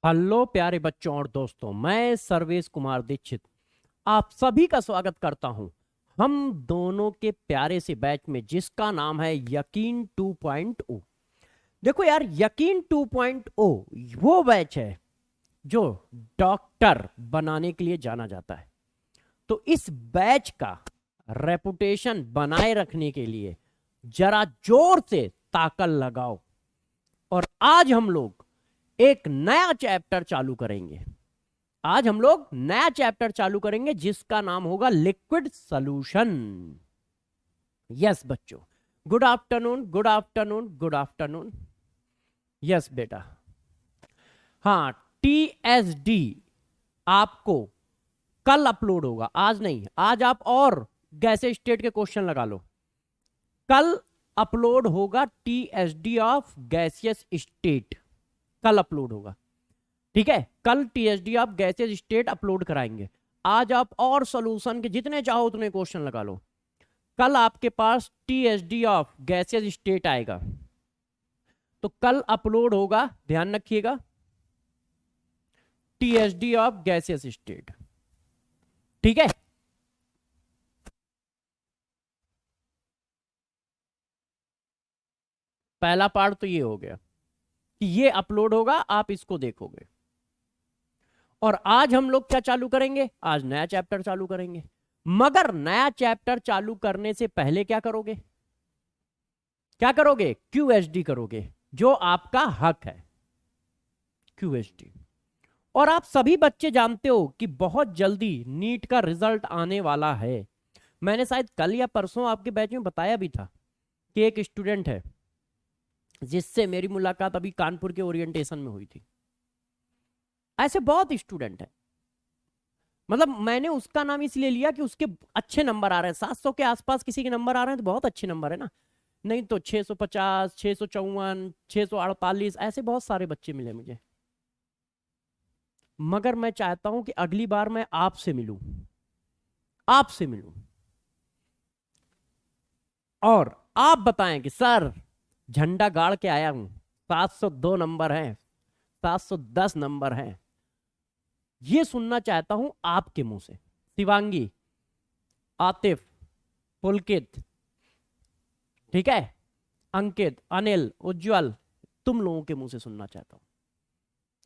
Hello प्यारे बच्चों और दोस्तों, मैं सर्वेश कुमार दीक्षित आप सभी का स्वागत करता हूं हम दोनों के प्यारे से बैच में जिसका नाम है यकीन 2.0। देखो यार, यकीन 2.0 वो बैच है जो डॉक्टर बनाने के लिए जाना जाता है। तो इस बैच का रेपुटेशन बनाए रखने के लिए जरा जोर से ताकत लगाओ। और आज हम लोग एक नया चैप्टर चालू करेंगे। आज हम लोग नया चैप्टर चालू करेंगे जिसका नाम होगा लिक्विड सॉल्यूशन। यस बच्चों, good afternoon, good afternoon, good afternoon. Yes बेटा, हाँ, टीएसडी आपको कल अपलोड होगा, आज नहीं। आज आप और गैसेस स्टेट के क्वेश्चन लगा लो। कल अपलोड होगा टीएसडी ऑफ गैसियस स्टेट, कल अपलोड होगा। ठीक है, कल TSD of gaseous state upload कराएंगे। आज आप और सॉल्यूशन के जितने चाहो उतने क्वेश्चन लगा लो। कल आपके पास टीएसडी ऑफ गैसियस स्टेट आएगा, तो कल अपलोड होगा, ध्यान रखिएगा, टीएसडी ऑफ गैसियस स्टेट। ठीक है, पहला पार्ट तो ये हो गया कि ये अपलोड होगा, आप इसको देखोगे। और आज हम लोग क्या चालू करेंगे? आज नया चैप्टर चालू करेंगे। मगर नया चैप्टर चालू करने से पहले क्या करोगे? क्या करोगे? क्यूएसडी करोगे, जो आपका हक है, क्यूएसडी। और आप सभी बच्चे जानते हो कि बहुत जल्दी नीट का रिजल्ट आने वाला है। मैंने शायद कल या परसों आपके बैच में बताया भी था कि एक स्टूडेंट है जिससे मेरी मुलाकात अभी कानपुर के ओरिएंटेशन में हुई थी। ऐसे बहुत स्टूडेंट हैं। मतलब मैंने उसका नाम इसलिए लिया कि उसके अच्छे नंबर आ रहे हैं, 700 के आसपास किसी के नंबर आ रहे हैं, तो बहुत अच्छे नंबर है ना। नहीं तो 650, 654, 648, ऐसे बहुत सारे बच्चे मिले मुझे। मगर मैं चाहता हूं कि अगली बार मैं आपसे मिलूं, आपसे मिलूं, और आप बताएं कि सर झंडा गाड़ के आया हूं, 702 नंबर हैं, 710 नंबर हैं। ये सुनना चाहता हूं आपके मुंह से। शिवांगी, आतिफ, पुलकित, ठीक है, अंकित, अनिल, उज्जवल, तुम लोगों के मुंह से सुनना चाहता हूं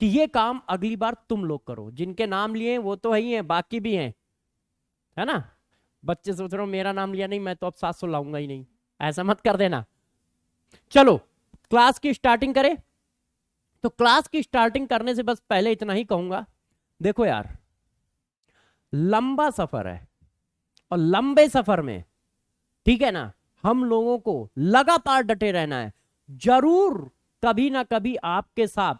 कि ये काम अगली बार तुम लोग करो। जिनके नाम लिए वो तो है ही हैं, बाकी भी हैं, है ना। बच्चे सोच रहे हो मेरा नाम लिया नहीं, मैं तो अब 700 लाऊंगा ही नहीं, ऐसा मत कर देना। चलो क्लास की स्टार्टिंग करें। तो क्लास की स्टार्टिंग करने से बस पहले इतना ही कहूंगा, देखो यार, लंबा सफर है और लंबे सफर में, ठीक है ना, हम लोगों को लगातार डटे रहना है। जरूर कभी ना कभी आपके साथ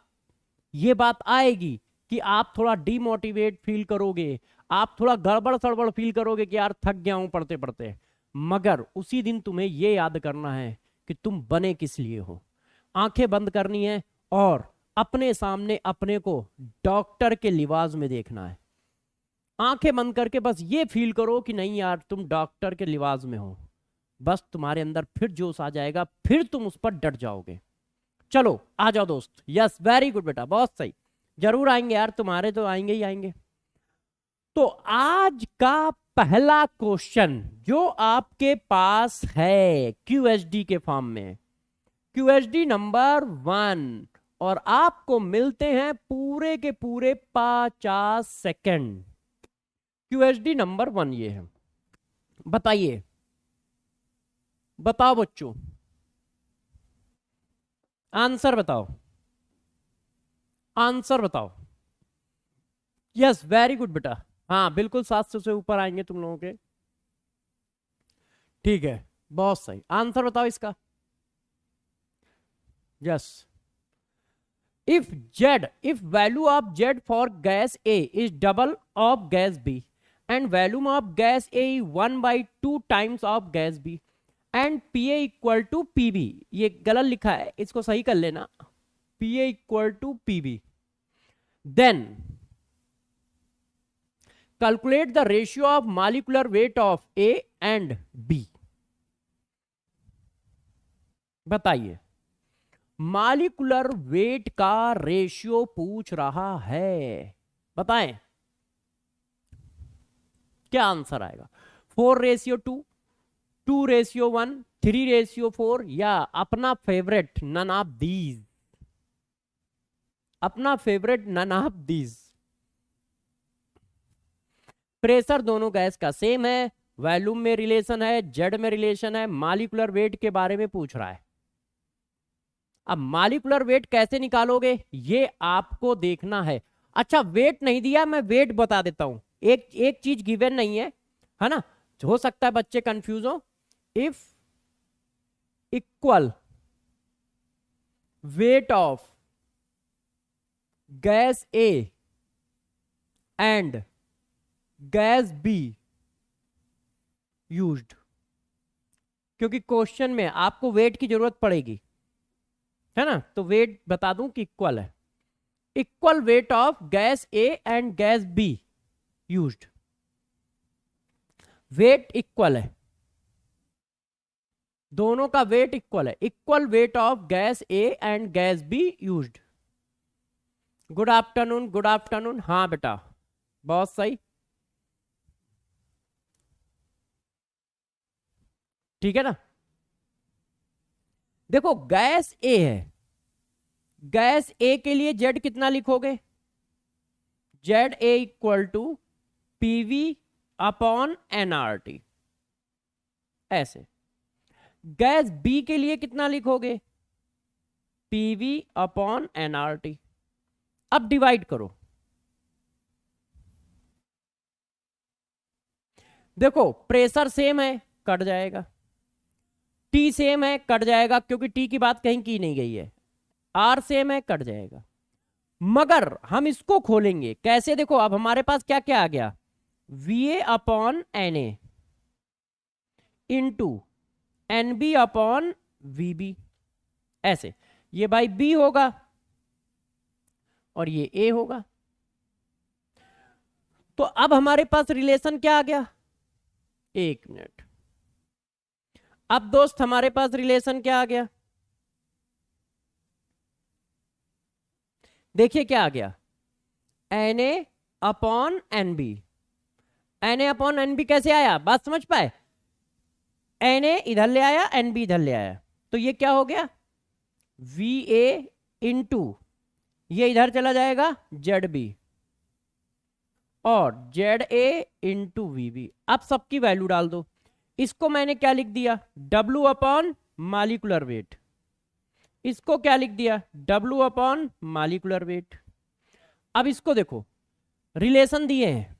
ये बात आएगी कि आप थोड़ा डिमोटिवेट फील करोगे, आप थोड़ा गड़बड़ सड़बड़ फील करोगे कि यार थक गया हूं पढ़ते पढ़ते। मगर उसी दिन तुम्हें ये याद करना है कि तुम बने किस लिए हो। आंखें बंद करनी है और अपने सामने अपने को डॉक्टर के लिबास में देखना है। आंखें बंद करके बस ये फील करो कि नहीं यार तुम डॉक्टर के लिबास में हो। बस तुम्हारे अंदर फिर जोश आ जाएगा, फिर तुम उस पर डट जाओगे। चलो आ जाओ दोस्त। यस, वेरी गुड बेटा, बहुत सही। जरूर आएंगे यार, तुम्हारे तो आएंगे ही आएंगे। तो आज का पहला क्वेश्चन जो आपके पास है क्यूएसडी के फॉर्म में, क्यूएसडी नंबर 1, और आपको मिलते हैं पूरे के पूरे 50 सेकंड। क्यूएसडी नंबर 1 ये है। बताइए, बताओ बच्चों, आंसर बताओ, आंसर बताओ। यस, वेरी गुड बेटा, हाँ बिल्कुल 700 से ऊपर आएंगे तुम लोगों के। ठीक है, बहुत सही। आंसर बताओ इसका। Yes, if value of z for gas A is double of gas B and volume of gas A is 1/2 times of gas B and PA equal to PB, ये गलत लिखा है, इसको सही कर लेना, PA equal to PB, then calculate the ratio of molecular weight of A and B। बताइए, molecular weight का रेशियो पूछ रहा है, बताएं क्या आंसर आएगा। 4:2, 2:1, 3:4 या अपना फेवरेट नन ऑफ दीज, अपना favourite none of these. Pressure दोनों गैस का सेम है, वॉल्यूम में रिलेशन है, जेड में रिलेशन है, मॉलिक्यूलर वेट के बारे में पूछ रहा है। अब मॉलिक्यूलर वेट कैसे निकालोगे ये आपको देखना है। अच्छा वेट नहीं दिया, मैं वेट बता देता हूं। एक चीज गिवन नहीं है ना, हो सकता है बच्चे कंफ्यूज हो। If equal weight of gas A and gas be used, क्योंकि क्वेश्चन में आपको वेट की जरूरत पड़ेगी, है ना, तो वेट बता दूं कि इक्वल है। Equal weight of gas A and gas be used, weight equal है, दोनों का वेट इक्वल है। Equal weight of gas A and gas be used. Good afternoon, good afternoon. हाँ बेटा बहुत सही, ठीक है ना। देखो गैस ए है, गैस ए के लिए जेड कितना लिखोगे, Z A equal to PV upon NRT, ऐसे। गैस बी के लिए कितना लिखोगे, पीवी अपॉन एनआरटी। अब डिवाइड करो, देखो प्रेशर सेम है कट जाएगा, टी सेम है कट जाएगा क्योंकि टी की बात कहीं की नहीं गई है, आर सेम है कट जाएगा। मगर हम इसको खोलेंगे कैसे, देखो अब हमारे पास क्या क्या आ गया, VA upon n A into n B upon VB, ऐसे। ये भाई बी होगा और ये ए होगा। तो अब हमारे पास रिलेशन क्या आ गया, एक मिनट, अब दोस्त हमारे पास रिलेशन क्या आ गया, देखिए क्या आ गया, N A upon N B. N A upon N B कैसे आया, बात समझ पाए, एन ए इधर ले आया, एन बी इधर ले आया, तो ये क्या हो गया, वी ए इंटू ये इधर चला जाएगा जेड बी और Z A into V B. अब सबकी वैल्यू डाल दो, इसको मैंने क्या लिख दिया, डब्लू अपॉन मॉलिक्यूलर वेट, इसको क्या लिख दिया, डब्लू अपॉन मॉलिक्यूलर वेट। अब इसको देखो रिलेशन दिए हैं,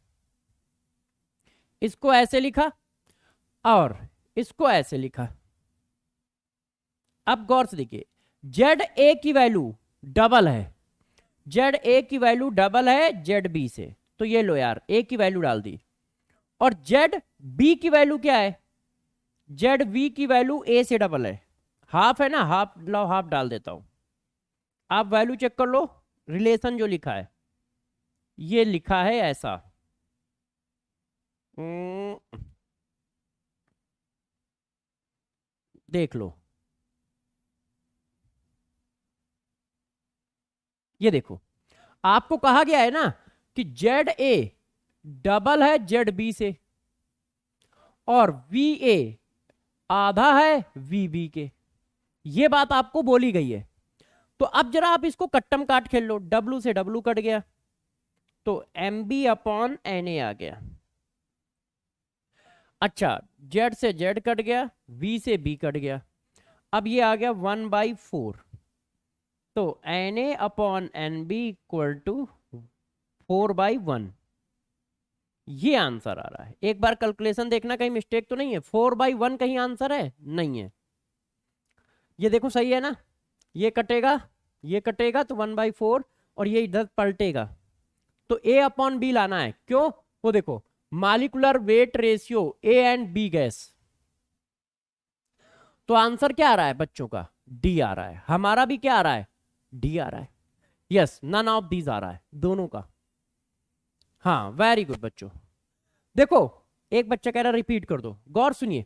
इसको ऐसे लिखा और इसको ऐसे लिखा। अब गौर से देखिए, जेड ए की वैल्यू डबल है, जेड ए की वैल्यू डबल है जेड बी से, तो ये लो यार ए की वैल्यू डाल दी। और जेड बी की वैल्यू क्या है, जेड बी की वैल्यू ए से डबल है, हाफ है ना, हाफ लो, हाफ डाल देता हूं। आप वैल्यू चेक कर लो, रिलेशन जो लिखा है ये लिखा है ऐसा, देख लो, ये देखो आपको कहा गया है ना कि जेड ए डबल है जेड बी से और वी ए आधा है वी बी के, ये बात आपको बोली गई है। तो अब जरा आप इसको कट्टम काट खेल लो, डब्लू से डब्लू कट गया तो M B upon n A आ गया। अच्छा जेड से जेड कट गया, वी से बी कट गया, अब ये आ गया 1/4, तो n A upon N B equal to 4/1, ये आंसर आ रहा है। एक बार कैलकुलेशन देखना कहीं मिस्टेक तो नहीं है, 4/1 कहीं आंसर है, नहीं है। ये देखो सही है ना, ये कटेगा तो 1/4 और ये इधर पलटेगा, तो ए अपॉन बी लाना है। क्यों, वो देखो molecular weight ratio A and B gas, तो आंसर क्या आ रहा है बच्चों का, डी आ रहा है। हमारा भी क्या आ रहा है, डी आ रहा है। यस, नन ऑफ दीज आ रहा है दोनों का। हाँ वेरी गुड बच्चों। देखो एक बच्चा कह रहा रिपीट कर दो, गौर सुनिए।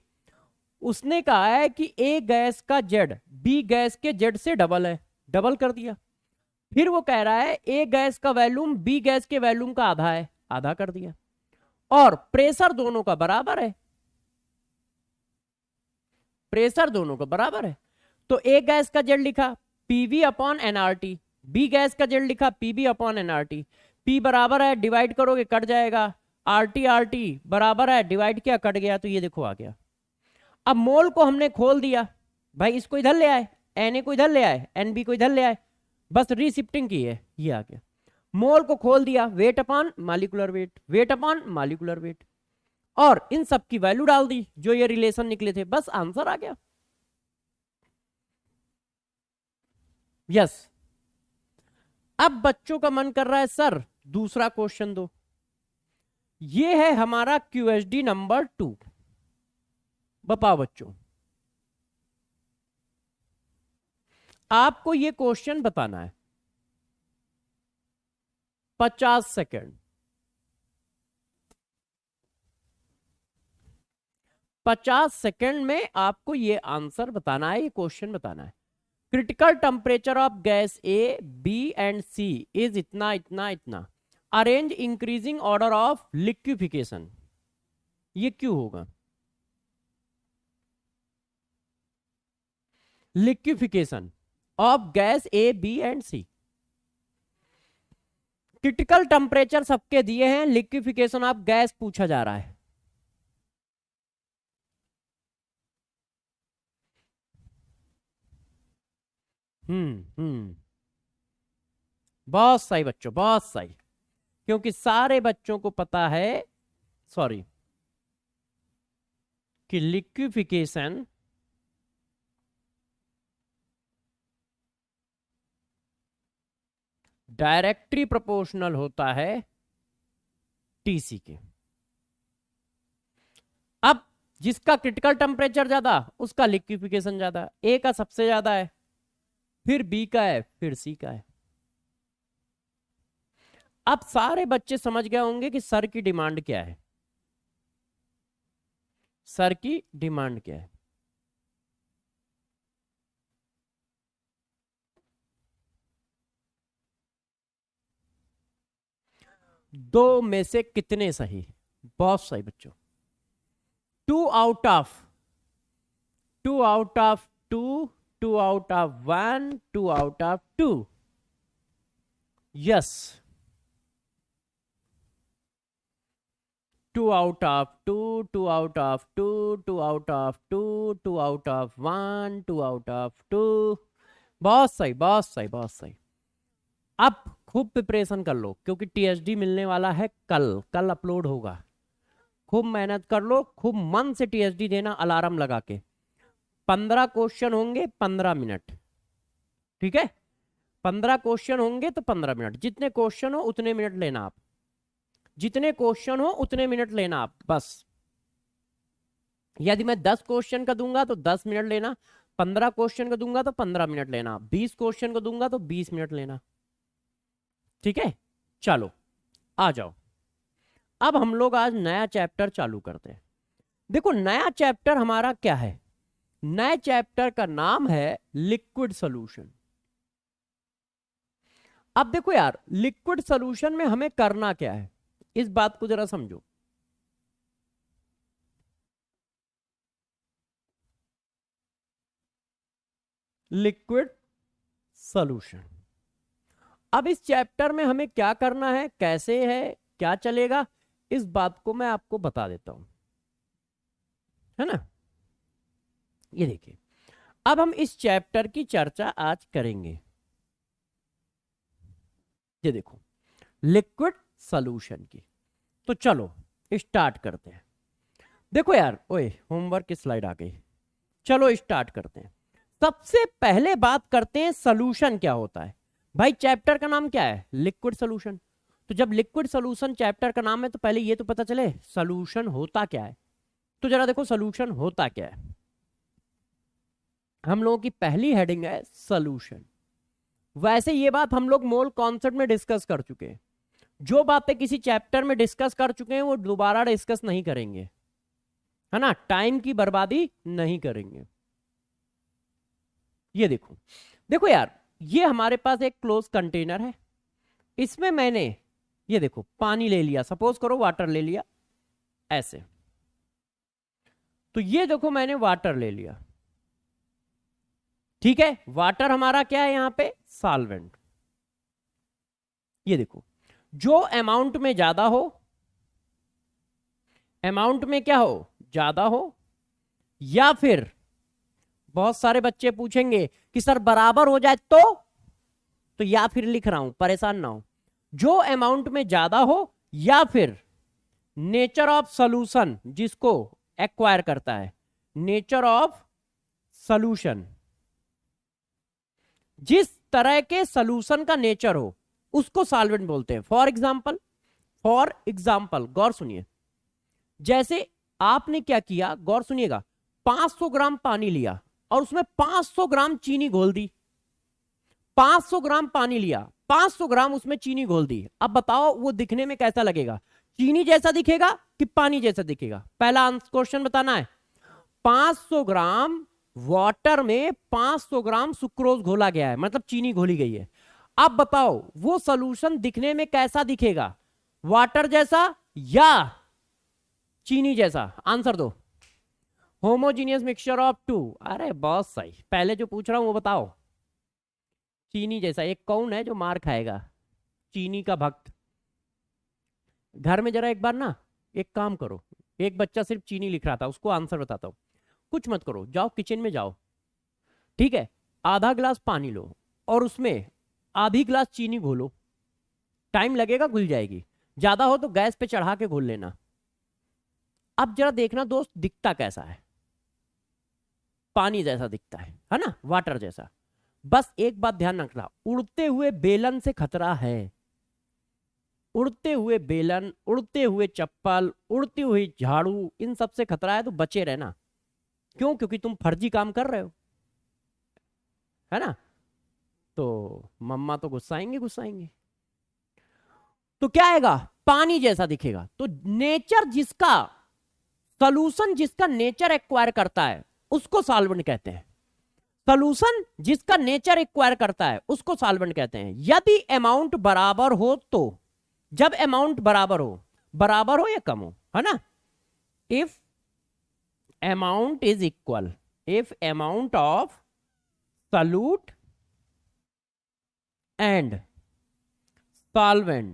उसने कहा है कि ए गैस का जेड बी गैस के जेड से डबल है, डबल कर दिया। फिर वो कह रहा है ए गैस का वॉल्यूम बी गैस के वॉल्यूम का आधा है, आधा कर दिया। और प्रेशर दोनों का बराबर है, प्रेशर दोनों का बराबर है। तो ए गैस का जेड लिखा PV upon NRT, B gas का जेड लिखा पीबी अपॉन एनआरटी। पी बराबर है, डिवाइड करोगे कट जाएगा, आरटी आरटी बराबर है, डिवाइड किया कट गया, तो ये देखो आ गया। अब मोल को हमने खोल दिया, भाई इसको इधर ले आए, एन ए को इधर ले आए, एन बी को इधर ले आए, बस रीशिफ्टिंग की है, ये आ गया। मोल को खोल दिया, weight upon molecular weight, weight upon molecular weight, और इन सब की वैल्यू डाल दी जो ये रिलेशन निकले थे, बस आंसर आ गया। यस। अब बच्चों का मन कर रहा है सर दूसरा क्वेश्चन दो। ये है हमारा क्यूएसडी नंबर 2। बताओ बच्चों, आपको ये क्वेश्चन बताना है 50 सेकेंड। 50 सेकेंड में आपको ये आंसर बताना है, ये क्वेश्चन बताना है। Critical temperature of gas A B and C is इतना इतना इतना, arrange increasing order of liquefaction, ये क्यों होगा? Liquefaction of gas A B and C, critical temperature सबके दिए हैं, लिक्विफिकेशन ऑफ गैस पूछा जा रहा है। बहुत सही बच्चों, बहुत सही, क्योंकि सारे बच्चों को पता है, सॉरी, कि लिक्विफिकेशन डायरेक्टली प्रोपोर्शनल होता है टीसी के। अब जिसका क्रिटिकल टेम्परेचर ज्यादा उसका लिक्विफिकेशन ज्यादा, ए का सबसे ज्यादा है, फिर बी का है, फिर सी का है। अब सारे बच्चे समझ गए होंगे कि सर की डिमांड क्या है, सर की डिमांड क्या है। दो में से कितने सही? बहुत सही बच्चों, 2 out of 2 out of 2, 2 out of 1, 2 out of 2। Yes, 2 out of 2, 2 out of 2, 2 out of 2, 2 out of 1, 2 out of 2। बहुत सही, बहुत सही, बहुत सही। अब खूब प्रिपरेशन कर लो, क्योंकि टीएसडी मिलने वाला है कल, कल अपलोड होगा। खूब मेहनत कर लो, खूब मन से टीएसडी देना, अलार्म लगा के। 15 क्वेश्चन होंगे, 15 मिनट, ठीक है? 15 क्वेश्चन होंगे तो 15 मिनट, जितने क्वेश्चन हो उतने मिनट लेना आप, जितने क्वेश्चन हो उतने मिनट लेना आप, बस। यदि मैं 10 क्वेश्चन का दूंगा तो 10 मिनट लेना, 15 क्वेश्चन का दूंगा तो 15 मिनट लेना, 20 क्वेश्चन को दूंगा तो 20 मिनट लेना, ठीक है? चलो आ जाओ, अब हम लोग आज नया चैप्टर चालू करते हैं। देखो नया चैप्टर हमारा क्या है, नए चैप्टर का नाम है लिक्विड सॉल्यूशन। अब देखो यार, लिक्विड सॉल्यूशन में हमें करना क्या है, इस बात को जरा समझो। लिक्विड सॉल्यूशन, अब इस चैप्टर में हमें क्या करना है, कैसे है, क्या चलेगा, इस बात को मैं आपको बता देता हूं, है ना? ये देखिए, अब हम इस चैप्टर की चर्चा आज करेंगे। ये देखो, लिक्विड सॉल्यूशन की, तो चलो स्टार्ट करते हैं। देखो यार, ओए होमवर्क की स्लाइड आ गई, चलो स्टार्ट करते हैं। सबसे पहले बात करते हैं सॉल्यूशन क्या होता है। भाई चैप्टर का नाम क्या है, लिक्विड सॉल्यूशन, तो जब लिक्विड सॉल्यूशन चैप्टर का नाम है तो पहले ये तो पता चले सॉल्यूशन होता क्या है। तो जरा देखो सॉल्यूशन होता क्या है। हम लोगों की पहली हेडिंग है सॉल्यूशन। वैसे ये बात हम लोग मोल कॉन्सेप्ट में डिस्कस कर चुके हैं, जो बातें किसी चैप्टर में डिस्कस कर चुके हैं वो दोबारा डिस्कस नहीं करेंगे, है ना? टाइम की बर्बादी नहीं करेंगे। ये देखो, देखो यार, ये हमारे पास एक क्लोज कंटेनर है, इसमें मैंने ये देखो पानी ले लिया, सपोज करो वाटर ले लिया ऐसे, तो ये देखो मैंने वाटर ले लिया, ठीक है। वाटर हमारा क्या है यहां पे, सॉल्वेंट। ये देखो जो अमाउंट में ज्यादा हो, अमाउंट में क्या हो, ज्यादा हो, या फिर बहुत सारे बच्चे पूछेंगे कि सर बराबर हो जाए तो या फिर लिख रहा हूं, परेशान ना हो, जो अमाउंट में ज्यादा हो, या फिर नेचर ऑफ सॉल्यूशन जिसको एक्वायर करता है, नेचर ऑफ सॉल्यूशन, जिस तरह के सॉल्यूशन का नेचर हो उसको सॉल्वेंट बोलते हैं। फॉर एग्जाम्पल गौर सुनिए, जैसे आपने क्या किया, गौर सुनिएगा, 500 ग्राम पानी लिया और उसमें 500 ग्राम चीनी घोल दी, 500 ग्राम पानी लिया, 500 ग्राम उसमें चीनी घोल दी। अब बताओ वो दिखने में कैसा लगेगा, चीनी जैसा दिखेगा कि पानी जैसा दिखेगा? पहला क्वेश्चन बताना है। 500 ग्राम वाटर में 500 ग्राम सुक्रोज घोला गया है, मतलब चीनी घोली गई है। अब बताओ वो सॉल्यूशन दिखने में कैसा दिखेगा, वाटर जैसा या चीनी जैसा? आंसर दो। Homogeneous mixture of two. अरे बहुत सही, पहले जो पूछ रहा हूं वो बताओ। चीनी जैसा। एक कौन है जो मार खाएगा? चीनी का भक्त। घर में जरा एक बार ना एक काम करो, एक बच्चा सिर्फ चीनी लिख रहा था, उसको आंसर बताता हूं। कुछ मत करो, जाओ किचन में जाओ, ठीक है, आधा ग्लास पानी लो और उसमें आधी ग्लास चीनी घोलो। टाइम लगेगा, घुल जाएगी। ज्यादा हो तो गैस पे चढ़ा के घोल लेना। अब जरा देखना दोस्त दिखता कैसा है, पानी जैसा दिखता है ना, वाटर जैसा। बस एक बात ध्यान रखना, उड़ते हुए बेलन से खतरा है। उड़ते हुए बेलन, उड़ते हुए चप्पल, उड़ती हुई झाड़ू, इन सब से खतरा है, तो बचे रहना। क्यों? क्योंकि तुम फर्जी काम कर रहे हो, है ना। तो मम्मा तो गुस्साएंगे। तो क्या आएगा? पानी जैसा दिखेगा। तो नेचर जिसका, सॉल्यूशन जिसका नेचर एक्वायर करता है उसको सॉल्वेंट कहते हैं। सॉल्यूशन जिसका नेचर एक्वायर करता है उसको सॉल्वेंट कहते हैं। यदि अमाउंट बराबर हो तो, जब अमाउंट बराबर हो या कम हो, है ना, if amount is equal, if amount of solute and solvent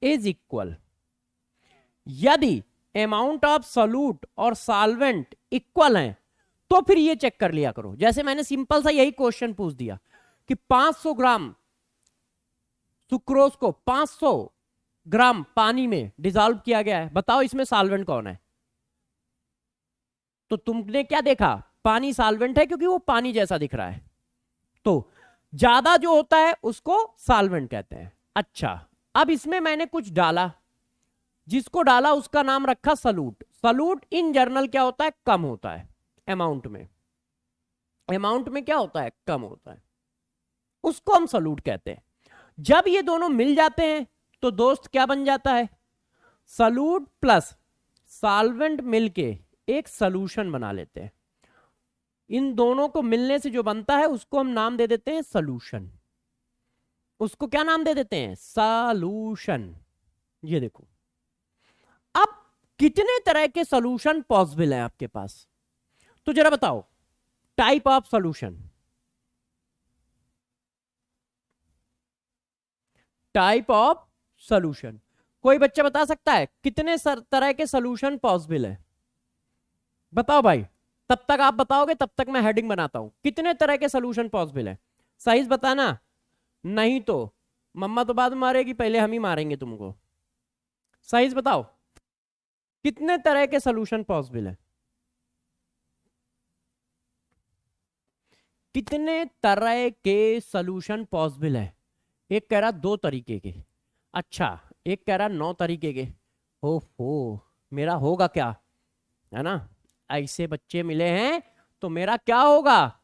is equal, यदि amount of solute और solvent इक्वल हैं तो फिर ये चेक कर लिया करो। जैसे मैंने सिंपल सा यही क्वेश्चन पूछ दिया कि 500 ग्राम सुक्रोज को 500 ग्राम पानी में डिसॉल्व किया गया है, बताओ इसमें सॉल्वेंट कौन है? तो तुमने क्या देखा? पानी सॉल्वेंट है क्योंकि वो पानी जैसा दिख रहा है। तो ज्यादा जो होता है उसको सॉल्वेंट कहते हैं। अच्छा, अब इसमें मैंने कुछ डाला, जिसको डाला उसका नाम रखा सॉल्यूट। सॉल्यूट इन जनरल क्या होता है? कम होता है अमाउंट में। अमाउंट में क्या होता है? कम होता है, उसको हम सॉल्यूट कहते हैं। जब ये दोनों मिल जाते हैं तो दोस्त क्या बन जाता है? सॉल्यूट प्लस सॉल्वेंट मिलके एक सॉल्यूशन बना लेते हैं। इन दोनों को मिलने से जो बनता है उसको हम नाम दे देते हैं सॉल्यूशन। उसको क्या नाम दे देते हैं? सॉल्यूशन। ये देखो, अब कितने तरह के सॉल्यूशन पॉसिबल है आपके पास? तो जरा बताओ type of solution. Type of solution कोई बच्चा बता सकता है कितने तरह के सॉल्यूशन पॉसिबल है? बताओ भाई, तब तक आप बताओगे तब तक मैं हेडिंग बनाता हूं। कितने तरह के सॉल्यूशन पॉसिबल है? सही बताना, नहीं तो मम्मा तो बाद में मारेगी, पहले हम ही मारेंगे तुमको। सही बताओ कितने तरह के सॉल्यूशन पॉसिबल है? कितने तरह के सॉल्यूशन पॉसिबल है? एक कह रहा 2 तरीके के, अच्छा एक कह रहा 9 तरीके के। हो मेरा होगा क्या, है ना? ऐसे बच्चे मिले हैं तो मेरा क्या होगा?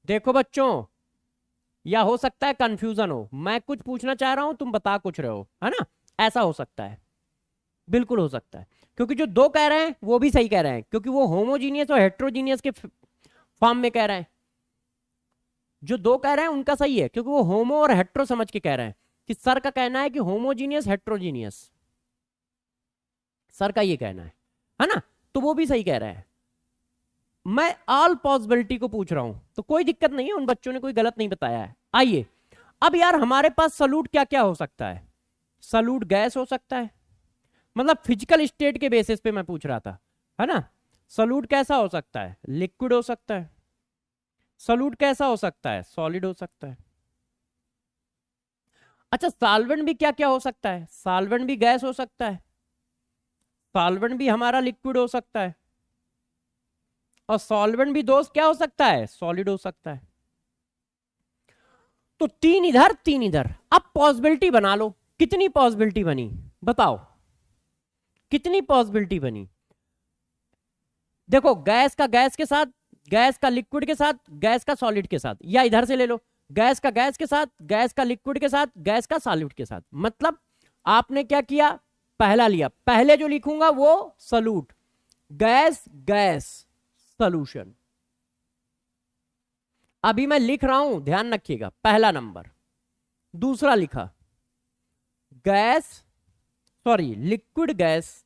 देखो बच्चों, या हो सकता है कंफ्यूजन हो, मैं कुछ पूछना चाह रहा हूं तुम बता कुछ रहे हो, है ना? ऐसा हो सकता है, बिल्कुल हो सकता है, क्योंकि जो 2 कह रहे हैं वो भी सही कह रहे हैं, क्योंकि वो होमोजीनियस और हेट्रोजीनियस के फॉर्म में कह रहे हैं। जो दो कह रहे हैं उनका सही है, क्योंकि वो होमो और हेट्रो समझ के कह रहे हैं कि सर का कहना है कि होमोजीनियस हेट्रोजीनियस, सर का ये कहना है ना, तो वो भी सही कह रहे हैं। मैं ऑल पॉसिबिलिटी को पूछ रहा हूं, तो कोई दिक्कत नहीं है, उन बच्चों ने कोई गलत नहीं बताया है। आइए अब यार हमारे पास सॉल्यूट क्या क्या हो सकता है। सॉल्यूट गैस हो सकता है, मतलब फिजिकल स्टेट के बेसिस पे मैं पूछ रहा था, है ना। सॉल्यूट कैसा हो सकता है, लिक्विड हो सकता है। सॉल्यूट कैसा हो सकता है, सॉलिड हो सकता है। अच्छा सॉल्वेंट भी क्या क्या हो सकता है, सॉल्वेंट भी गैस हो सकता है, सॉल्वेंट भी हमारा लिक्विड हो सकता है, और सॉल्वेंट भी दोस्त क्या हो सकता है, सॉलिड हो सकता है। तो तीन इधर तीन इधर। अब पॉसिबिलिटी बना लो, कितनी पॉसिबिलिटी बनी बताओ, कितनी पॉसिबिलिटी बनी। देखो गैस का गैस के साथ, गैस का लिक्विड के साथ, गैस का सॉलिड के साथ, या इधर से ले लो गैस का गैस के साथ, गैस का लिक्विड के साथ, गैस का सॉलिड के साथ। मतलब आपने क्या किया, पहला लिया, पहले जो लिखूंगा वो सॉल्यूट, गैस गैस सॉल्यूशन। अभी मैं लिख रहा हूं ध्यान रखिएगा, पहला नंबर। दूसरा लिखा gas, sorry liquid gas,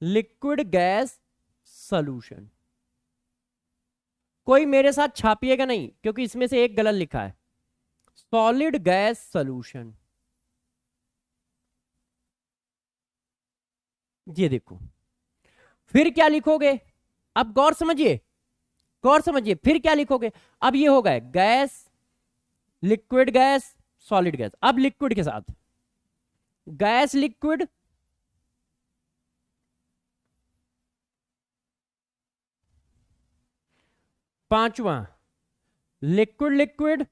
liquid gas solution. कोई मेरे साथ छापिएगा नहीं क्योंकि इसमें से एक गलत लिखा है, सॉलिड गैस सॉल्यूशन। ये देखो, फिर क्या लिखोगे, अब गौर समझिए, गौर समझिए, फिर क्या लिखोगे। अब ये हो गए gas, liquid gas, solid gas. अब लिक्विड के साथ गैस लिक्विड, पांचवा लिक्विड लिक्विड,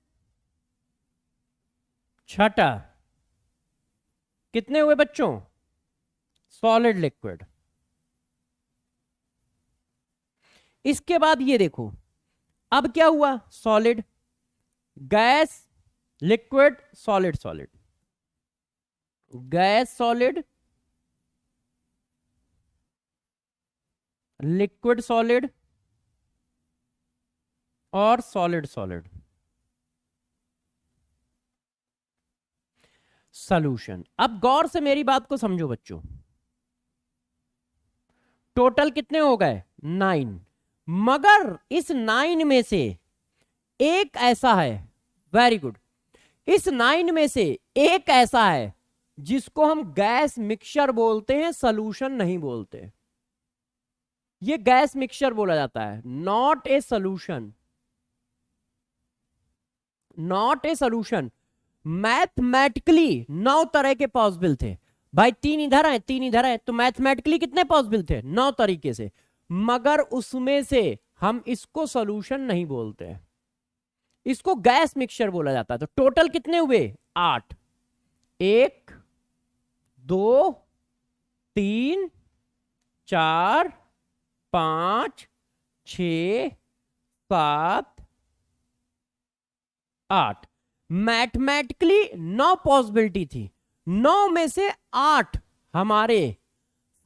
छठा कितने हुए बच्चों, सॉलिड लिक्विड। इसके बाद ये देखो, अब क्या हुआ, solid gas liquid solid, solid gas solid, liquid solid, और सॉलिड सॉलिड सॉल्यूशन। अब गौर से मेरी बात को समझो बच्चों, टोटल कितने हो गए, 9। मगर इस 9 में से एक ऐसा है, वेरी गुड, इस 9 में से एक ऐसा है जिसको हम गैस मिक्सचर बोलते हैं, सॉल्यूशन नहीं बोलते। ये गैस मिक्सचर बोला जाता है, not a solution, not a solution. Mathematically 9 तरह के पॉसिबल थे भाई, 3 इधर है 3 इधर है, तो मैथमेटिकली कितने पॉसिबल थे, 9 तरीके से। मगर उसमें से हम इसको सॉल्यूशन नहीं बोलते, इसको गैस मिक्सचर बोला जाता है। तो टोटल कितने हुए, 8, 1 2 3 4 5 6 7 8। मैथमेटिकली 9 पॉसिबिलिटी थी, 9 में से 8 हमारे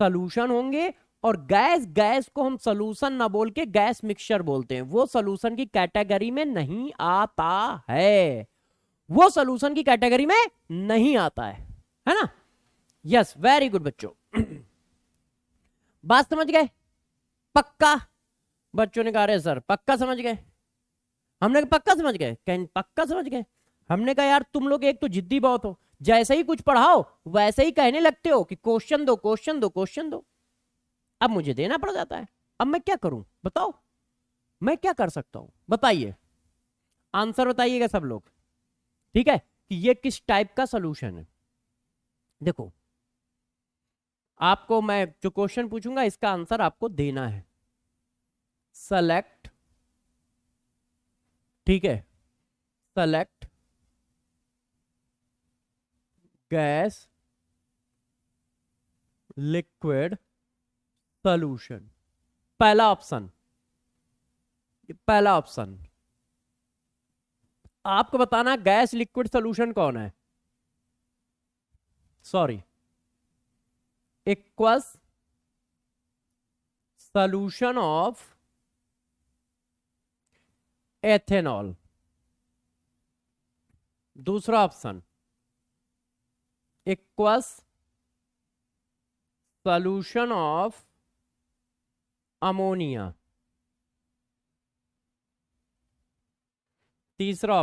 सॉल्यूशन होंगे, और गैस, गैस को हम सॉल्यूशन ना बोल के गैस मिक्सचर बोलते हैं। वो सॉल्यूशन की कैटेगरी में नहीं आता है, वो सॉल्यूशन की कैटेगरी में नहीं आता है ना। यस वेरी गुड बच्चों, बात समझ गए, पक्का। बच्चों ने कहा अरे सर पक्का समझ गए, हमने कहा पक्का समझ गए, कहीं पक्का समझ गए। हमने कहा यार तुम लोग एक तो जिद्दी बहुत हो, जैसे ही कुछ पढ़ाओ वैसे ही कहने लगते हो कि क्वेश्चन दो क्वेश्चन दो क्वेश्चन दो। अब मुझे देना पड़ जाता है, अब मैं क्या करूं बताओ, मैं क्या कर सकता हूं बताइए, आंसर बताइएगा सब लोग, ठीक है, कि ये किस टाइप का सॉल्यूशन है। देखो आपको मैं जो क्वेश्चन पूछूंगा इसका आंसर आपको देना है। सेलेक्ट, ठीक है, सेलेक्ट गैस लिक्विड सॉल्यूशन, पहला ऑप्शन, पहला ऑप्शन। आपको बताना गैस लिक्विड सॉल्यूशन कौन है, sorry, aqueous solution of ethanol. दूसरा option aqueous solution of ammonia. तीसरा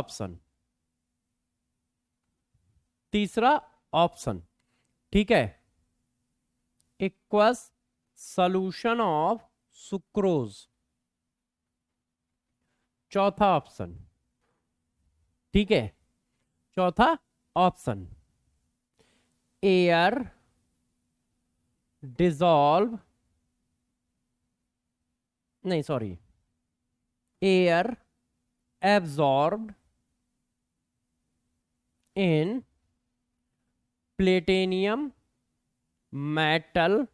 ऑप्शन ठीक है, इक्वस सॉल्यूशन ऑफ सुक्रोज। चौथा ऑप्शन ठीक है, चौथा ऑप्शन एयर डिसॉल्व, नहीं sorry, air absorbed in platinum metal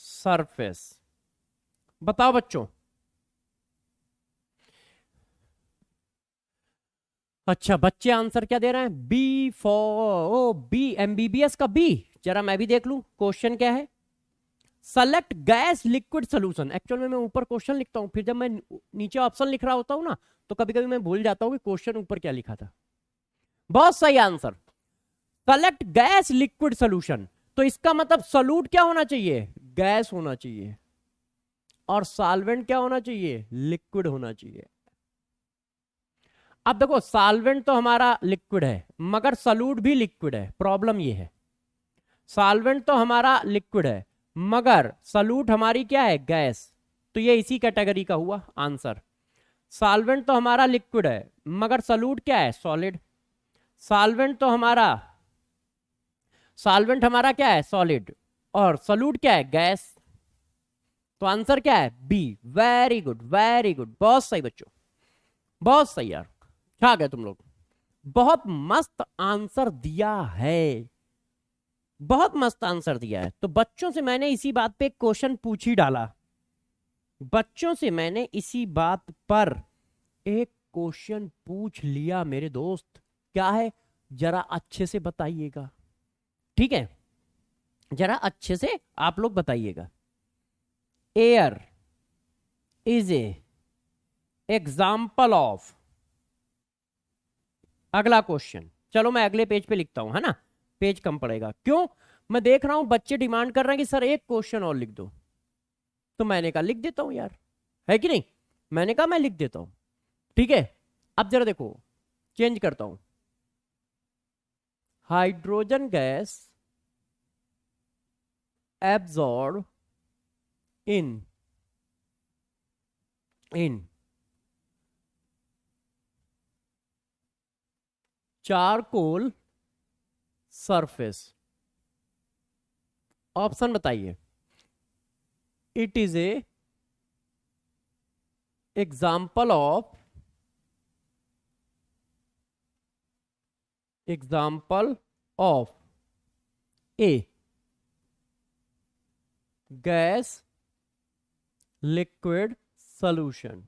surface. बताओ बच्चों। अच्छा, बच्चे आंसर क्या दे रहे हैं? B for O B, MBBS का बी। जरा मैं भी देख लूं क्वेश्चन क्या है। Select gas liquid solution. Actual में मैं ऊपर क्वेश्चन लिखता हूं, फिर जब मैं नीचे ऑप्शन लिख रहा होता हूं ना, तो कभी कभी मैं भूल जाता हूं कि क्वेश्चन ऊपर क्या लिखा था। बहुत सही answer, select gas liquid solution. तो इसका मतलब सोल्यूट क्या होना चाहिए? गैस होना चाहिए, और सॉल्वेंट क्या होना चाहिए? लिक्विड होना चाहिए। अब देखो, सॉल्वेंट तो हमारा लिक्विड है मगर सोल्यूट भी लिक्विड है। प्रॉब्लम ये है, सॉल्वेंट तो हमारा लिक्विड है मगर सोल्यूट हमारी क्या है? गैस। तो ये इसी कैटेगरी का हुआ आंसर। सॉल्वेंट तो हमारा लिक्विड है मगर सोल्यूट क्या है? सॉलिड। सॉल्वेंट हमारा क्या है? सॉलिड। और सोल्यूट क्या है? गैस। तो आंसर क्या है? B. Very good, very good, बहुत सही बच्चों, बहुत सही यार, छा गए तुम लोग। बहुत मस्त आंसर दिया है, बहुत मस्त आंसर दिया है। तो बच्चों से मैंने इसी बात पे क्वेश्चन पूछ ही डाला, बच्चों से मैंने इसी बात पर एक क्वेश्चन पूछ लिया मेरे दोस्त। क्या है? जरा अच्छे से बताइएगा, ठीक है? जरा अच्छे से आप लोग बताइएगा। Air is a example of. अगला क्वेश्चन, चलो मैं अगले पेज पे लिखता हूं, है ना, पेज कम पड़ेगा। क्यों? मैं देख रहा हूं बच्चे डिमांड कर रहे हैं कि सर एक क्वेश्चन और लिख दो, तो मैंने कहा लिख देता हूं यार, है कि नहीं? मैंने कहा मैं लिख देता हूं, ठीक है? अब जरा देखो, चेंज करता हूं। Hydrogen gas absorb in charcoal surface. Option बताइए। It is a example of a gas liquid solution,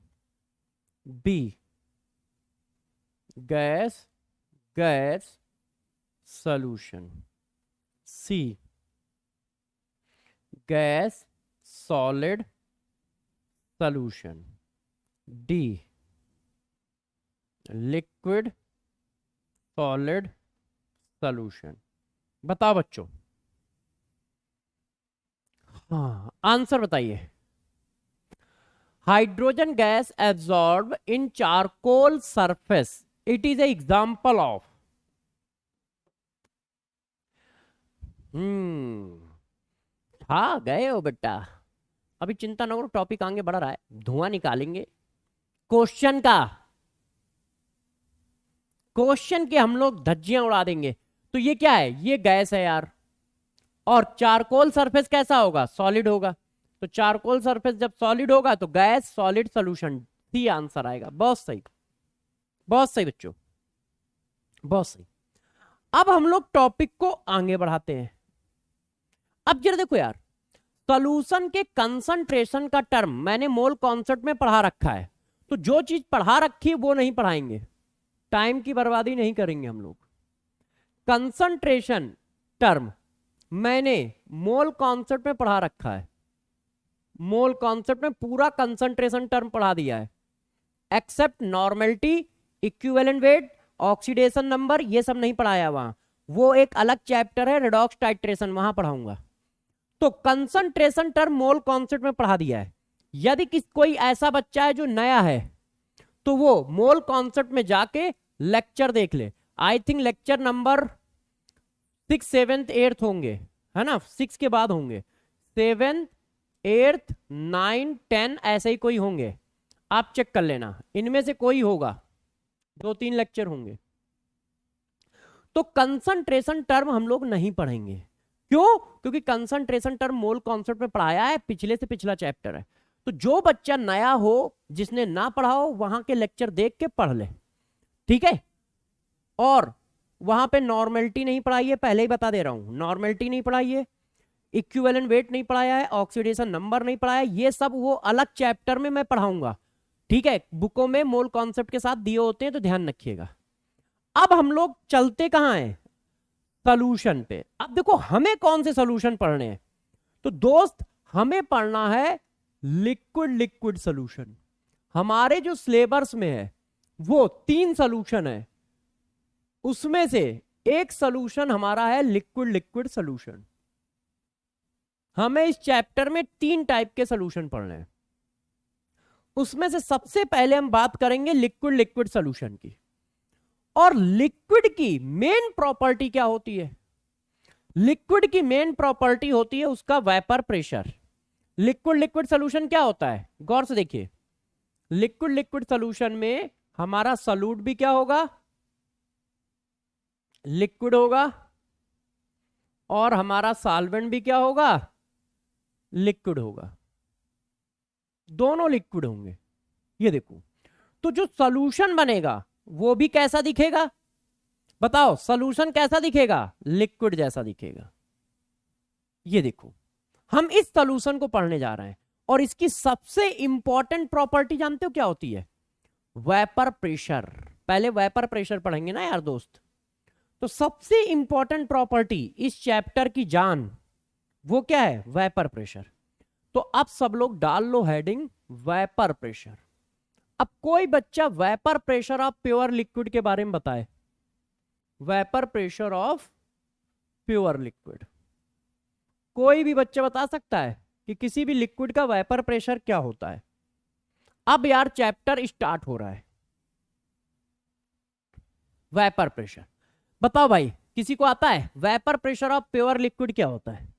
B gas solution, C gas solid solution, D liquid solid solution. बताओ बच्चों, हाँ आंसर बताइए। Hydrogen gas absorb in charcoal surface, it is a example of. हाँ गए हो बेटा, अभी चिंता न करो, टॉपिक आगे बढ़ रहा है, धुआं निकालेंगे क्वेश्चन का, क्वेश्चन के हम लोग धज्जियां उड़ा देंगे। तो ये क्या है? ये गैस है यार, और चारकोल सरफेस कैसा होगा? सॉलिड होगा। तो चारकोल सरफेस जब सॉलिड होगा तो gas solid solution, C answer आएगा। बहुत सही, बहुत सही बच्चों, बहुत सही। अब हम लोग टॉपिक को आगे बढ़ाते हैं। अब जरा देखो यार, सॉल्यूशन के कंसंट्रेशन का टर्म मैंने मोल कॉन्सेप्ट में पढ़ा रखा है, तो जो चीज पढ़ा रखी है वो नहीं पढ़ाएंगे, टाइम की बर्बादी नहीं करेंगे हम लोग। कंसंट्रेशन टर्म मैंने मोल कॉन्सेप्ट में पढ़ा रखा है, मोल कॉन्सेप्ट में पूरा कंसंट्रेशन टर्म पढ़ा दिया है। Except normality, equivalent weight, oxidation number, ये सब नहीं पढ़ाया वहां। वो एक अलग चैप्टर है, रेडॉक्स टाइट्रेशन, वहां पढ़ाऊंगा। तो कंसंट्रेशन टर्म मोल कॉन्सेप्ट में पढ़ा दिया है। यदि कोई ऐसा बच्चा है जो नया है तो वो मोल कॉन्सेप्ट में जाके लेक्चर देख ले। आई थिंक लेक्चर नंबर 6, 7, 8 होंगे, है ना, 6 के बाद होंगे, 7, 8, 9, 10 ऐसे ही कोई होंगे, आप चेक कर लेना, इनमें से कोई होगा, 2-3 लेक्चर होंगे। तो कंसंट्रेशन टर्म हम लोग नहीं पढ़ेंगे, क्यों? क्योंकि कंसंट्रेशन टर्म मोल कॉन्सेप्ट में पढ़ाया है, पिछले से पिछला चैप्टर है। तो जो बच्चा नया हो, जिसने ना पढ़ा हो, वहां के लेक्चर देख के पढ़ ले, ठीक है। और वहां पे नॉर्मेलिटी नहीं पढ़ाई है, पहले ही बता दे रहा हूं, नॉर्मेलिटी नहीं पढ़ाई है, इक्विवेलेंट वेट नहीं पढ़ाया है, ऑक्सीडेशन नंबर नहीं पढ़ाया है, ये सब वो अलग चैप्टर में मैं पढ़ाऊंगा, ठीक है। बुकों में मोल कॉन्सेप्ट के साथ दिए होते हैं, तो ध्यान रखिएगा। अब हम लोग चलते कहां हैं? सॉल्यूशन पे। अब देखो हमें कौन से सॉल्यूशन पढ़ने हैं, तो दोस्त हमें पढ़ना है लिक्विड लिक्विड सॉल्यूशन। हमारे जो सिलेबस में है वो 3 सॉल्यूशन है, उसमें से एक सॉल्यूशन हमारा है लिक्विड लिक्विड सॉल्यूशन। हमें इस चैप्टर में 3 टाइप के सॉल्यूशन पढ़ने हैं। उसमें से सबसे पहले हम बात करेंगे लिक्विड लिक्विड सॉल्यूशन की। और लिक्विड की मेन प्रॉपर्टी क्या होती है? लिक्विड की मेन प्रॉपर्टी होती है उसका vapour pressure. Liquid liquid solution क्या होता है, गौर से देखिए। लिक्विड लिक्विड सॉल्यूशन में हमारा सॉल्यूट भी क्या होगा? लिक्विड होगा, और हमारा सॉल्वेंट भी क्या होगा? लिक्विड होगा, दोनों लिक्विड होंगे। ये देखो, तो जो सॉल्यूशन बनेगा वो भी कैसा दिखेगा? बताओ, सॉल्यूशन कैसा दिखेगा? लिक्विड जैसा दिखेगा। ये देखो, हम इस सॉल्यूशन को पढ़ने जा रहे हैं, और इसकी सबसे इंपॉर्टेंट प्रॉपर्टी जानते हो क्या होती है? Vapour pressure. पहले वेपर प्रेशर पढ़ेंगे ना यार दोस्त। तो सबसे इंपॉर्टेंट प्रॉपर्टी इस चैप्टर की जान, वो क्या है? Vapour pressure. तो अब सब लोग डाल लो हेडिंग वेपर प्रेशर। अब कोई बच्चा vapour pressure of pure liquid के बारे में बताए। Vapour pressure of pure liquid, कोई भी बच्चा बता सकता है कि किसी भी लिक्विड का वेपर प्रेशर क्या होता है? अब यार चैप्टर स्टार्ट हो रहा है। वेपर प्रेशर बताओ भाई, किसी को आता है? Vapour pressure of pure liquid क्या होता है?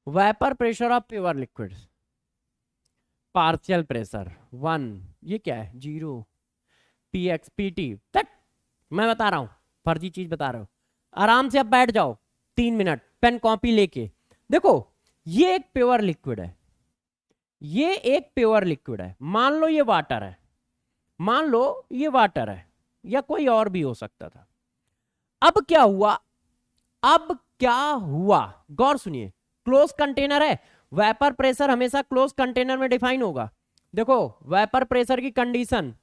Vapour pressure of pure liquid, partial pressure 1, ये क्या है? 0, px pt तक। मैं बता रहा हूं, फर्जी चीज बता रहा हूं। आराम से अब बैठ जाओ 3 मिनट पेन कॉपी लेके। देखो ये एक प्योर लिक्विड है, ये एक प्योर लिक्विड है। मान लो ये वाटर है, मान लो ये वाटर है, या कोई और भी हो सकता था। अब क्या हुआ? अब क्या हुआ, गौर सुनिए। क्लोज कंटेनर है, वेपर प्रेशर हमेशा क्लोज कंटेनर में डिफाइन होगा। देखो वेपर प्रेशर की कंडीशन,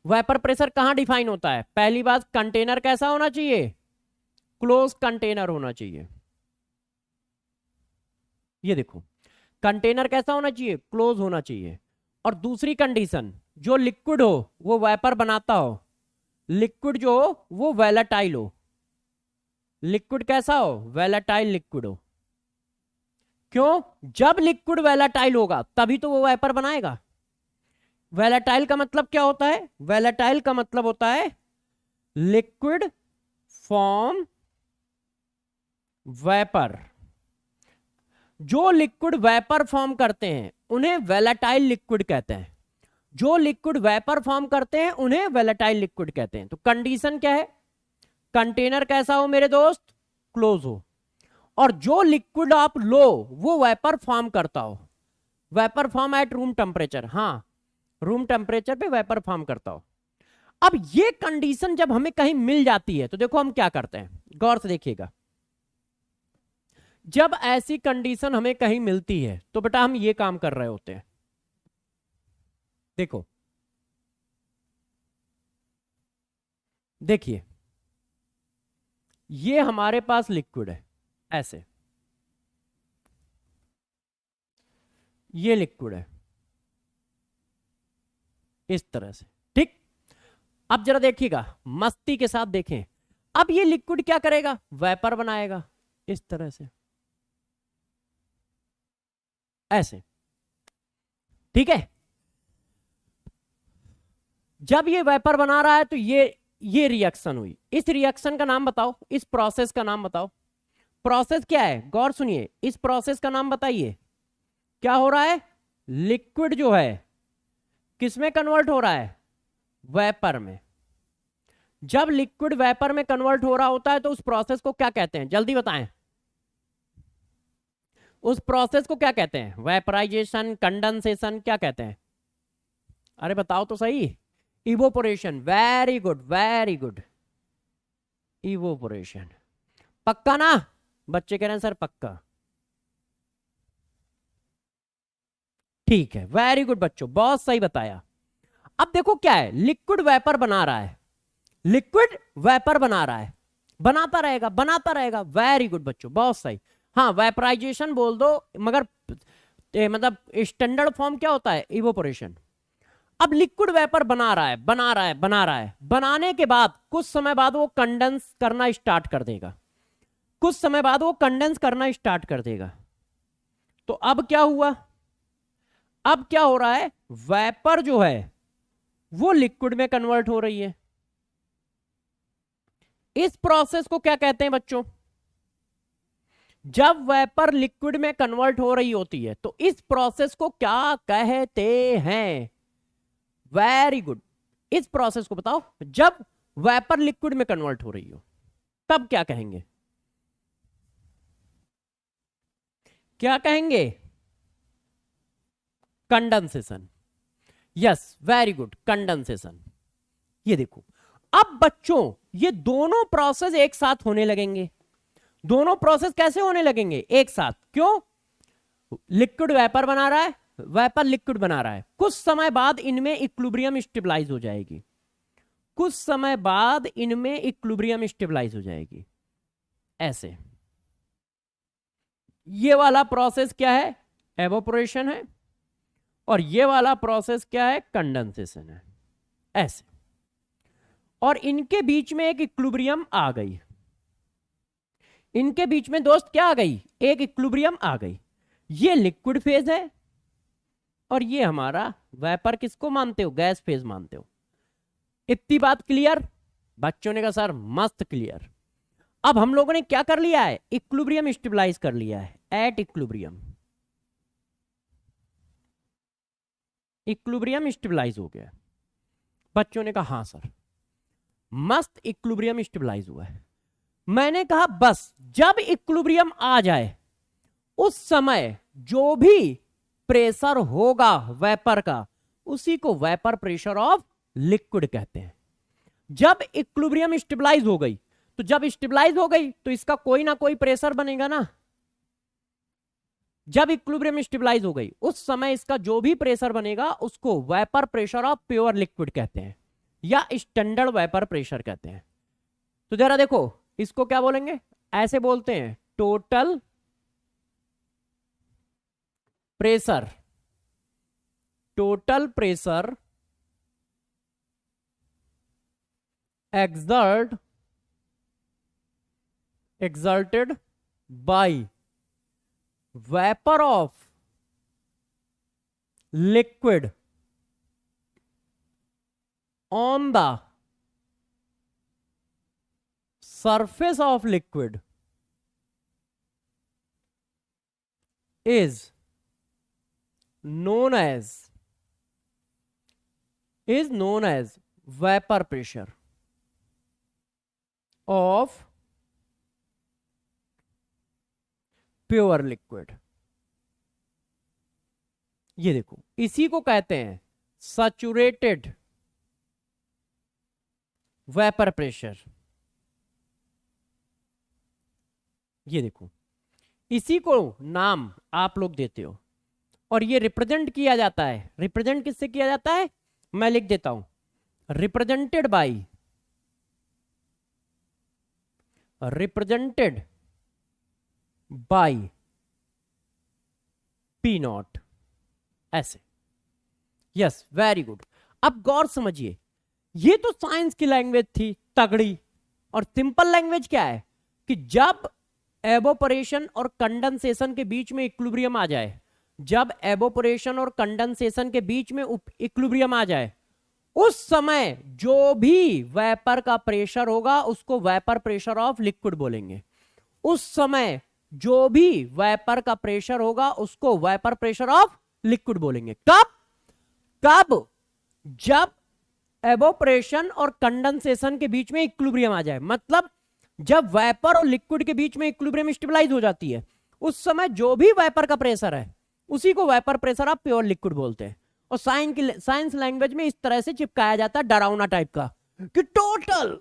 वेपर प्रेशर कहां डिफाइन होता है? पहली बात, कंटेनर कैसा होना चाहिए? क्लोज कंटेनर होना चाहिए। ये देखो, कंटेनर कैसा होना चाहिए? क्लोज होना चाहिए। और दूसरी कंडीशन, जो लिक्विड हो वो वेपर बनाता हो, लिक्विड जो हो वो वैलेटाइल हो। लिक्विड कैसा हो? वैलेटाइल लिक्विड हो। क्यों? जब लिक्विड वैलेटाइल होगा तभी तो वो वेपर बनाएगा। वैलेटाइल का मतलब क्या होता है? वैलेटाइल का मतलब होता है लिक्विड फॉर्म वेपर। जो लिक्विड वेपर फॉर्म करते हैं उन्हें वैलेटाइल लिक्विड कहते हैं। जो लिक्विड वेपर फॉर्म करते हैं उन्हें वैलेटाइल लिक्विड कहते हैं। तो कंडीशन क्या है? कंटेनर कैसा हो मेरे दोस्त? क्लोज हो। और जो लिक्विड आप लो वो वेपर फॉर्म करता हो। Vapour form at room temperature, हाँ रूम टेम्परेचर पे वेपर फॉर्म करता हो। अब ये कंडीशन जब हमें कहीं मिल जाती है तो देखो हम क्या करते हैं, गौर से देखिएगा। जब ऐसी कंडीशन हमें कहीं मिलती है तो बेटा हम ये काम कर रहे होते हैं। देखो देखिए, ये हमारे पास लिक्विड है ऐसे, ये लिक्विड है इस तरह से, ठीक। अब जरा देखिएगा, मस्ती के साथ देखें। अब ये लिक्विड क्या करेगा, वेपर बनाएगा इस तरह से, ऐसे, ठीक है। जब ये वेपर बना रहा है तो ये रिएक्शन हुई। इस रिएक्शन का नाम बताओ, इस प्रोसेस का नाम बताओ। प्रोसेस क्या है, गौर सुनिए, इस प्रोसेस का नाम बताइए। क्या हो रहा है, लिक्विड जो है किस में कन्वर्ट हो रहा है, वेपर में। जब लिक्विड वेपर में कन्वर्ट हो रहा होता है तो उस प्रोसेस को क्या कहते हैं, जल्दी बताएं। उस प्रोसेस को क्या कहते हैं, वेपराइजेशन, कंडेंसेशन, क्या कहते हैं, अरे बताओ तो सही। Evaporation, very good very good, evaporation. पक्का ना, बच्चे कह रहे हैं सर पक्का, ठीक है, वेरी गुड बच्चों, बहुत सही बताया। अब देखो क्या है, लिक्विड वेपर बना रहा है, लिक्विड वेपर बना रहा है, बनाता रहेगा बनाता रहेगा, वेरी गुड बच्चों, बहुत सही। हाँ वेपराइजेशन बोल दो, मगर मतलब स्टैंडर्ड फॉर्म क्या होता है, इवोपोरेशन। अब लिक्विड वेपर बना रहा है बना रहा है बना रहा है, बनाने के बाद कुछ समय बाद वो कंडेंस करना स्टार्ट कर देगा, कुछ समय बाद वो कंडेंस करना स्टार्ट कर देगा। तो अब क्या हुआ, अब क्या हो रहा है, वेपर जो है वो लिक्विड में कन्वर्ट हो रही है। इस प्रोसेस को क्या कहते हैं बच्चों, जब वेपर लिक्विड में कन्वर्ट हो रही होती है तो इस प्रोसेस को क्या कहते हैं, वेरी गुड। इस प्रोसेस को बताओ, जब वेपर लिक्विड में कन्वर्ट हो रही हो तब क्या कहेंगे, क्या कहेंगे, condensation. Yes very good, condensation. ये देखो, अब बच्चों ये दोनों प्रोसेस एक साथ होने लगेंगे। दोनों प्रोसेस कैसे होने लगेंगे, एक साथ, क्यों, लिक्विड वेपर बना रहा है, वेपर लिक्विड बना रहा है, कुछ समय बाद इनमें इक्विलिब्रियम स्टेबलाइज हो जाएगी, कुछ समय बाद इनमें इक्विलिब्रियम स्टेबलाइज हो जाएगी, ऐसे। ये वाला प्रोसेस क्या है, एवोपोरेशन है, और ये वाला प्रोसेस क्या है, कंडेंसेशन है, ऐसे। और इनके बीच में एक इक्विलिब्रियम आ गई, इनके बीच में दोस्त क्या आ गई, एक इक्विलिब्रियम आ गई। ये लिक्विड फेज है और ये हमारा वेपर, किसको मानते हो, गैस फेज मानते हो। इतनी बात क्लियर, बच्चों ने कहा सर मस्त क्लियर। अब हम लोगों ने क्या कर लिया है, इक्विलिब्रियम स्टेबलाइज कर लिया है, एट इक्विलिब्रियम, इक्विलिब्रियम स्टेबलाइज हो गया। बच्चों ने कहा हाँ सर मस्त, इक्विलिब्रियम स्टेबलाइज हुआ है। मैंने कहा बस जब इक्विलिब्रियम आ जाए उस समय जो भी प्रेशर होगा वेपर का, उसी को वेपर प्रेशर ऑफ लिक्विड कहते हैं। जब इक्विलिब्रियम स्टेबलाइज हो गई, तो जब स्टेबलाइज हो गई तो इसका कोई ना कोई प्रेशर बनेगा ना। जब इक्विलिब्रियम स्टेबलाइज हो गई उस समय इसका जो भी प्रेशर बनेगा उसको vapour pressure of pure liquid कहते हैं, या स्टैंडर्ड वेपर प्रेशर कहते हैं। तो जरा देखो इसको क्या बोलेंगे, ऐसे बोलते हैं total pressure, total pressure exerted by vapor of liquid on the surface of liquid is known as vapor pressure of pure liquid. ये देखो इसी को कहते हैं सैचुरेटेड वेपर प्रेशर। ये देखो इसी को नाम आप लोग देते हो और ये रिप्रेजेंट किया जाता है। रिप्रेजेंट किससे किया जाता है? मैं लिख देता हूं, represented by, represented by P nought, ऐसे। Yes, very good. अब गौर समझिए, ये तो साइंस की लैंग्वेज थी तगड़ी, और सिंपल लैंग्वेज क्या है कि जब एवोपरेशन और कंडेंसेशन के बीच में इक्विलिब्रियम आ जाए, जब एवोपरेशन और कंडेंसेशन के बीच में इक्विलिब्रियम आ जाए, उस समय जो भी वेपर का प्रेशर होगा उसको वेपर प्रेशर ऑफ लिक्विड बोलेंगे। उस समय जो भी वेपर का प्रेशर होगा उसको वेपर प्रेशर ऑफ लिक्विड बोलेंगे। कब? कब? जब एवोपरेशन और कंडेंसेशन के बीच में इक्विलिब्रियम आ जाए, मतलब जब वेपर और लिक्विड के बीच में इक्विलिब्रियम स्टेबलाइज हो जाती है, उस समय जो भी वेपर का प्रेशर है उसी को vapour pressure of pure liquid बोलते हैं। और साइंस लैंग्वेज में इस तरह से चिपकाया जाता है डरावना टाइप का कि total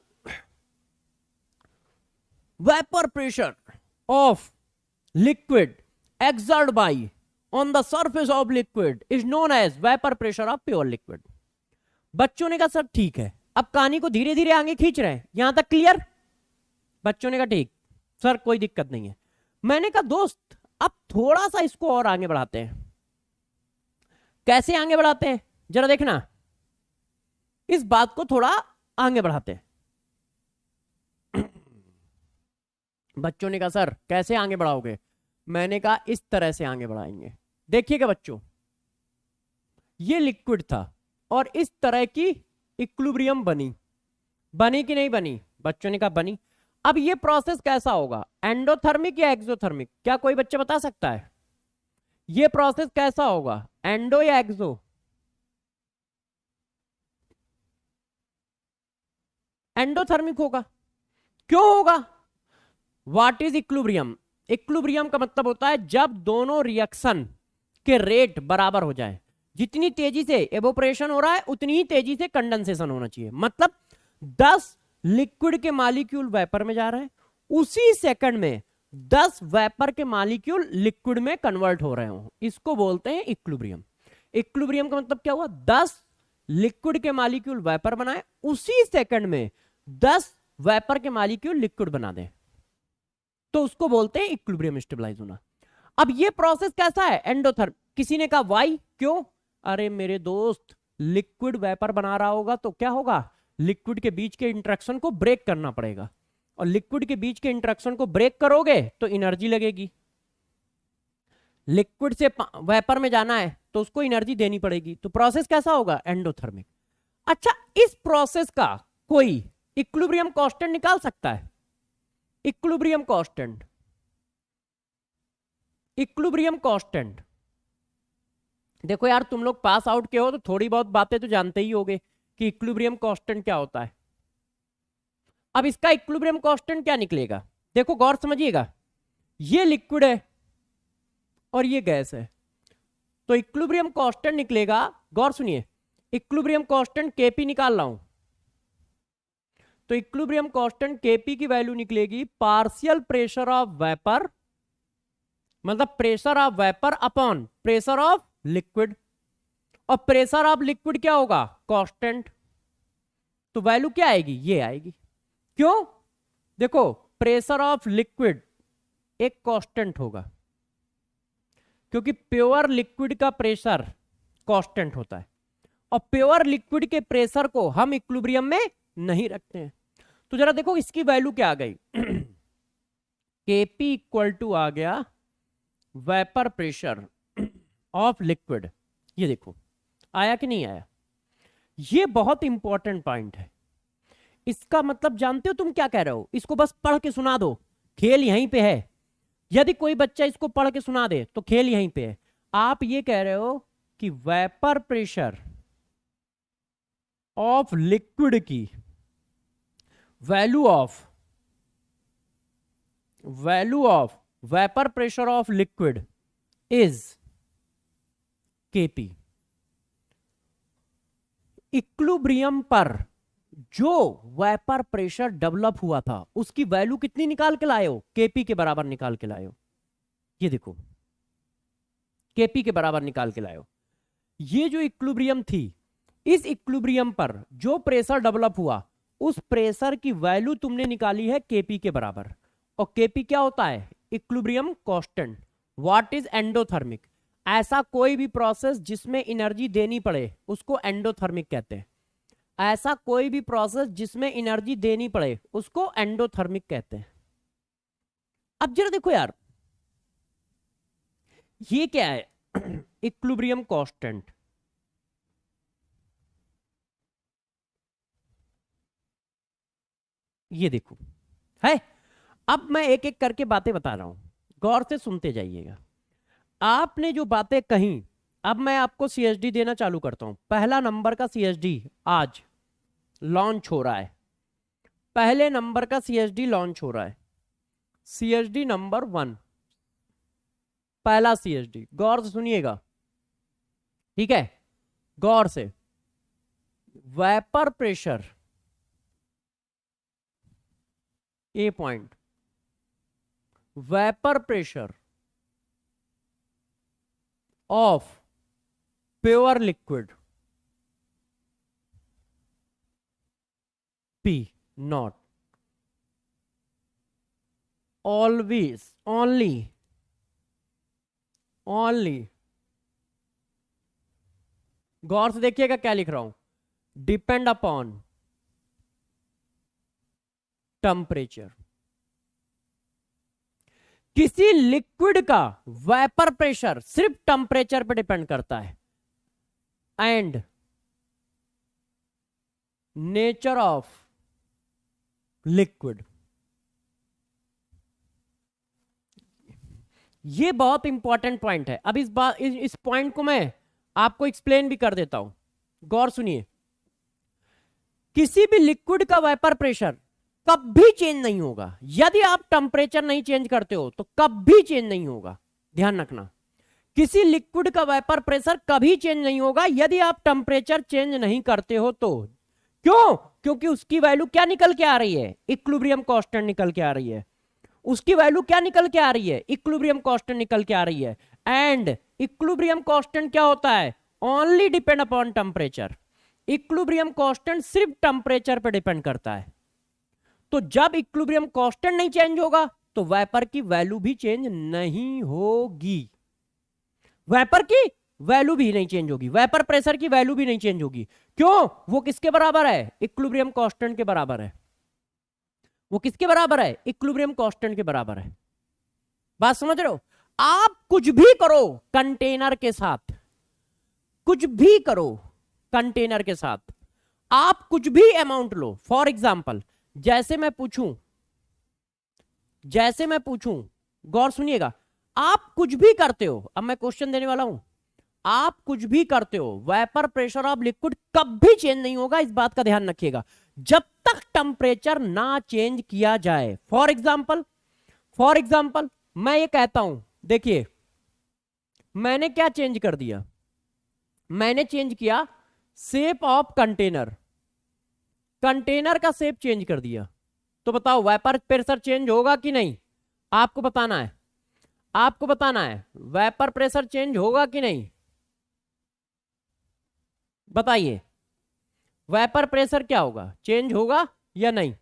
vapour pressure of liquid exerted by on the surface of liquid is known as vapor pressure of pure liquid। बच्चों ने कहा सर ठीक है, अब कहानी को धीरे धीरे आगे खींच रहे हैं, यहां तक क्लियर? बच्चों ने कहा ठीक सर, कोई दिक्कत नहीं है। मैंने कहा दोस्त अब थोड़ा सा इसको और आगे बढ़ाते हैं। कैसे आगे बढ़ाते हैं जरा देखना, इस बात को थोड़ा आगे बढ़ाते हैं। बच्चों ने कहा सर कैसे आगे बढ़ाओगे? मैंने कहा इस तरह से आगे बढ़ाएंगे। देखिएगा बच्चों, ये लिक्विड था और इस तरह की इक्विलिब्रियम बनी कि नहीं बनी? बच्चों ने कहा बनी। अब ये प्रोसेस कैसा होगा, एंडोथर्मिक या एक्सोथर्मिक? क्या कोई बच्चा बता सकता है ये प्रोसेस कैसा होगा, एंडो या एक्सो? एंडोथर्मिक होगा। क्यों होगा? What is equilibrium? इक्विलिब्रियम का मतलब होता है जब दोनों रिएक्शन के रेट बराबर हो जाए। जितनी तेजी से एवोपरेशन हो रहा है उतनी ही तेजी से कंडेंसेशन होना चाहिए। मतलब 10 लिक्विड के मॉलिक्यूल वेपर में जा रहे हैं, उसी सेकंड में 10 वेपर के मॉलिक्यूल लिक्विड में कन्वर्ट हो रहे हो, इसको बोलते हैं इक्विलिब्रियम। इक्विलिब्रियम का मतलब क्या हुआ? 10 लिक्विड के मॉलिक्यूल वेपर बनाए, उसी सेकंड में 10 वेपर के मॉलिक्यूल लिक्विड बना दें, तो उसको बोलते हैं इक्विलिब्रियम स्टेबलाइज होना। अब ये प्रोसेस कैसा है? एंडोथर्म। किसी ने कहा वाई, क्यों? अरे मेरे दोस्त, लिक्विड वेपर बना रहा होगा तो क्या होगा, लिक्विड के बीच के इंटरेक्शन को ब्रेक करना पड़ेगा, और लिक्विड के बीच के इंटरेक्शन को ब्रेक करोगे तो एनर्जी लगेगी। लिक्विड से वेपर में जाना है तो उसको एनर्जी देनी पड़ेगी, तो प्रोसेस कैसा होगा? एंडोथर्मिक। अच्छा, इस प्रोसेस का कोई इक्विलिब्रियम कांस्टेंट निकाल सकता है? Equilibrium constant, equilibrium constant. देखो यार, तुम लोग पास आउट के हो तो थोड़ी बहुत बातें तो जानते ही होगे कि इक्विलिब्रियम कांस्टेंट क्या होता है। अब इसका इक्विलिब्रियम कांस्टेंट क्या निकलेगा? देखो गौर समझिएगा, ये लिक्विड है और ये गैस है, तो इक्विलिब्रियम कांस्टेंट निकलेगा। गौर सुनिए, इक्विलिब्रियम कांस्टेंट केपी निकाल रहा हूं, तो इक्विलिब्रियम कांस्टेंट केपी की वैल्यू निकलेगी पार्शियल प्रेशर ऑफ वेपर, मतलब pressure of vapour upon pressure of liquid, और प्रेशर ऑफ लिक्विड क्या होगा? कांस्टेंट। तो वैल्यू क्या आएगी? ये आएगी। क्यों? देखो, प्रेशर ऑफ लिक्विड एक कांस्टेंट होगा, क्योंकि प्योर लिक्विड का प्रेशर कांस्टेंट होता है, और प्योर लिक्विड के प्रेशर को हम इक्विलिब्रियम में नहीं रखते हैं। तो जरा देखो इसकी वैल्यू क्या आ गई। Kp इक्वल टू आ गया वेपर प्रेशर ऑफ लिक्विड। ये देखो आया कि नहीं आया? ये बहुत इंपॉर्टेंट पॉइंट है। इसका मतलब जानते हो तुम क्या कह रहे हो? इसको बस पढ़ के सुना दो, खेल यहीं पे है। यदि कोई बच्चा इसको पढ़ के सुना दे तो खेल यहीं पे है। आप ये कह रहे हो कि वेपर प्रेशर ऑफ लिक्विड की value of vapour pressure of liquid is Kp। Equilibrium पर जो वेपर प्रेशर डेवलप हुआ था उसकी वैल्यू कितनी निकाल के लाए हो? Kp के बराबर निकाल के लाए हो। ये देखो केपी के बराबर निकाल के लाओ। ये जो इक्विलिब्रियम थी, इस इक्विलिब्रियम पर जो प्रेशर डेवलप हुआ, उस प्रेशर की वैल्यू तुमने निकाली है केपी के बराबर। और केपी क्या होता है? Equilibrium constant. What is endothermic? ऐसा कोई भी प्रोसेस जिसमें एनर्जी देनी पड़े उसको एंडोथर्मिक कहते हैं। ऐसा कोई भी प्रोसेस जिसमें एनर्जी देनी पड़े उसको एंडोथर्मिक कहते हैं। अब जरा देखो यार, ये क्या है? Equilibrium constant. ये देखो है। अब मैं एक एक करके बातें बता रहा हूं, गौर से सुनते जाइएगा। आपने जो बातें कही, अब मैं आपको सीएचडी देना चालू करता हूं। पहला नंबर का सीएचडी आज लॉन्च हो रहा है। पहले नंबर का सीएचडी लॉन्च हो रहा है, सीएचडी नंबर 1, पहला सीएचडी। गौर से सुनिएगा, ठीक है? गौर से। Vapour pressure, A point, vapour pressure of pure liquid P not always only गौर से देखिएगा क्या लिख रहा हूं, डिपेंड अपॉन टेम्परेचर। किसी लिक्विड का वेपर प्रेशर सिर्फ टेम्परेचर पर डिपेंड करता है। एंड नेचर ऑफ लिक्विड, ये बहुत इंपॉर्टेंट पॉइंट है। अब इस पॉइंट को मैं आपको एक्सप्लेन भी कर देता हूं, गौर सुनिए। किसी भी लिक्विड का वेपर प्रेशर कभी चेंज नहीं होगा। यदि आप टेम्परेचर नहीं चेंज करते हो तो कभी चेंज नहीं होगा, ध्यान रखना। किसी लिक्विड का वेपर प्रेशर कभी चेंज नहीं होगा यदि आप टेम्परेचर चेंज नहीं करते हो तो। क्यों? क्योंकि उसकी वैल्यू क्या निकल के आ रही है? इक्विलिब्रियम कांस्टेंट निकल के आ रही है। उसकी वैल्यू क्या निकल के आ रही है? इक्विलिब्रियम कांस्टेंट निकल के आ रही है। एंड इक्विलिब्रियम कांस्टेंट क्या होता है? Only depend upon temperature. Equilibrium constant सिर्फ टेम्परेचर पे डिपेंड करता है। तो जब इक्विलिब्रियम कांस्टेंट नहीं चेंज होगा तो वेपर की वैल्यू भी चेंज नहीं होगी। वेपर की वैल्यू भी नहीं चेंज होगी, वेपर प्रेशर की वैल्यू भी नहीं चेंज होगी। क्यों? वो किसके बराबर है? इक्विलिब्रियम कांस्टेंट के बराबर है। वो किसके बराबर है? इक्विलिब्रियम कांस्टेंट के बराबर है। बात समझ रहे हो? आप कुछ भी करो कंटेनर के साथ, कुछ भी करो कंटेनर के साथ, आप कुछ भी अमाउंट लो। फॉर एग्जाम्पल, जैसे मैं पूछूं, गौर सुनिएगा, आप कुछ भी करते हो। अब मैं क्वेश्चन देने वाला हूं, आप कुछ भी करते हो, वेपर प्रेशर ऑफ लिक्विड कभी चेंज नहीं होगा। इस बात का ध्यान रखिएगा जब तक टेम्परेचर ना चेंज किया जाए। फॉर एग्जाम्पल मैं ये कहता हूं, देखिए मैंने क्या चेंज कर दिया? मैंने चेंज किया शेप ऑफ कंटेनर, कंटेनर का शेप चेंज कर दिया। तो बताओ वेपर प्रेशर चेंज होगा कि नहीं? आपको बताना है, आपको बताना है वेपर प्रेशर चेंज होगा कि नहीं? बताइए, वेपर प्रेशर क्या होगा? चेंज होगा या नहीं?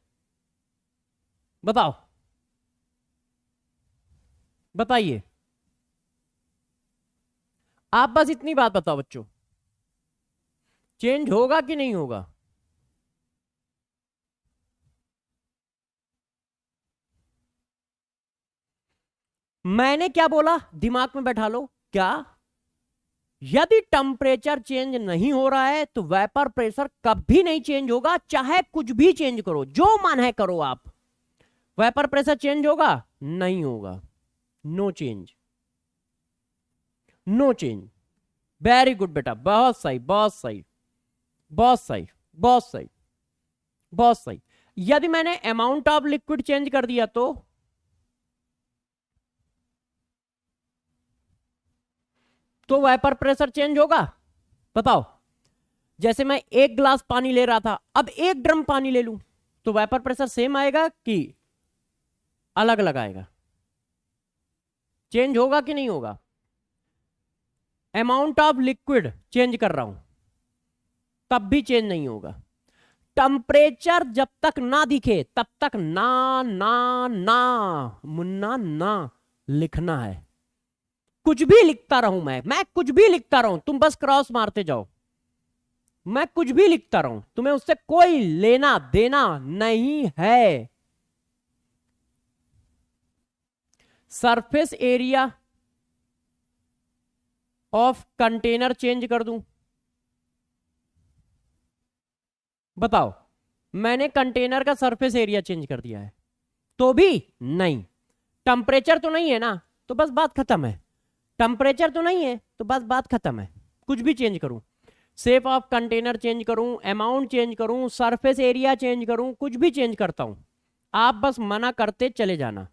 बताओ, बताइए। आप बस इतनी बात बताओ बच्चों, चेंज होगा कि नहीं होगा? मैंने क्या बोला? दिमाग में बैठा लो। क्या? यदि टेम्परेचर चेंज नहीं हो रहा है तो वेपर प्रेशर कभी नहीं चेंज होगा, चाहे कुछ भी चेंज करो, जो मन है करो आप। वेपर प्रेशर चेंज होगा? नहीं होगा। No change, no change. Very good बेटा, बहुत सही, बहुत सही, बहुत सही, बहुत सही, बहुत सही। यदि मैंने अमाउंट ऑफ लिक्विड चेंज कर दिया तो वेपर प्रेशर चेंज होगा? बताओ। जैसे मैं 1 गिलास पानी ले रहा था, अब 1 ड्रम पानी ले लूं तो वेपर प्रेशर सेम आएगा कि अलग अलग आएगा? चेंज होगा कि नहीं होगा? अमाउंट ऑफ लिक्विड चेंज कर रहा हूं, तब भी चेंज नहीं होगा। टेम्परेचर जब तक ना दिखे तब तक ना ना ना मुन्ना ना लिखना है। कुछ भी लिखता रहूं, मैं कुछ भी लिखता रहूं, तुम बस क्रॉस मारते जाओ। मैं कुछ भी लिखता रहूं, तुम्हें उससे कोई लेना देना नहीं है। Surface area of container change कर दूं? बताओ, मैंने कंटेनर का सरफेस एरिया चेंज कर दिया है तो भी नहीं। टेम्परेचर तो नहीं है ना, तो बस बात खत्म है। टेम्परेचर तो नहीं है तो बस बात खत्म है। कुछ भी चेंज करूं, शेप ऑफ कंटेनर चेंज करूं, अमाउंट चेंज करूं, सरफेस एरिया चेंज करूं, कुछ भी चेंज करता हूं, आप बस मना करते चले जाना।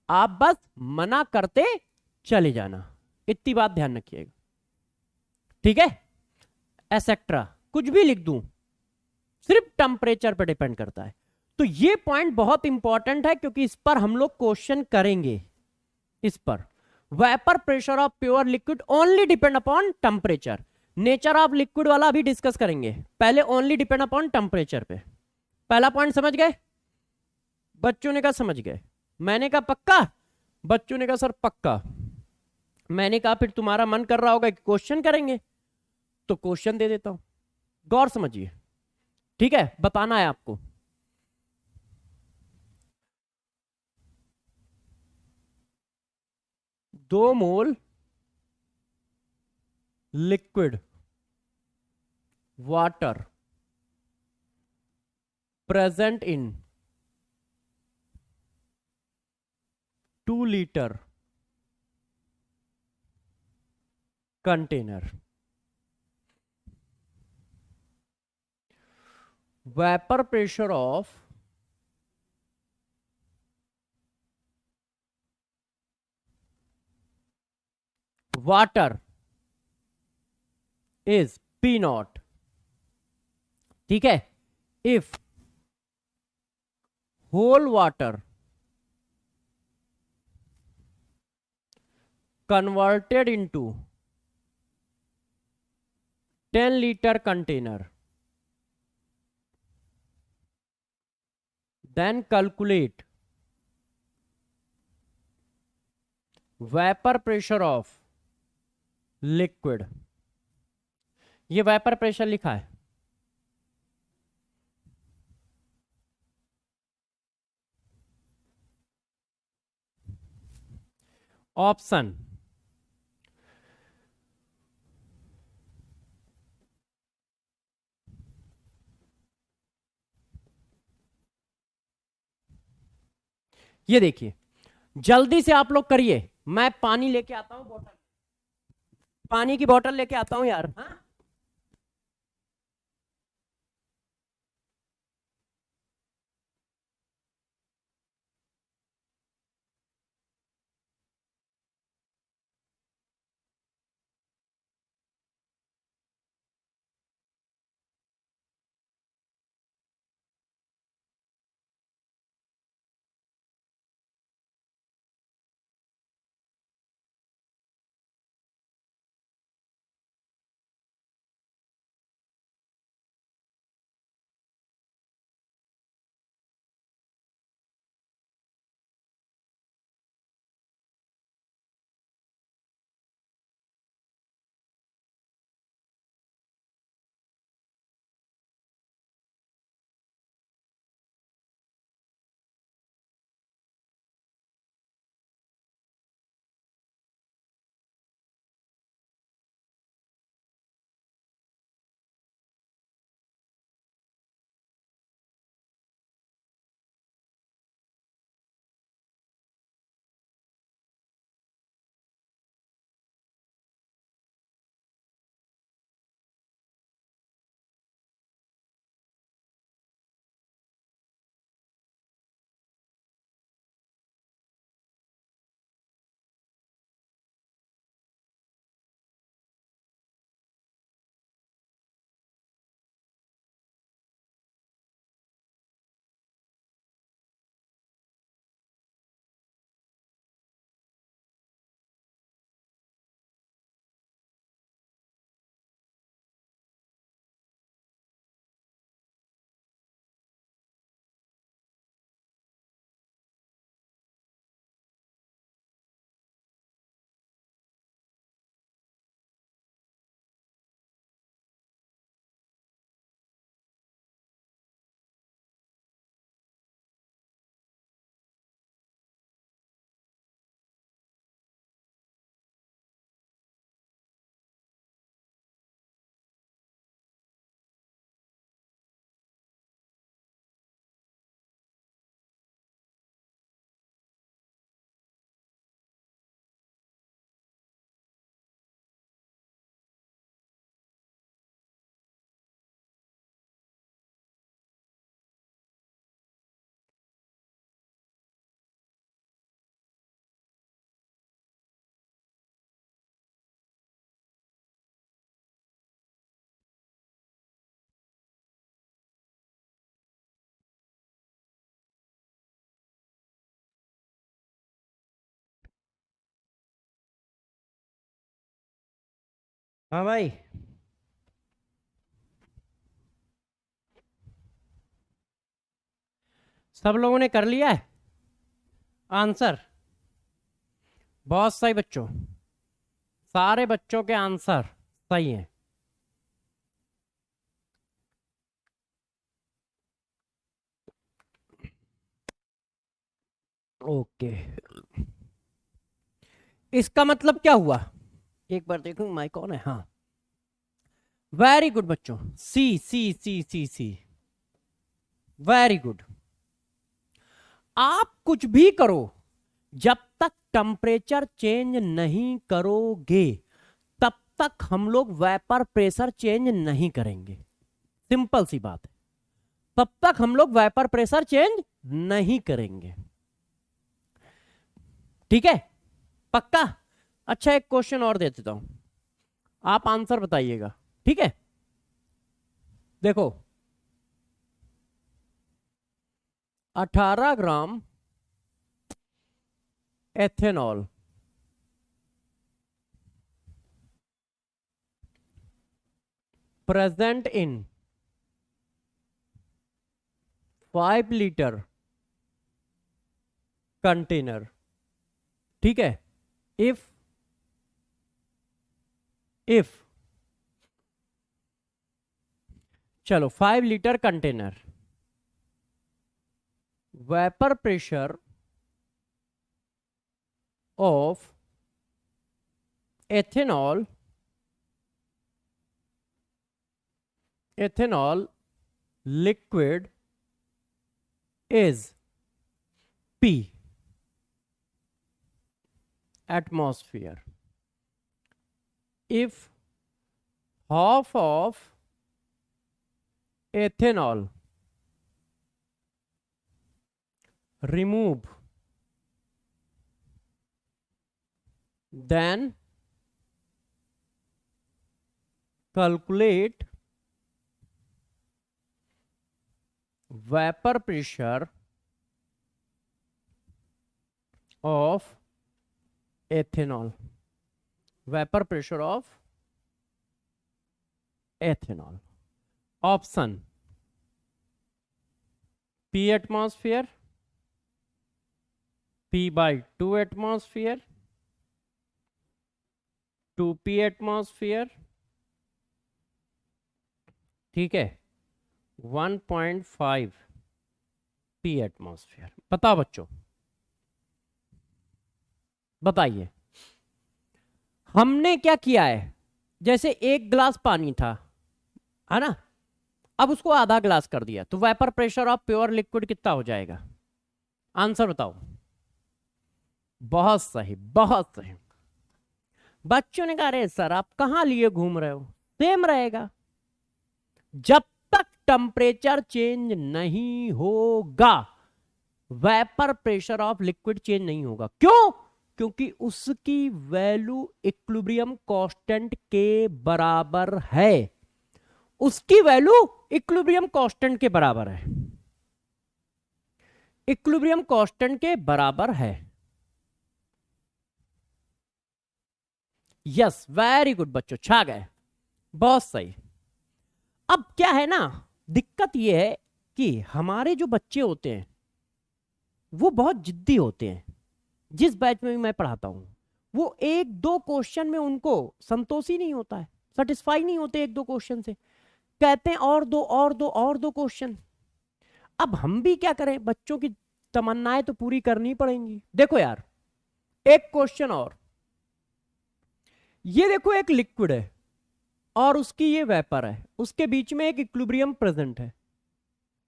आप बस मना करते चले जाना, इतनी बात ध्यान रखिएगा, ठीक है? एसेट्रा कुछ भी लिख दूं, सिर्फ टेम्परेचर पर डिपेंड करता है। तो ये पॉइंट बहुत इंपॉर्टेंट है क्योंकि इस पर हम लोग क्वेश्चन करेंगे। इस पर vapour pressure of pure liquid only depend upon temperature. Nature of liquid वाला अभी डिस्कस करेंगे, पहले ओनली डिपेंड अपॉन टेम्परेचर पे। पहला पॉइंट समझ गए? बच्चों ने कहा समझ गए, मैंने कहा पक्का, बच्चों ने कहा सर पक्का। मैंने कहा फिर तुम्हारा मन कर रहा होगा कि क्वेश्चन करेंगे, तो क्वेश्चन दे देता हूं, गौर समझिए, ठीक है? बताना है आपको। दो mole liquid water present in 2 litre container, vapour pressure of water is P nought, ठीक है? If whole water converted into 10 liter container, then calculate vapor pressure of liquid। ये वेपर प्रेशर लिखा है, ऑप्शन ये देखिए, जल्दी से आप लोग करिए, मैं पानी लेके आता हूं, बोतल, पानी की बोतल लेके आता हूं यार, हाँ? हाँ भाई, सब लोगों ने कर लिया है आंसर? बहुत सही बच्चों, सारे बच्चों के आंसर सही हैं। ओके, इसका मतलब क्या हुआ? एक बार देखूं माइक कौन है। हाँ, वेरी गुड बच्चों, सी सी सी सी सी, वेरी गुड। आप कुछ भी करो, जब तक टेम्परेचर चेंज नहीं करोगे तब तक हम लोग वेपर प्रेशर चेंज नहीं करेंगे। सिंपल सी बात है, तब तक हम लोग वेपर प्रेशर चेंज नहीं करेंगे। ठीक है, पक्का? अच्छा, एक क्वेश्चन और दे देता हूं, आप आंसर बताइएगा, ठीक है? देखो, 18 gram ethanol present in 5 litre container, ठीक है? इफ चलो, 5 litre container, vapour pressure of ethanol liquid is P atmosphere, if half of ethanol remove, then calculate vapor pressure of ethanol, vapor pressure of ethanol. Option: P atmosphere, P by 2 atmosphere, 2P atmosphere, ठीक है, 1.5 P atmosphere. बताओ बच्चों, बताइए। हमने क्या किया है, जैसे 1 गिलास पानी था, है ना, अब उसको आधा गिलास कर दिया, तो vapour pressure of pure liquid कितना हो जाएगा? आंसर बताओ। बहुत सही, बहुत सही। बच्चों ने कहा, अरे सर आप कहां लिए घूम रहे हो, सेम रहेगा। जब तक टेम्परेचर चेंज नहीं होगा vapour pressure of liquid change नहीं होगा। क्यों? क्योंकि उसकी वैल्यू इक्विलिब्रियम कांस्टेंट के बराबर है। उसकी वैल्यू इक्विलिब्रियम कांस्टेंट के बराबर है, इक्विलिब्रियम कांस्टेंट के बराबर है। यस, वेरी गुड बच्चों, छा गए, बहुत सही। अब क्या है ना, दिक्कत यह है कि हमारे जो बच्चे होते हैं वो बहुत जिद्दी होते हैं। जिस बैच में भी मैं पढ़ाता हूं, वो 1-2 क्वेश्चन में उनको संतोष ही नहीं होता है, सेटिस्फाई नहीं होते 1-2 क्वेश्चन से, कहते हैं और दो और दो और दो क्वेश्चन। अब हम भी क्या करें, बच्चों की तमन्नाएं तो पूरी करनी पड़ेंगी। देखो यार, एक क्वेश्चन और, ये देखो एक लिक्विड है और उसकी ये वेपर है, उसके बीच में एक इक्विलिब्रियम प्रेजेंट है,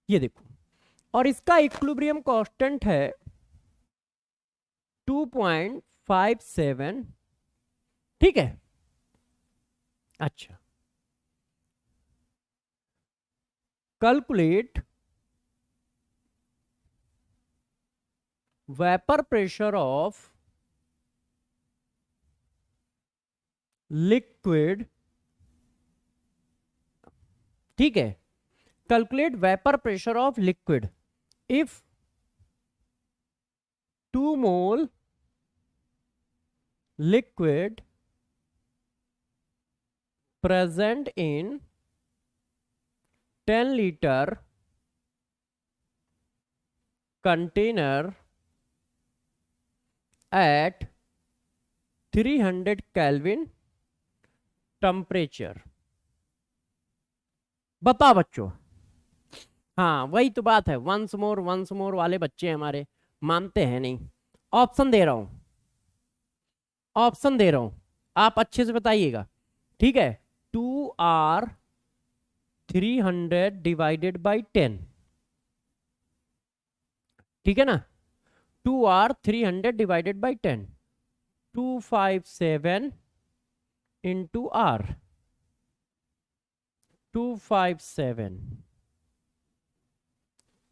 ये देखो, और इसका इक्विलिब्रियम कांस्टेंट है 2.57, ठीक है? अच्छा, calculate vapour pressure of liquid, ठीक है? Calculate vapour pressure of liquid if 2 mole liquid present in 10 liter container at 300 Kelvin temperature. बताओ बच्चों। हाँ वही तो बात है, वंस मोर वाले बच्चे हमारे मानते हैं नहीं। ऑप्शन दे रहा हूं, ऑप्शन दे रहा हूं, आप अच्छे से बताइएगा, ठीक है। 2R 300 डिवाइडेड बाई 10, ठीक है ना। 2R 300 divided by 10, 257 into R, 257,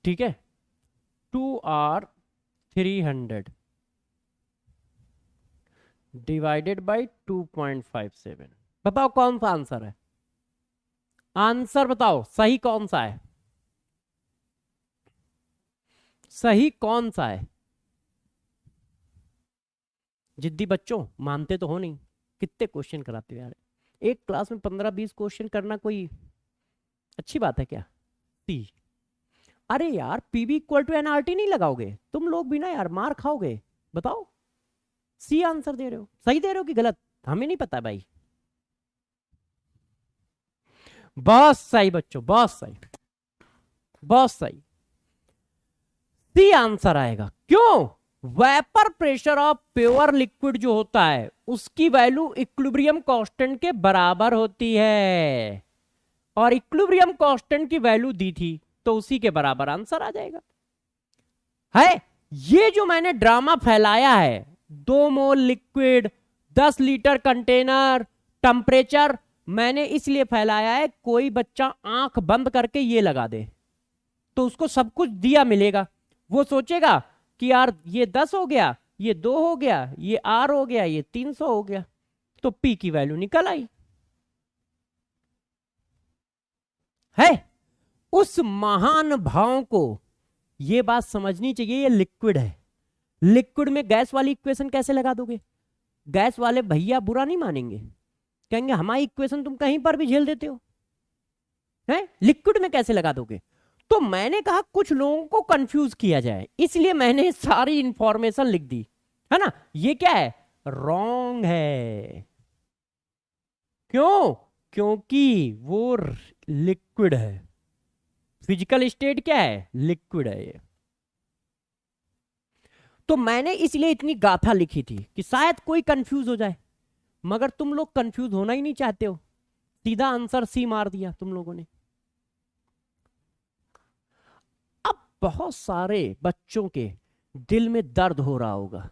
ठीक है। 2R 300 divided by 2.57। बताओ कौन सा आंसर है, आंसर बताओ सही कौन सा है, सही कौन सा है। जिद्दी बच्चों मानते तो हो नहीं, कितने क्वेश्चन कराते हो यार, एक क्लास में 15-20 क्वेश्चन करना कोई अच्छी बात है क्या। सी, अरे यार पीवी इक्वल टू एनआरटी नहीं लगाओगे तुम लोग भी ना यार, मार खाओगे। बताओ सी आंसर दे रहे हो, सही दे रहे हो कि गलत, हमें नहीं पता भाई। बहुत सही बच्चों, बहुत सही, बहुत सही, सी आंसर आएगा। क्यों, vapour pressure of pure liquid जो होता है उसकी वैल्यू इक्विलिब्रियम कांस्टेंट के बराबर होती है, और इक्विलिब्रियम कांस्टेंट की वैल्यू दी थी तो उसी के बराबर आंसर आ जाएगा। है ये जो मैंने ड्रामा फैलाया है, 2 मोल लिक्विड 10 लीटर कंटेनर टेम्परेचर, मैंने इसलिए फैलाया है कोई बच्चा आंख बंद करके ये लगा दे तो उसको सब कुछ दिया मिलेगा, वो सोचेगा कि यार ये 10 हो गया, ये 2 हो गया, ये R हो गया, ये 300 हो गया, तो P की वैल्यू निकल आई है। उस महान भाव को ये बात समझनी चाहिए, ये लिक्विड है, लिक्विड में गैस वाली इक्वेशन कैसे लगा दोगे। गैस वाले भैया बुरा नहीं मानेंगे, कहेंगे हमारी इक्वेशन तुम कहीं पर भी झेल देते हो, है लिक्विड में कैसे लगा दोगे। तो मैंने कहा कुछ लोगों को कंफ्यूज किया जाए, इसलिए मैंने सारी इंफॉर्मेशन लिख दी, है ना। ये क्या है, रॉन्ग है। क्यों, क्योंकि वो लिक्विड है, फिजिकल स्टेट क्या है, लिक्विड है ये। तो मैंने इसलिए इतनी गाथा लिखी थी कि शायद कोई कंफ्यूज हो जाए, मगर तुम लोग कंफ्यूज होना ही नहीं चाहते हो, सीधा आंसर सी मार दिया तुम लोगों ने। अब बहुत सारे बच्चों के दिल में दर्द हो रहा होगा,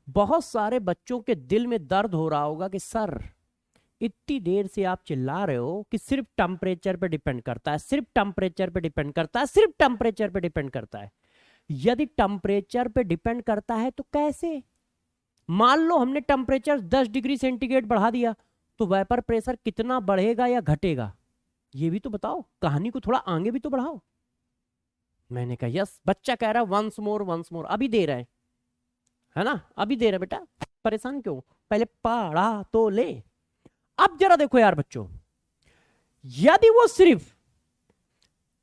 बहुत सारे बच्चों के दिल में दर्द हो रहा होगा कि सर इतनी देर से आप चिल्ला रहे हो कि सिर्फ टेम्परेचर पे डिपेंड करता है, सिर्फ टेम्परेचर पे डिपेंड करता है, सिर्फ टेम्परेचर पे डिपेंड करता है। यदि टेम्परेचर पे डिपेंड करता है तो कैसे, मान लो हमने टेम्परेचर 10 डिग्री सेंटीग्रेड बढ़ा दिया तो वेपर प्रेशर कितना बढ़ेगा या घटेगा, ये भी तो बताओ, कहानी को थोड़ा आगे भी तो बढ़ाओ। मैंने कहा यस, बच्चा कह रहा है वंस मोर, अभी दे रहे हैं, है ना, अभी दे रहे बेटा, परेशान क्यों, पहले पढ़ा तो ले। अब जरा देखो यार बच्चों, यदि वो सिर्फ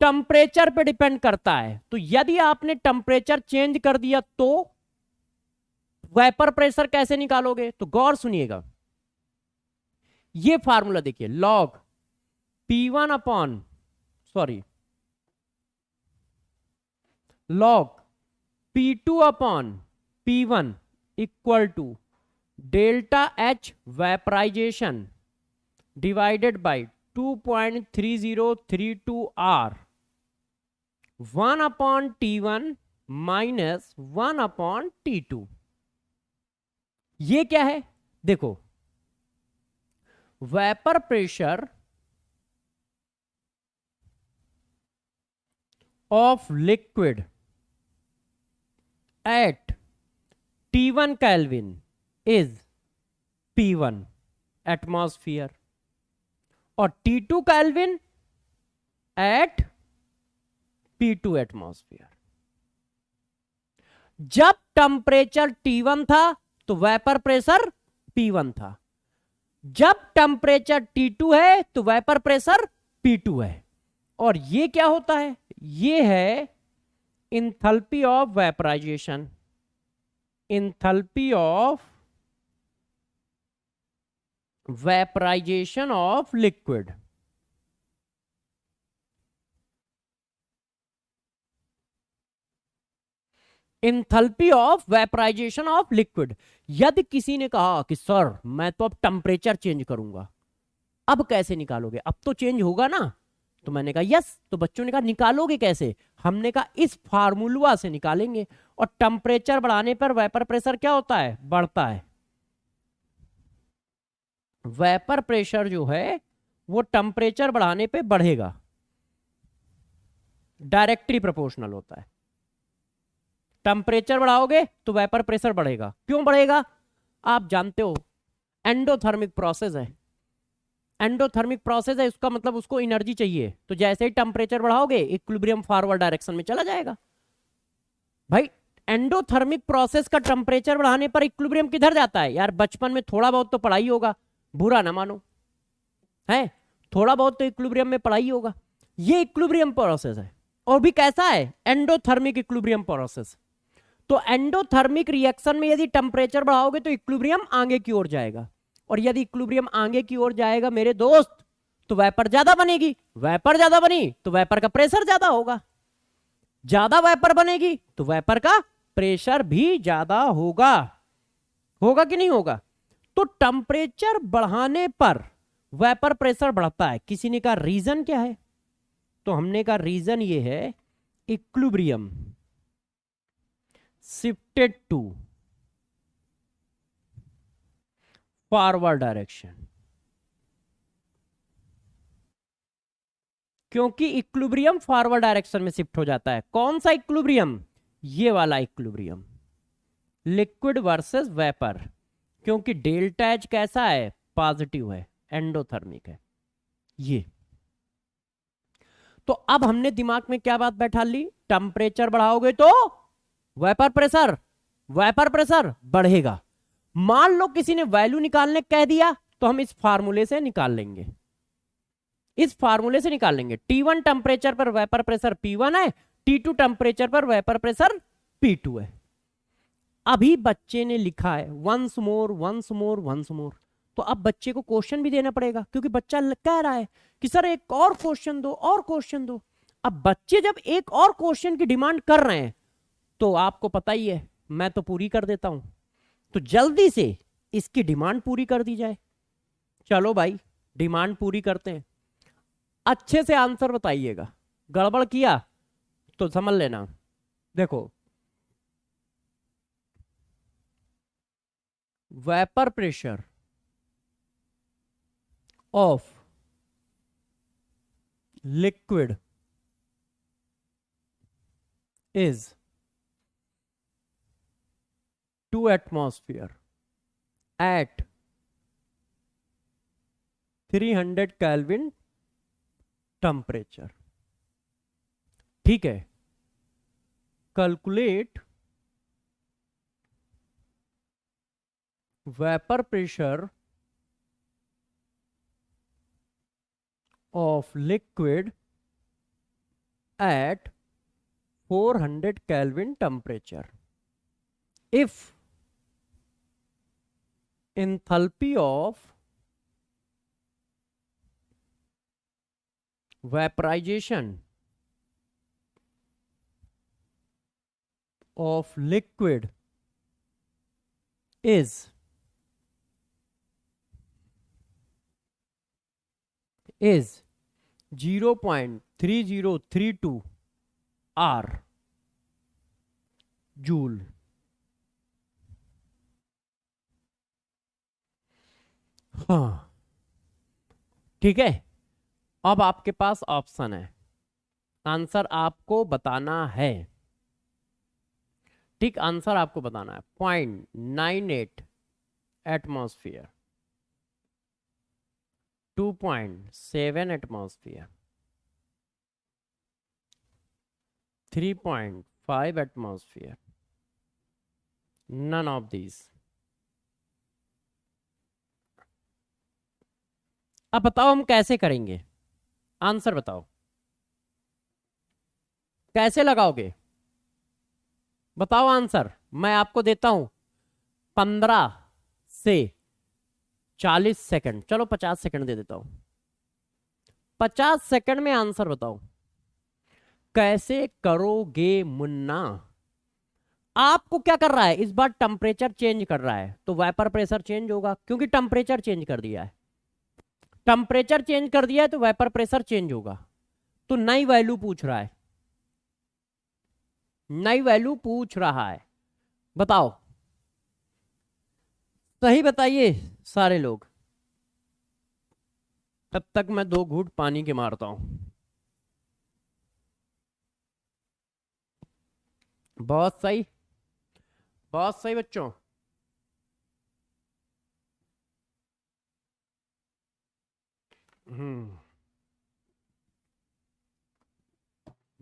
टेम्परेचर पे डिपेंड करता है तो यदि आपने टेम्परेचर चेंज कर दिया तो वेपर प्रेशर कैसे निकालोगे, तो गौर सुनिएगा, ये फार्मूला देखिए, log P1 upon log P2 upon P1 equal to delta H vaporisation divided by 2.3032 R 1 upon T1 minus 1 upon T2। ये क्या है, देखो vapour pressure of liquid at T1 Kelvin is P1 atmosphere और T2 Kelvin at P2 atmosphere. जब temperature T1 था तो vapour pressure P1 था, जब टेम्परेचर T2 है तो वेपर प्रेशर P2 है। और ये क्या होता है? ये है enthalpy of vaporisation, enthalpy of vaporisation of liquid. Enthalpy of vaporisation of liquid. यदि किसी ने कहा कि सर मैं तो अब टेम्परेचर चेंज करूंगा, अब कैसे निकालोगे? अब तो चेंज होगा ना। तो मैंने कहा यस। तो बच्चों ने कहा निकालोगे कैसे? हमने कहा इस फार्मूला से निकालेंगे। और टेम्परेचर बढ़ाने पर वेपर प्रेशर क्या होता है? बढ़ता है। वेपर प्रेशर जो है वो टेम्परेचर बढ़ाने पे बढ़ेगा, डायरेक्टली प्रोपोर्शनल होता है। टेम्परेचर बढ़ाओगे तो वेपर प्रेशर बढ़ेगा। क्यों बढ़ेगा? आप जानते हो, एंडोथर्मिक प्रोसेस है। एंडोथर्मिक प्रोसेस है, इसका मतलब उसको एनर्जी चाहिए। तो जैसे ही टेम्परेचर बढ़ाओगे इक्विलिब्रियम फॉरवर्ड डायरेक्शन में चला जाएगा। भाई एंडोथर्मिक प्रोसेस का टेम्परेचर बढ़ाने पर इक्विलिब्रियम किधर जाता है? यार बचपन में थोड़ा बहुत तो पढ़ाई होगा, बुरा ना मानो, है थोड़ा बहुत तो इक्विलिब्रियम में पढ़ाई होगा। ये इक्विलिब्रियम प्रोसेस है। और भी कैसा है? Endothermic equilibrium process. तो एंडोथर्मिक रिएक्शन में यदि टेम्परेचर बढ़ाओगे तो इक्विलिब्रियम आगे की ओर जाएगा। और यदि इक्विलिब्रियम आगे की ओर जाएगा मेरे दोस्त, तो वेपर ज्यादा बनेगी। वेपर ज्यादा बनी तो वेपर का प्रेशर ज्यादा होगा। ज्यादा वेपर बनेगी तो वेपर का प्रेशर भी ज्यादा होगा। होगा कि नहीं होगा? तो टेम्परेचर बढ़ाने पर वेपर प्रेशर बढ़ता है। किसी ने कहा रीजन क्या है? तो हमने कहा रीजन ये है, equilibrium shifted to forward direction. क्योंकि इक्विलिब्रियम फॉरवर्ड डायरेक्शन में शिफ्ट हो जाता है। कौन सा इक्विलिब्रियम? ये वाला इक्विलिब्रियम, लिक्विड वर्सेस वेपर। क्योंकि डेल्टा एच कैसा है? पॉजिटिव है, एंडोथर्मिक है ये। तो अब हमने दिमाग में क्या बात बैठा ली? टेम्परेचर बढ़ाओगे तो वेपर प्रेशर बढ़ेगा। मान लो किसी ने वैल्यू निकालने कह दिया, तो हम इस फार्मूले से निकाल लेंगे, इस फार्मूले से निकाल लेंगे। T1 टेम्परेचर पर वेपर प्रेशर P1 है, T2 टेम्परेचर पर वेपर प्रेशर P2 है। अभी बच्चे ने लिखा है once more once more once more. तो अब बच्चे को क्वेश्चन भी देना पड़ेगा, क्योंकि बच्चा कह रहा है कि सर एक और क्वेश्चन दो, और क्वेश्चन दो। अब बच्चे जब एक और क्वेश्चन की डिमांड कर रहे हैं, तो आपको पता ही है मैं तो पूरी कर देता हूं। तो जल्दी से इसकी डिमांड पूरी कर दी जाए। चलो भाई डिमांड पूरी करते हैं। अच्छे से आंसर बताइएगा, गड़बड़ किया तो समझ लेना। देखो, vapour pressure of liquid is 2 atmosphere at 300 Kelvin temperature. ठीक है, calculate vapour pressure of liquid at 400 Kelvin temperature. If enthalpy of vaporization of liquid is 0.3032 R joule. हाँ ठीक है। अब आपके पास ऑप्शन है, आंसर आपको बताना है। ठीक, आंसर आपको बताना है 0.98 atmosphere, 2.7 atmosphere, 3.5 atmosphere, none of these। अब बताओ हम कैसे करेंगे, आंसर बताओ, कैसे लगाओगे, बताओ आंसर। मैं आपको देता हूं 15 से 40 सेकंड, चलो 50 सेकंड दे देता हूं। 50 सेकंड में आंसर बताओ कैसे करोगे मुन्ना। आपको क्या कर रहा है इस बार, टेम्परेचर चेंज कर रहा है तो वेपर प्रेशर चेंज होगा, क्योंकि टेम्परेचर चेंज कर दिया है। टेम्परेचर चेंज कर दिया है तो वेपर प्रेशर चेंज होगा। तो नई वैल्यू पूछ रहा है, नई वैल्यू पूछ रहा है, बताओ। सही बताइए सारे लोग, तब तक मैं 2 घूंट पानी के मारता हूं। बहुत सही, बहुत सही बच्चों। हम्म,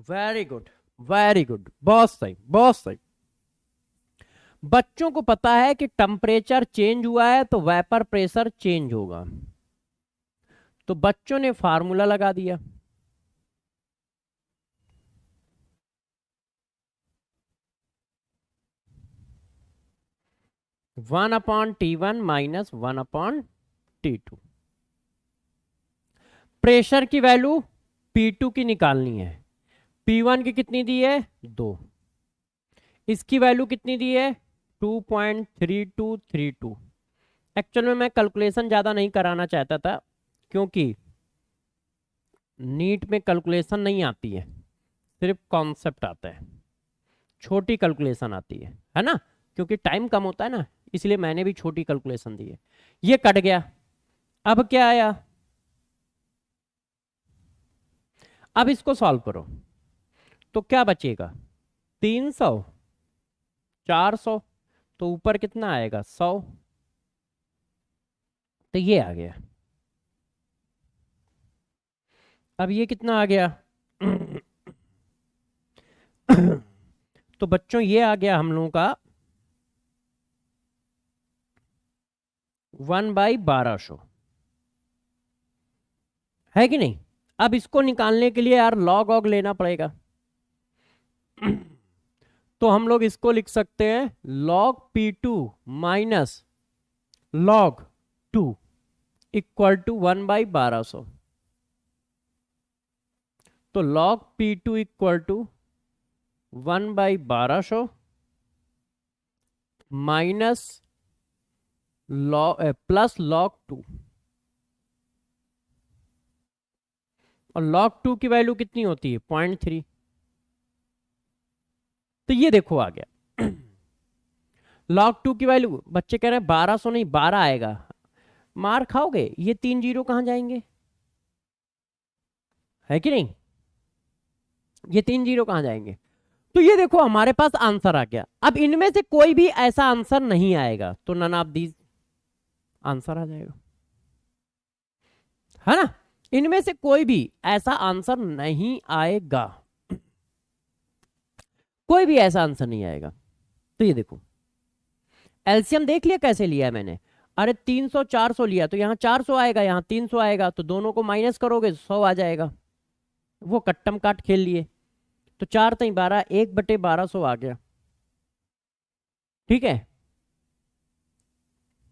वेरी गुड, वेरी गुड, बहुत सही, बहुत सही। बच्चों को पता है कि टेम्परेचर चेंज हुआ है तो वेपर प्रेशर चेंज होगा, तो बच्चों ने फार्मूला लगा दिया। One upon T1 minus 1/T2। Pressure की वैल्यू P2 की निकालनी है। P1 की कितनी दी है, 2। इसकी वैल्यू कितनी दी है, 2.3232। एक्चुअल में मैं कैलकुलेशन ज़्यादा नहीं कराना चाहता था, क्योंकि नीट में कैलकुलेशन नहीं आती है, सिर्फ कॉन्सेप्ट आता है, छोटी कैलकुलेशन आती है ना, क्योंकि टाइम कम होता है ना, इसलिए मैंने भी छोटी कैलकुलेशन दी है। ये कट गया, अब क्या आया, अब इसको सॉल्व करो तो क्या बचेगा, 300, 400, तो ऊपर कितना आएगा, 100। तो ये आ गया। अब ये कितना आ गया तो बच्चों ये आ गया हम लोगों का 1/1200, है कि नहीं। अब इसको निकालने के लिए यार लॉग ऑग लेना पड़ेगा तो हम लोग इसको लिख सकते हैं log P2 minus log 2 equal to 1/1200। तो log P2 equal to 1/1200 minus plus log 2, और log 2 की वैल्यू कितनी होती है, 0.3। तो ये देखो आ गया log 2 की वैल्यू, बच्चे कह रहे हैं 1200 नहीं 12 आएगा, मार खाओगे, ये 3 जीरो कहां जाएंगे, है कि नहीं, ये 3 जीरो कहां जाएंगे। तो ये देखो हमारे पास आंसर आ गया। अब इनमें से कोई भी ऐसा आंसर नहीं आएगा तो नन ऑफ दीज आंसर आ जाएगा, है ना। इनमें से कोई भी ऐसा आंसर नहीं आएगा, कोई भी ऐसा आंसर नहीं आएगा। तो ये देखो एलसीएम देख लिया कैसे लिया है मैंने, अरे 300 400 लिया तो यहाँ 400 आएगा, यहाँ 300 आएगा, तो दोनों को माइनस करोगे 100 आ जाएगा। वो कट्टम काट खेल लिए, तो 4 3 12, 1/1200 आ गया, ठीक है।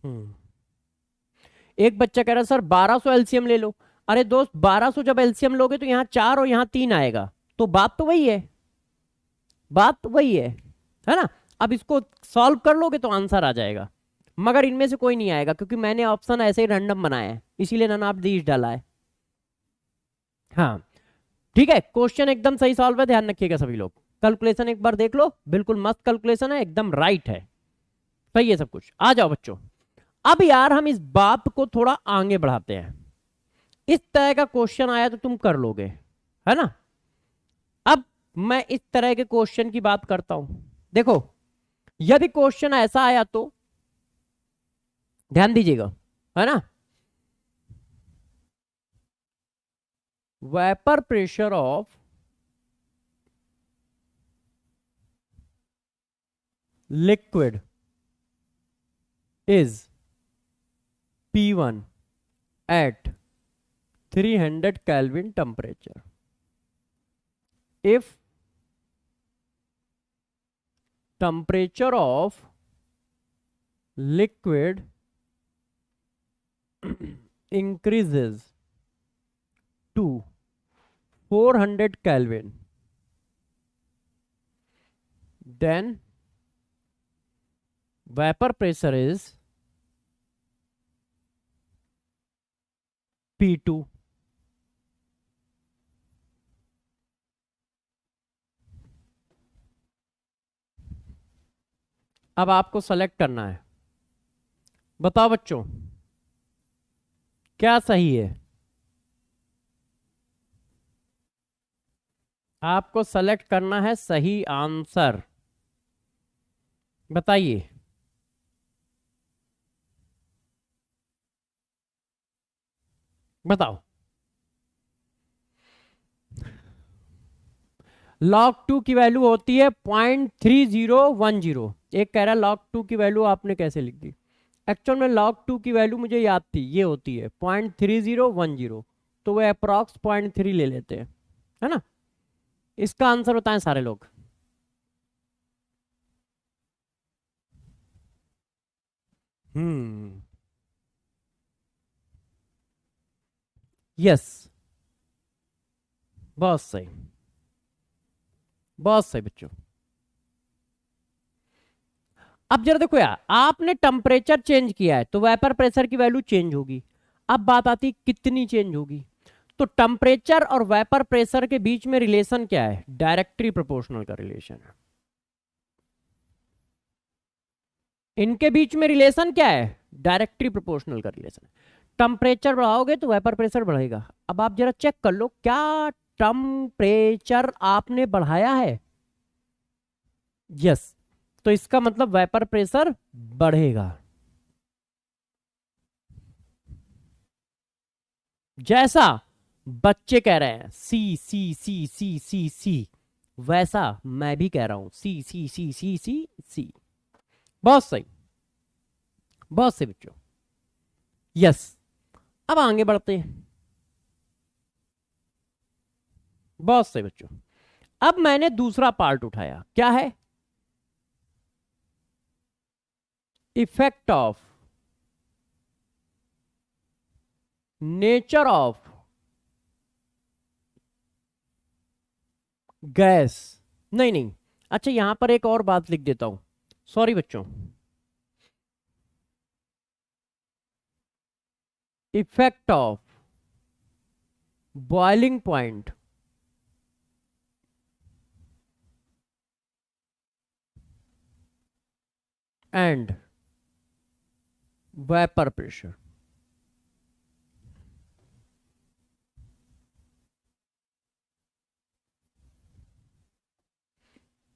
हम्म, एक बच्चा कह रहा है सर 1200 एलसीएम ले लो। अरे दोस्त 1200 जब एलसीएम लोगे तो यहाँ 4 और यहाँ 3 आएगा, तो बात तो वही है, बात तो वही है ना। अब इसको सॉल्व कर लोगे तो आंसर आ जाएगा, मगर इनमें से कोई नहीं आएगा क्योंकि मैंने ऑप्शन ऐसे ही रैंडम बनाया है, इसीलिए नन ऑफ दीज डाला है। हाँ ठीक है, क्वेश्चन एकदम सही सॉल्व है, ध्यान रखिएगा सभी लोग। कैलकुलेशन एक बार देख लो, बिल्कुल मस्त कैलकुलेशन है, एकदम राइट है, सही है सब कुछ। आ जाओ बच्चों, अब यार हम इस बात को थोड़ा आगे बढ़ाते हैं। इस तरह का क्वेश्चन आया तो तुम कर लोगे, है ना। अब मैं इस तरह के क्वेश्चन की बात करता हूं। देखो यदि क्वेश्चन ऐसा आया तो ध्यान दीजिएगा, है ना। Vapour pressure of liquid is P1 at 300 Kelvin temperature. If temperature of liquid increases to 400 Kelvin, then vapor pressure is P2. अब आपको सेलेक्ट करना है, बताओ बच्चों क्या सही है। आपको सेलेक्ट करना है सही आंसर, बताइए। बताओ। log 2 की वैल्यू होती है 0.3010। एक कह रहा है log 2 की वैल्यू आपने कैसे लिख दी। एक्चुअल में log 2 की वैल्यू मुझे याद थी, ये होती है 0.3010, तो वो अप्रॉक्स 0.3 ले लेते हैं, है ना। इसका आंसर बताएं सारे लोग। यस, बहुत सही, बहुत सही बच्चों। अब जरा देखो यार, आपने टेम्परेचर चेंज किया है तो वेपर प्रेशर की वैल्यू चेंज होगी। अब बात आती कितनी चेंज होगी। तो टेम्परेचर और वेपर प्रेशर के बीच में रिलेशन क्या है, डायरेक्टली प्रोपोर्शनल का रिलेशन है। इनके बीच में रिलेशन क्या है, डायरेक्टली प्रोपोर्शनल का रिलेशन है। टेम्परेचर बढ़ाओगे तो वेपर प्रेशर बढ़ेगा। अब आप जरा चेक कर लो, क्या टेम्परेचर आपने बढ़ाया है, यस, तो इसका मतलब वेपर प्रेशर बढ़ेगा। जैसा बच्चे कह रहे हैं सी सी सी सी सी सी, वैसा मैं भी कह रहा हूं सी सी सी सी सी सी। बहुत सही, बहुत सही बच्चों, यस। अब आगे बढ़ते हैं। बहुत सही बच्चों। अब मैंने दूसरा पार्ट उठाया, क्या है, effect of nature of gas. नहीं नहीं, अच्छा यहां पर एक और बात लिख देता हूं, सॉरी बच्चों। Effect of boiling point and vapour pressure.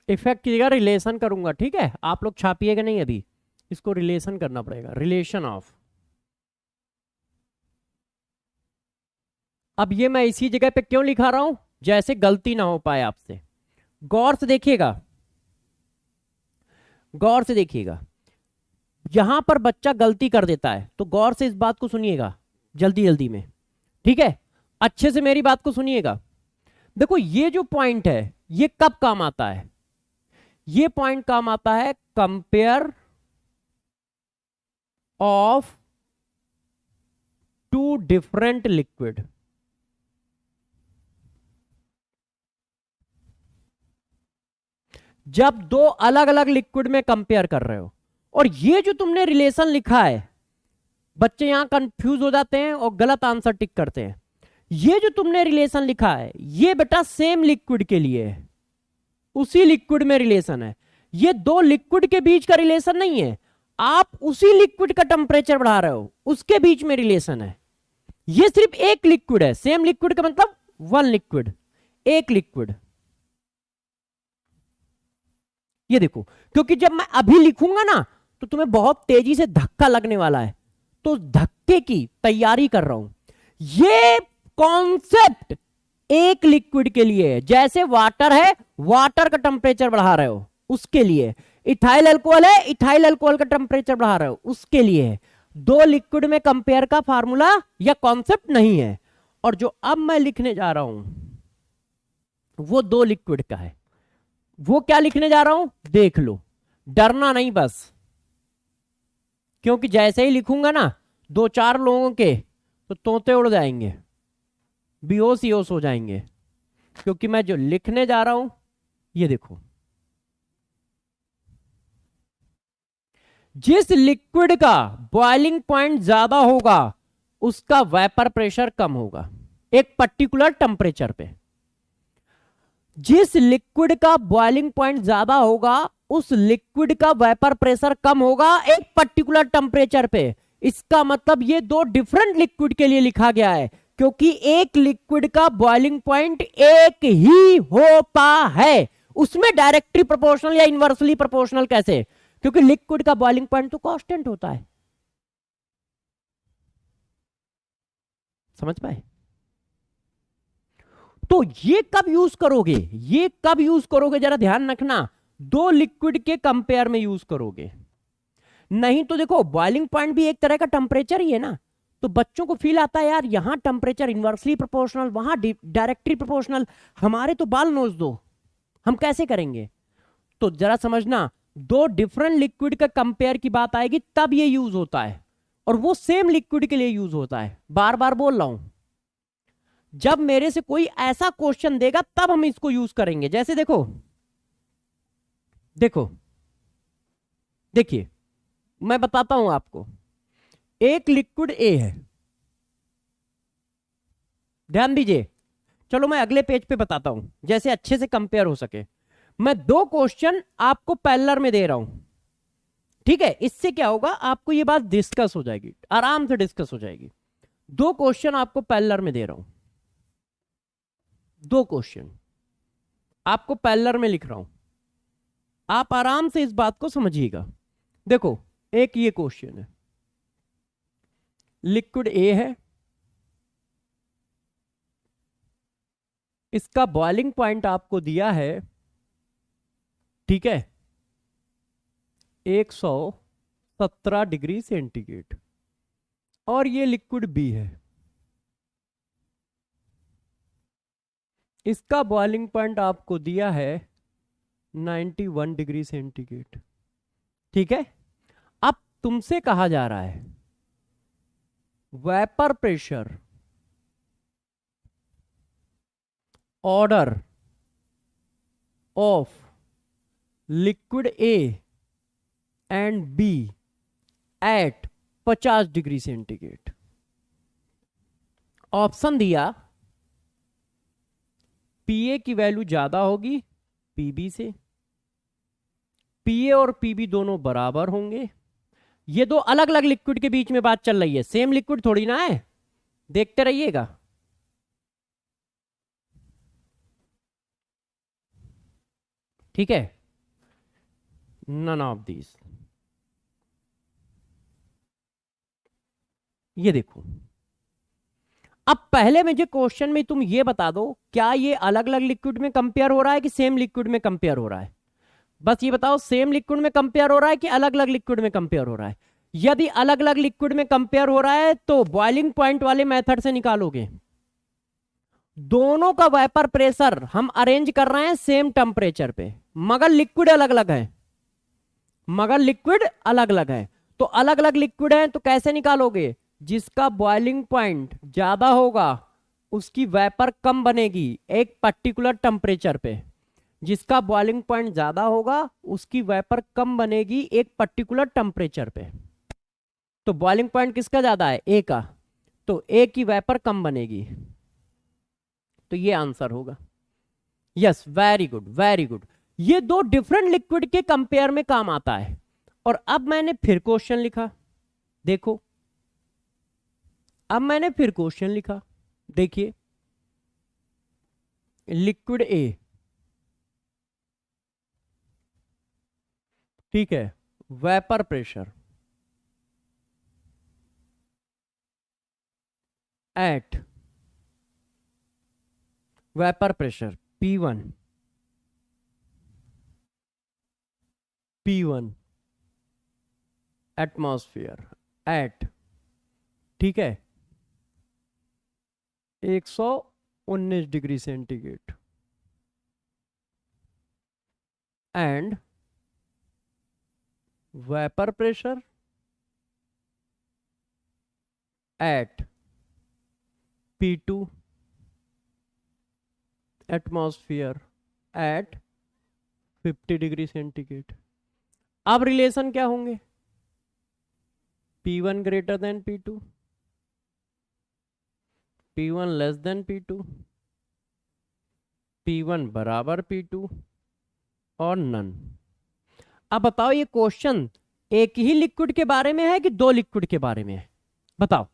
Effect की जगह रिलेशन करूंगा, ठीक है। आप लोग छापिएगा नहीं, अभी इसको रिलेशन करना पड़ेगा, रिलेशन ऑफ। अब ये मैं इसी जगह पे क्यों लिखा रहा हूं, जैसे गलती ना हो पाए आपसे। गौर से देखिएगा, गौर से देखिएगा। यहां पर बच्चा गलती कर देता है, तो गौर से इस बात को सुनिएगा जल्दी जल्दी में, ठीक है। अच्छे से मेरी बात को सुनिएगा। देखो ये जो पॉइंट है ये कब काम आता है, ये पॉइंट काम आता है compare of two different liquid. जब दो अलग अलग लिक्विड में कंपेयर कर रहे हो, और ये जो तुमने रिलेशन लिखा है, बच्चे यहां कंफ्यूज हो जाते हैं और गलत आंसर टिक करते हैं। ये जो तुमने रिलेशन लिखा है ये बेटा सेम लिक्विड के लिए है, उसी लिक्विड में रिलेशन है। ये दो लिक्विड के बीच का रिलेशन नहीं है, आप उसी लिक्विड का टेम्परेचर बढ़ा रहे हो, उसके बीच में रिलेशन है। ये सिर्फ एक लिक्विड है, सेम लिक्विड का मतलब वन लिक्विड, एक लिक्विड। ये देखो, क्योंकि जब मैं अभी लिखूंगा ना तो तुम्हें बहुत तेजी से धक्का लगने वाला है, तो धक्के की तैयारी कर रहा हूं। ये कॉन्सेप्ट एक लिक्विड के लिए है, जैसे वाटर है, वाटर का टेम्परेचर बढ़ा रहे हो उसके लिए। इथाइल अल्कोहल है, इथाइल अल्कोहल का टेम्परेचर बढ़ा रहे हो उसके लिए है। दो लिक्विड में कंपेयर का फार्मूला या कॉन्सेप्ट नहीं है। और जो अब मैं लिखने जा रहा हूं वो दो लिक्विड का है। वो क्या लिखने जा रहा हूं देख लो, डरना नहीं बस, क्योंकि जैसे ही लिखूंगा ना दो चार लोगों के तो तोते उड़ जाएंगे, बेहोश होश हो जाएंगे, क्योंकि मैं जो लिखने जा रहा हूं ये देखो, जिस लिक्विड का बॉइलिंग पॉइंट ज्यादा होगा उसका वेपर प्रेशर कम होगा एक पर्टिकुलर टेम्परेचर पे। जिस लिक्विड का बॉइलिंग पॉइंट ज्यादा होगा उस लिक्विड का वेपर प्रेशर कम होगा एक पर्टिकुलर टेम्परेचर पे। इसका मतलब ये दो डिफरेंट लिक्विड के लिए लिखा गया है, क्योंकि एक लिक्विड का बॉइलिंग पॉइंट एक ही होता है, उसमें डायरेक्टली प्रोपोर्शनल या इनवर्सली प्रोपोर्शनल कैसे, क्योंकि लिक्विड का बॉइलिंग पॉइंट तो कांस्टेंट होता है। समझ पाए? तो ये कब यूज करोगे, ये कब यूज करोगे जरा ध्यान रखना, दो लिक्विड के कंपेयर में यूज करोगे। नहीं तो देखो बॉइलिंग पॉइंट भी एक तरह का टेम्परेचर ही है ना, तो बच्चों को फील आता है यार यहां टेम्परेचर इनवर्सली प्रोपोर्शनल वहां डायरेक्टली प्रोपोर्शनल, हमारे तो बाल नोच दो, हम कैसे करेंगे। तो जरा समझना, दो डिफरेंट लिक्विड का कंपेयर की बात आएगी तब ये यूज होता है, और वो सेम लिक्विड के लिए यूज होता है। बार बार बोल रहा हूं, जब मेरे से कोई ऐसा क्वेश्चन देगा तब हम इसको यूज करेंगे। जैसे देखो देखो देखिए, मैं बताता हूं आपको, एक लिक्विड ए है, ध्यान दीजिए, चलो मैं अगले पेज पे बताता हूं जैसे अच्छे से कंपेयर हो सके। मैं दो क्वेश्चन आपको पैरेलल में दे रहा हूं, ठीक है, इससे क्या होगा आपको ये बात डिस्कस हो जाएगी, आराम से डिस्कस हो जाएगी। दो क्वेश्चन आपको पैरेलल में दे रहा हूं, दो क्वेश्चन आपको पैरेलल में लिख रहा हूं, आप आराम से इस बात को समझिएगा। देखो एक ये क्वेश्चन है, लिक्विड ए है, इसका बॉइलिंग पॉइंट आपको दिया है, ठीक है, 117 डिग्री सेंटीग्रेड, और ये लिक्विड बी है, इसका बॉइलिंग पॉइंट आपको दिया है 91 डिग्री सेंटीग्रेड, ठीक है। अब तुमसे कहा जा रहा है vapour pressure order of liquid A and B at 50 degree centigrade. Option दिया पीए की वैल्यू ज्यादा होगी पीबी से, पीए और पीबी दोनों बराबर होंगे। ये दो अलग अलग लिक्विड के बीच में बात चल रही है, सेम लिक्विड थोड़ी ना है, देखते रहिएगा। ठीक है, नन ऑफ दिस, ये देखो, अब पहले मुझे क्वेश्चन में तुम ये बता दो क्या ये अलग अलग लिक्विड में कंपेयर हो रहा है कि सेम लिक्विड में कंपेयर हो रहा है। बस ये बताओ सेम लिक्विड में कंपेयर हो रहा है कि अलग अलग लिक्विड में कंपेयर हो रहा है। यदि अलग अलग लिक्विड में कंपेयर हो रहा है तो बॉइलिंग पॉइंट वाले मेथड से निकालोगे। दोनों का वेपर प्रेशर हम अरेंज कर रहे हैं सेम टेम्परेचर पे, मगर लिक्विड अलग अलग है, मगर लिक्विड अलग अलग है। तो अलग अलग लिक्विड है तो कैसे निकालोगे, जिसका बॉइलिंग पॉइंट ज्यादा होगा उसकी वेपर कम बनेगी एक पर्टिकुलर टेम्परेचर पे, जिसका बॉइलिंग पॉइंट ज्यादा होगा उसकी वेपर कम बनेगी एक पर्टिकुलर टेम्परेचर पे। तो बॉइलिंग पॉइंट किसका ज्यादा है, ए का, तो ए की वेपर कम बनेगी, तो ये आंसर होगा। Yes, very good very good. ये दो डिफरेंट लिक्विड के कंपेयर में काम आता है। और अब मैंने फिर क्वेश्चन लिखा, देखो अब मैंने फिर क्वेश्चन लिखा, देखिए लिक्विड ए, ठीक है, vapour pressure at vapour pressure P1 atmosphere at, ठीक है, 119 degree centigrade and vapour pressure at P2 atmosphere at 50 degree centigrade. अब रिलेशन क्या होंगे? P1 greater than P2, P1 less than P2, P1 बराबर P2 और none. अब बताओ ये क्वेश्चन एक ही लिक्विड के बारे में है कि दो लिक्विड के बारे में है? बताओ,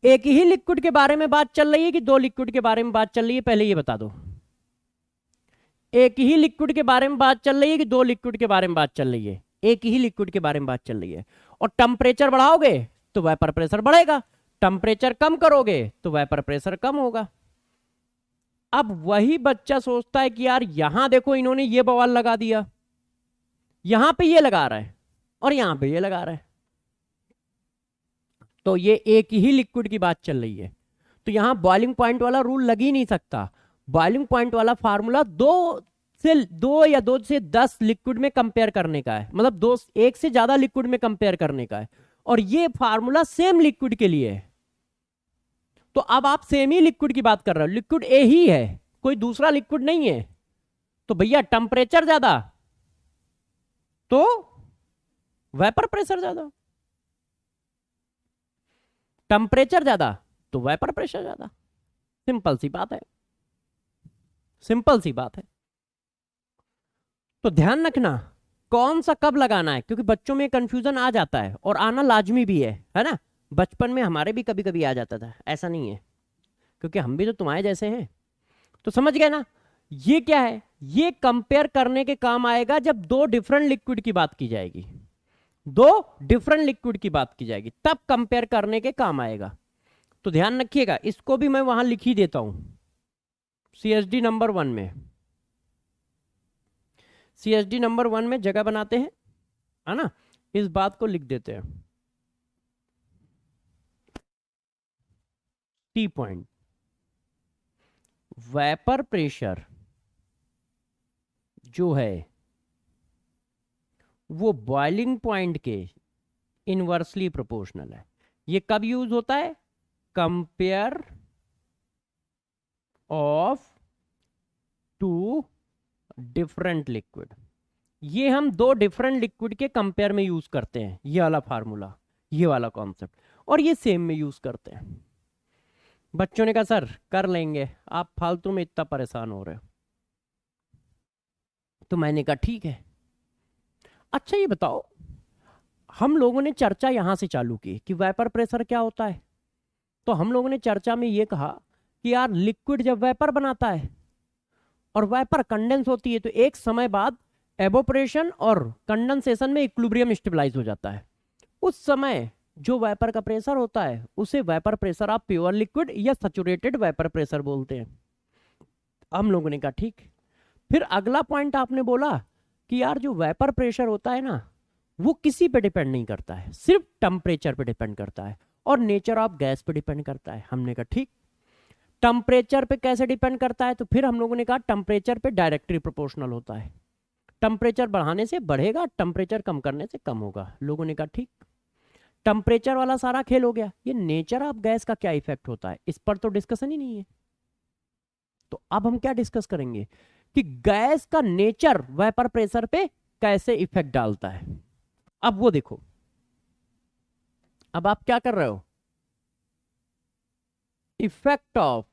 एक ही लिक्विड के बारे में बात चल रही है कि दो लिक्विड के बारे में बात चल रही है? पहले ये बता दो, एक ही लिक्विड के बारे में बात चल रही है कि दो लिक्विड के बारे में बात चल रही है? एक ही लिक्विड के बारे में बात चल रही है। और टेम्परेचर बढ़ाओगे तो वेपर प्रेशर बढ़ेगा, टेम्परेचर कम करोगे तो वेपर प्रेशर कम होगा। अब वही बच्चा सोचता है कि यार यहां देखो इन्होंने ये बवाल लगा दिया, यहां पे ये लगा रहा है और यहां पे ये लगा रहा है, तो ये एक ही लिक्विड की बात चल रही है, तो यहां बॉइलिंग पॉइंट वाला रूल लग ही नहीं सकता। बॉइलिंग पॉइंट वाला फार्मूला दो या दो से 10 लिक्विड में कंपेयर करने का है, मतलब एक से ज्यादा लिक्विड में कंपेयर करने का है, और ये फार्मूला सेम लिक्विड के लिए है। तो अब आप सेम ही लिक्विड की बात कर रहे हो, लिक्विड ए ही है, कोई दूसरा लिक्विड नहीं है। तो भैया टेम्परेचर ज्यादा तो वेपर प्रेशर ज्यादा, टेम्परेचर ज्यादा तो वेपर प्रेशर ज्यादा। सिंपल सी बात है, सिंपल सी बात है। तो ध्यान रखना कौन सा कब लगाना है, क्योंकि बच्चों में कंफ्यूजन आ जाता है और आना लाजमी भी है ना। बचपन में हमारे भी कभी कभी आ जाता था, ऐसा नहीं है, क्योंकि हम भी तो तुम्हारे जैसे हैं। तो समझ गए ना, ये क्या है, ये कंपेयर करने के काम आएगा जब दो डिफरेंट लिक्विड की बात की जाएगी, दो डिफरेंट लिक्विड की बात की जाएगी, तब कंपेयर करने के काम आएगा। तो ध्यान रखिएगा, इसको भी मैं वहां लिख ही देता हूं CSD नंबर 1 में। CSD नंबर 1 में जगह बनाते हैं, है ना, इस बात को लिख देते हैं। T पॉइंट, वेपर प्रेशर जो है वो बॉइलिंग पॉइंट के इनवर्सली प्रोपोर्शनल है। ये कब यूज होता है? Compare of two different liquid. ये हम दो डिफरेंट लिक्विड के कंपेयर में यूज करते हैं, ये वाला फार्मूला, ये वाला कॉन्सेप्ट, और ये सेम में यूज करते हैं। बच्चों ने कहा सर कर लेंगे, आप फालतू में इतना परेशान हो रहे हो। तो मैंने कहा ठीक है। अच्छा ये बताओ, हम लोगों ने चर्चा यहां से चालू की कि वेपर प्रेशर क्या होता है। तो हम लोगों ने चर्चा में ये कहा कि यार लिक्विड जब वेपर बनाता है और वेपर कंडेंस होती है, तो एक समय बाद एवोपरेशन और कंडेंसेशन में इक्विलिब्रियम स्टेबलाइज हो जाता है। उस समय जो वेपर का प्रेशर होता है उसे vapour pressure of pure liquid या सैचुरेटेड वेपर प्रेशर बोलते हैं। हम लोगों ने कहा ठीक। फिर अगला पॉइंट आपने बोला कि यार जो वेपर प्रेशर होता है ना, वो किसी पे डिपेंड नहीं करता है, सिर्फ टेम्परेचर पे डिपेंड करता है और नेचर ऑफ गैस पे डिपेंड करता है। हमने कहा ठीक, टेम्परेचर पे कैसे डिपेंड करता है? तो फिर हम लोगों ने कहा टेम्परेचर पे डायरेक्टली प्रोपोर्शनल होता है, टेम्परेचर बढ़ाने से बढ़ेगा, टेम्परेचर कम करने से कम होगा। लोगों ने कहा ठीक, टेम्परेचर वाला सारा खेल हो गया। ये नेचर ऑफ गैस का क्या इफेक्ट होता है, इस पर तो डिस्कशन ही नहीं है। तो अब हम क्या डिस्कस करेंगे कि गैस का नेचर वेपर प्रेशर पे कैसे इफेक्ट डालता है। अब वो देखो, अब आप क्या कर रहे हो, effect of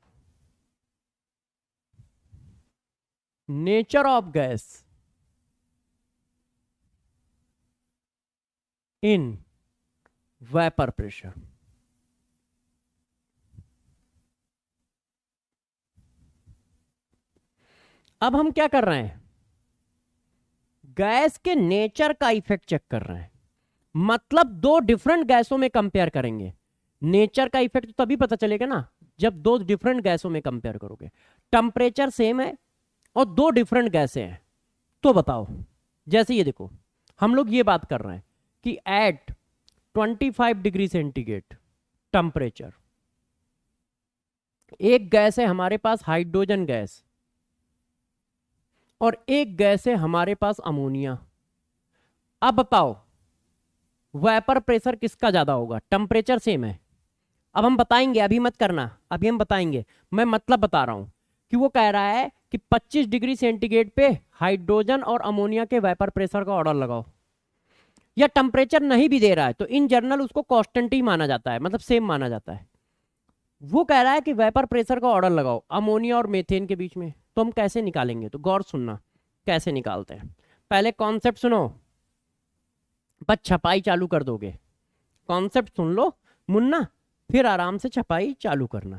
nature of gas in vapour pressure. अब हम क्या कर रहे हैं, गैस के नेचर का इफेक्ट चेक कर रहे हैं, मतलब दो डिफरेंट गैसों में कंपेयर करेंगे। नेचर का इफेक्ट तभी पता चलेगा ना जब दो डिफरेंट गैसों में कंपेयर करोगे। टेम्परेचर सेम है और दो डिफरेंट गैसें हैं, तो बताओ, जैसे ये देखो, हम लोग ये बात कर रहे हैं कि एट 25 डिग्री सेंटीग्रेड टेम्परेचर एक गैस है हमारे पास हाइड्रोजन गैस, और एक गैस है हमारे पास अमोनिया। अब बताओ वेपर प्रेशर किसका ज्यादा होगा? टेम्परेचर सेम है। अब हम बताएंगे, अभी मत करना, अभी हम बताएंगे, मैं मतलब बता रहा हूं कि वो कह रहा है कि 25 डिग्री सेंटीग्रेड पे हाइड्रोजन और अमोनिया के वेपर प्रेशर का ऑर्डर लगाओ। या टेम्परेचर नहीं भी दे रहा है तो इन जनरल उसको कांस्टेंट ही माना जाता है, मतलब सेम माना जाता है। वो कह रहा है कि वेपर प्रेशर का ऑर्डर लगाओ अमोनिया और मीथेन के बीच में। तो हम कैसे निकालेंगे? तो गौर सुनना कैसे निकालते हैं। पहले कॉन्सेप्ट सुनो, बस छपाई चालू कर दोगे। कॉन्सेप्ट सुन लो मुन्ना, फिर आराम से छपाई चालू करना,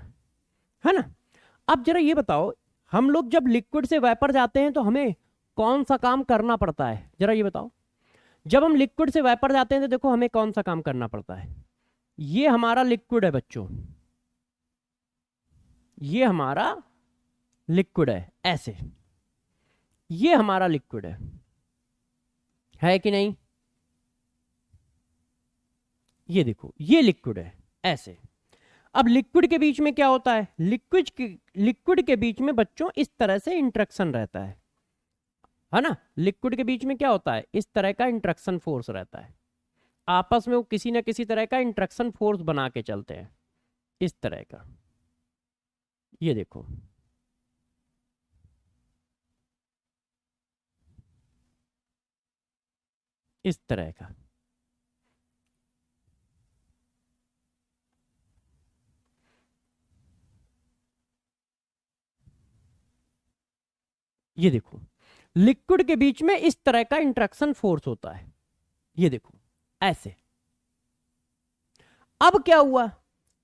है ना। अब जरा ये बताओ, हम लोग जब लिक्विड से वेपर जाते हैं तो हमें कौन सा काम करना पड़ता है? जरा ये बताओ, जब हम लिक्विड से वेपर जाते हैं तो देखो हमें कौन सा काम करना पड़ता है। ये हमारा लिक्विड है बच्चों, ये हमारा लिक्विड है, ऐसे ये हमारा लिक्विड है कि नहीं? ये देखो ये लिक्विड है ऐसे। अब लिक्विड के बीच में क्या होता है? लिक्विड के बीच में बच्चों इस तरह से इंटरेक्शन रहता है ना। लिक्विड के बीच में क्या होता है? इस तरह का इंटरेक्शन फोर्स रहता है। आपस में वो किसी ना किसी तरह का इंटरेक्शन फोर्स बना के चलते हैं, इस तरह का। ये देखो इस तरह का। ये देखो लिक्विड के बीच में इस तरह का इंटरेक्शन फोर्स होता है। ये देखो ऐसे। अब क्या हुआ?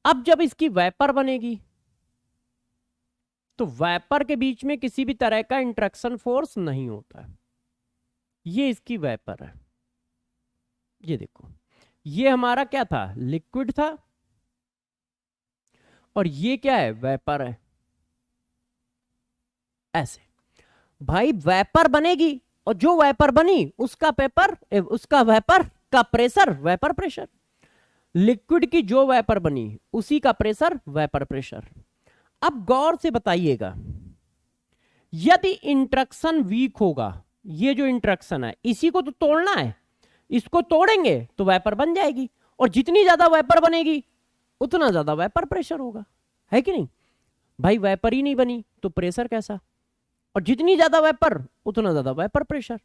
अब जब इसकी वेपर बनेगी तो वेपर के बीच में किसी भी तरह का इंटरेक्शन फोर्स नहीं होता है। ये इसकी वेपर है। ये देखो ये हमारा क्या था? लिक्विड था, और ये क्या है? वेपर है, ऐसे। भाई वेपर बनेगी, और जो वेपर बनी उसका वेपर का प्रेशर वेपर प्रेशर। लिक्विड की जो वेपर बनी उसी का प्रेशर वेपर प्रेशर। अब गौर से बताइएगा, यदि इंटरेक्शन वीक होगा, ये जो इंटरेक्शन है इसी को तो तोड़ना है, इसको तोड़ेंगे तो वेपर बन जाएगी, और जितनी ज्यादा वेपर बनेगी उतना ज्यादा वेपर प्रेशर होगा, है कि नहीं? भाई वेपर ही नहीं बनी तो प्रेशर कैसा? और जितनी ज्यादा वेपर उतना ज्यादा वेपर प्रेशर।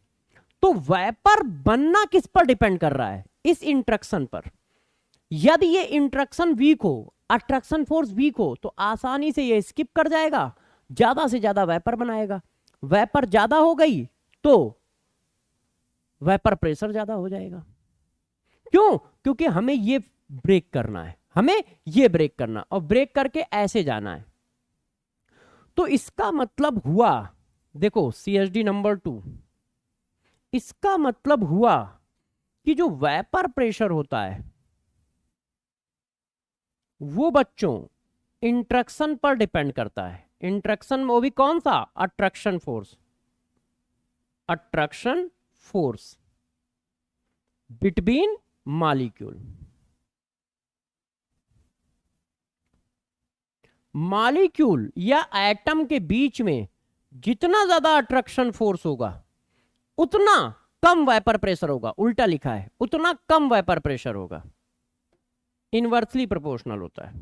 तो वेपर बनना किस पर डिपेंड कर रहा है? इस इंटरेक्शन पर। यदि ये इंटरेक्शन वीक हो, अट्रैक्शन फोर्स वीक हो, तो आसानी से ये स्किप कर जाएगा, ज्यादा से ज्यादा वेपर बनाएगा। वेपर ज्यादा हो गई तो वेपर प्रेशर ज्यादा हो जाएगा। क्यों? क्योंकि हमें ये ब्रेक करना है, हमें ये ब्रेक करना, और ब्रेक करके ऐसे जाना है। तो इसका मतलब हुआ, देखो CSD नंबर 2, इसका मतलब हुआ कि जो वेपर प्रेशर होता है वो बच्चों इंट्रैक्शन पर डिपेंड करता है। इंट्रैक्शन वो भी कौन सा? Attraction force. Attraction force between molecule. Molecule या एटम के बीच में जितना ज्यादा अट्रैक्शन फोर्स होगा उतना कम वेपर प्रेशर होगा। उल्टा लिखा है, उतना कम वेपर प्रेशर होगा। इनवर्सली प्रोपोर्शनल होता है,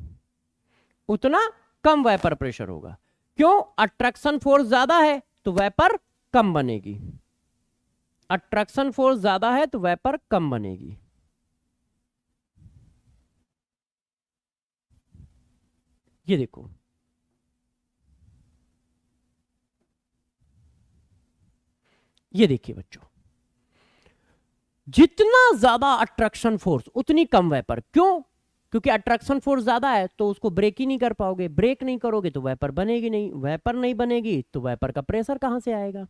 उतना कम वेपर प्रेशर होगा। क्यों? अट्रैक्शन फोर्स ज्यादा है तो वेपर कम बनेगी। अट्रैक्शन फोर्स ज्यादा है तो वेपर कम बनेगी। ये देखो ये देखिए बच्चों, जितना ज्यादा अट्रैक्शन फोर्स उतनी कम वेपर। क्यों? क्योंकि अट्रैक्शन फोर्स ज्यादा है तो उसको ब्रेक ही नहीं कर पाओगे, ब्रेक नहीं करोगे तो वेपर बनेगी नहीं, वेपर नहीं बनेगी तो वेपर का प्रेशर कहां से आएगा?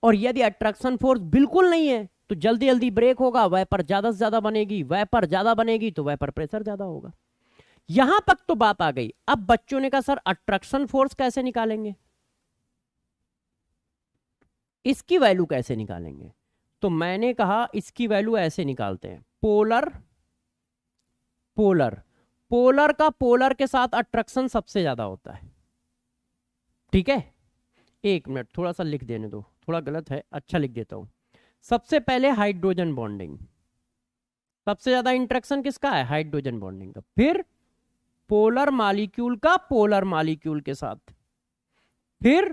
और यदि अट्रैक्शन फोर्स बिल्कुल नहीं है तो जल्दी जल्दी ब्रेक होगा, वेपर ज्यादा से ज्यादा बनेगी, वेपर ज्यादा बनेगी तो वेपर प्रेशर ज्यादा होगा। यहां तक तो बात आ गई। अब बच्चों ने कहा सर अट्रैक्शन फोर्स कैसे निकालेंगे, इसकी वैल्यू कैसे निकालेंगे? तो मैंने कहा इसकी वैल्यू ऐसे निकालते हैं, पोलर पोलर पोलर का पोलर के साथ अट्रैक्शन सबसे ज्यादा होता है। ठीक है, एक मिनट थोड़ा सा लिख देने दो, थोड़ा गलत है, अच्छा लिख देता हूं। सबसे पहले हाइड्रोजन बॉन्डिंग, सबसे ज्यादा इंटरेक्शन किसका है? हाइड्रोजन बॉन्डिंग का। फिर पोलर मॉलिक्यूल का पोलर मॉलिक्यूल के साथ, फिर